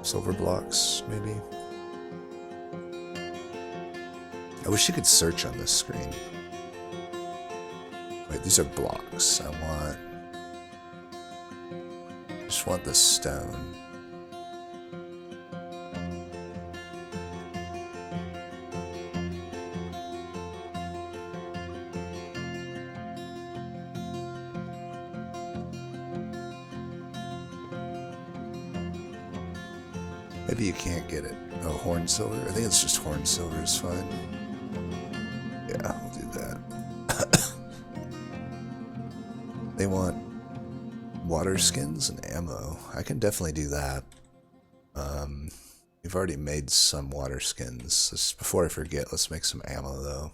S1: Silver blocks, maybe. I wish you could search on this screen. Wait, these are blocks. I just want the stone. Maybe you can't get it. Oh, horn silver? I think it's just horn silver is fine. Yeah, we'll do that. They want water skins and ammo. I can definitely do that. We've already made some water skins. Before I forget, let's make some ammo though.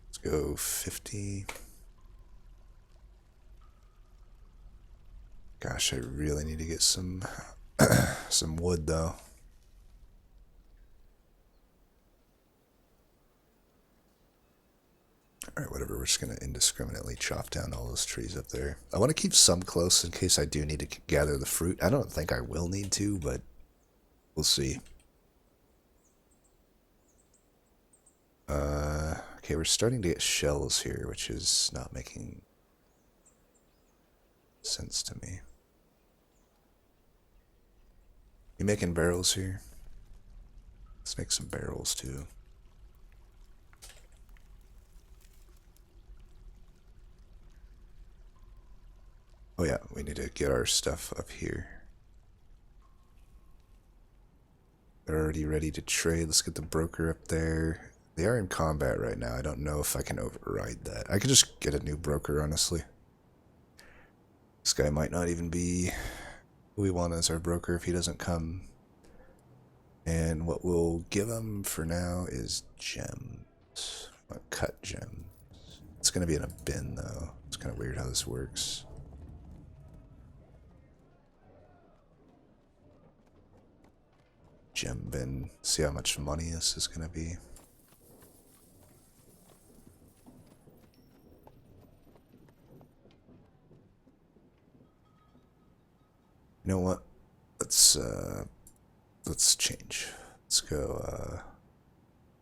S1: Let's go 50. Gosh, I really need to get some some wood though. Alright, whatever, we're just gonna indiscriminately chop down all those trees up there. I want to keep some close in case I do need to gather the fruit. I don't think I will need to, but we'll see. Okay, we're starting to get shells here, which is not making sense to me. You making barrels here? Let's make some barrels too. Oh yeah, we need to get our stuff up here. They're already ready to trade. Let's get the broker up there. They are in combat right now. I don't know if I can override that. I could just get a new broker, honestly. This guy might not even be who we want as our broker if he doesn't come. And what we'll give him for now is gems. Cut gems. It's going to be in a bin, though. It's kind of weird how this works. Gem bin. See how much money this is going to be. You know what? Let's change. Let's go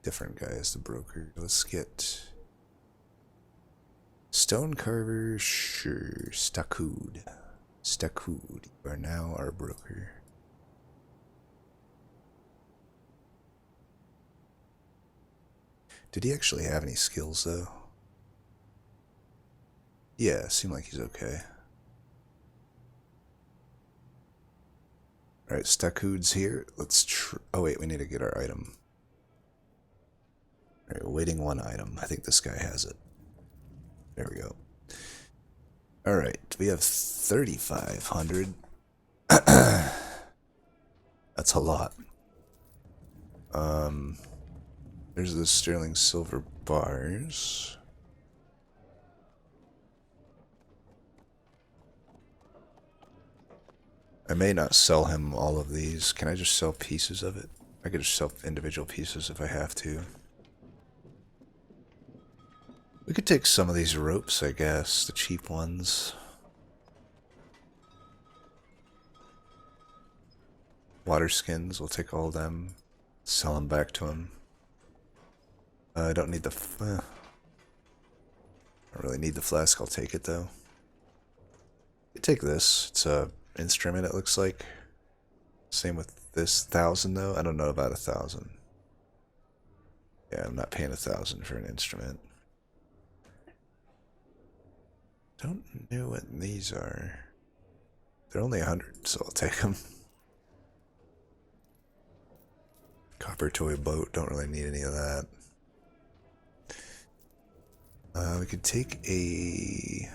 S1: different guy as the broker. Let's get stone carver, sure. Stakood. Stakood, you are now our broker. Did he actually have any skills though? Yeah, seemed like he's okay. Alright, Stakood's here. Let's oh wait, we need to get our item. Alright, waiting one item. I think this guy has it. There we go. Alright, we have 3,500. That's a lot. There's the sterling silver bars. I may not sell him all of these. Can I just sell pieces of it? I could just sell individual pieces if I have to. We could take some of these ropes, I guess, the cheap ones. Water skins, we'll take all of them. Sell them back to him. I don't need the... I don't really need the flask, I'll take it though. You take this, it's a instrument it looks like. Same with this 1,000 though, I don't know about 1,000. Yeah, I'm not paying 1,000 for an instrument. Don't know what these are. They're only 100, so I'll take them. Copper toy boat, don't really need any of that. We could take a...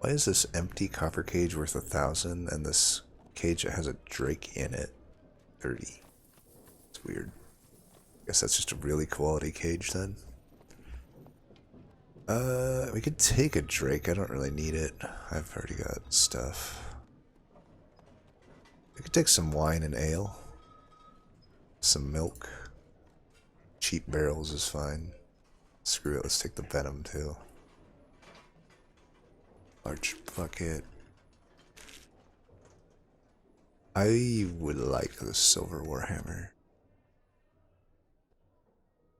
S1: Why is this empty copper cage worth 1,000 and this cage that has a drake in it 30? It's weird. I guess that's just a really quality cage then. We could take a drake. I don't really need it. I've already got stuff. We could take some wine and ale. Some milk. Cheap barrels is fine. Screw it, let's take the venom too. Large bucket. I would like the silver warhammer.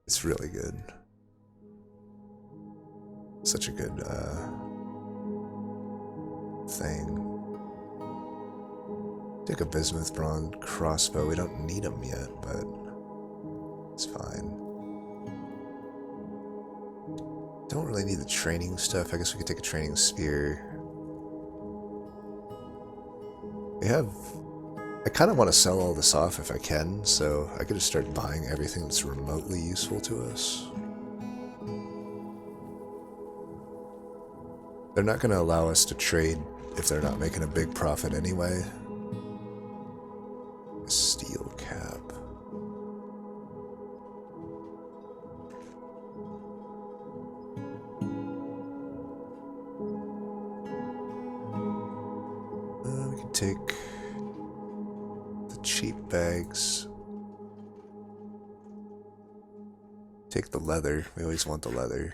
S1: It's really good. Such a good thing. Take a bismuth bronze crossbow. We don't need them yet, but it's fine. Don't really need the training stuff. I guess we could take a training spear. We have... I kind of want to sell all this off if I can, so I could just start buying everything that's remotely useful to us. They're not going to allow us to trade if they're not making a big profit anyway. Steel cap. We can take the cheap bags. Take the leather. We always want the leather.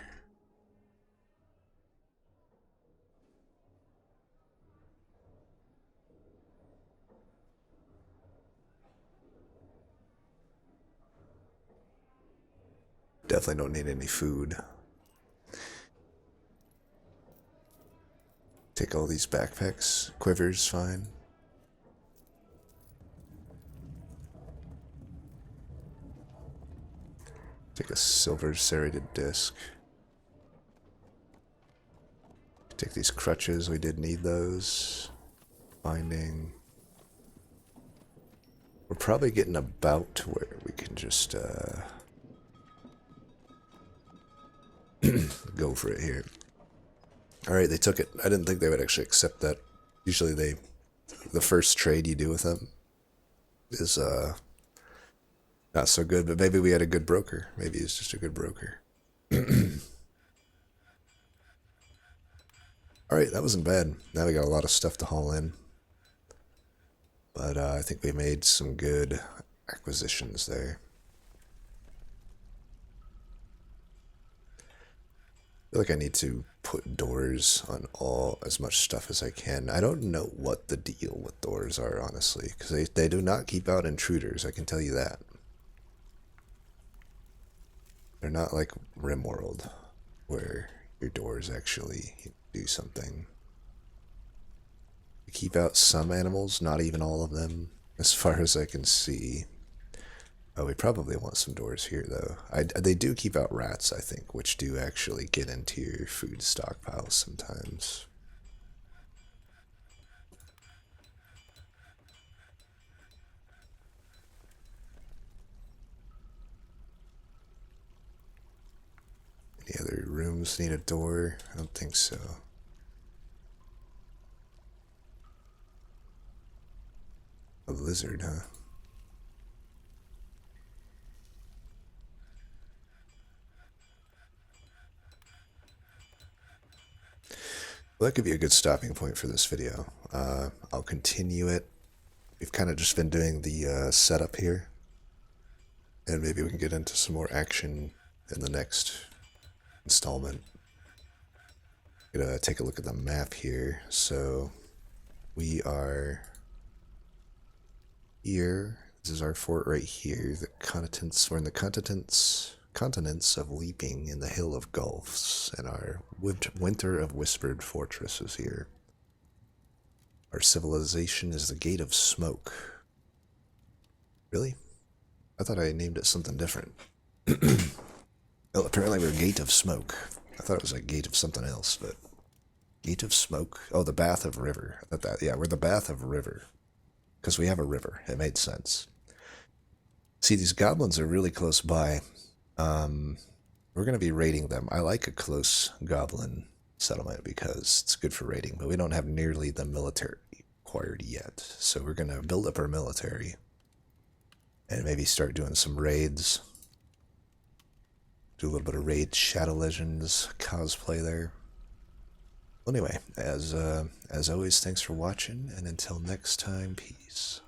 S1: Definitely don't need any food. Take all these backpacks. Quivers, fine. Take a silver serrated disc. Take these crutches, we did need those. Binding. We're probably getting about to where we can just go for it here. Alright, they took it. I didn't think they would actually accept that. Usually the first trade you do with them is not so good, but maybe we had a good broker. Maybe he's just a good broker. Alright, that wasn't bad. Now we got a lot of stuff to haul in. But I think we made some good acquisitions there. I feel like I need to put doors on as much stuff as I can. I don't know what the deal with doors are, honestly, because they do not keep out intruders, I can tell you that. They're not like RimWorld, where your doors actually do something. They keep out some animals, not even all of them, as far as I can see. Oh, we probably want some doors here, though. They do keep out rats, I think, which do actually get into your food stockpiles sometimes. Any other rooms need a door? I don't think so. A lizard, huh? Well, that could be a good stopping point for this video. I'll continue it. We've kind of just been doing the setup here. And maybe we can get into some more action in the next installment. Gonna take a look at the map here. So we are here. This is our fort right here. The continents. We're in the continents of Leaping in the Hill of Gulfs, and our Winter of Whispered Fortress is here. Our civilization is the Gate of Smoke. Really? I thought I named it something different. Well, apparently we're Gate of Smoke. I thought it was a Gate of something else, but... Gate of Smoke? Oh, the Bath of River. Yeah, we're the Bath of River. Because we have a river. It made sense. See, these goblins are really close by. We're going to be raiding them. I like a close goblin settlement because it's good for raiding, but we don't have nearly the military required yet. So we're going to build up our military and maybe start doing some raids. Do a little bit of Raid Shadow Legends cosplay there. Well, anyway, as always, thanks for watching, and until next time, peace.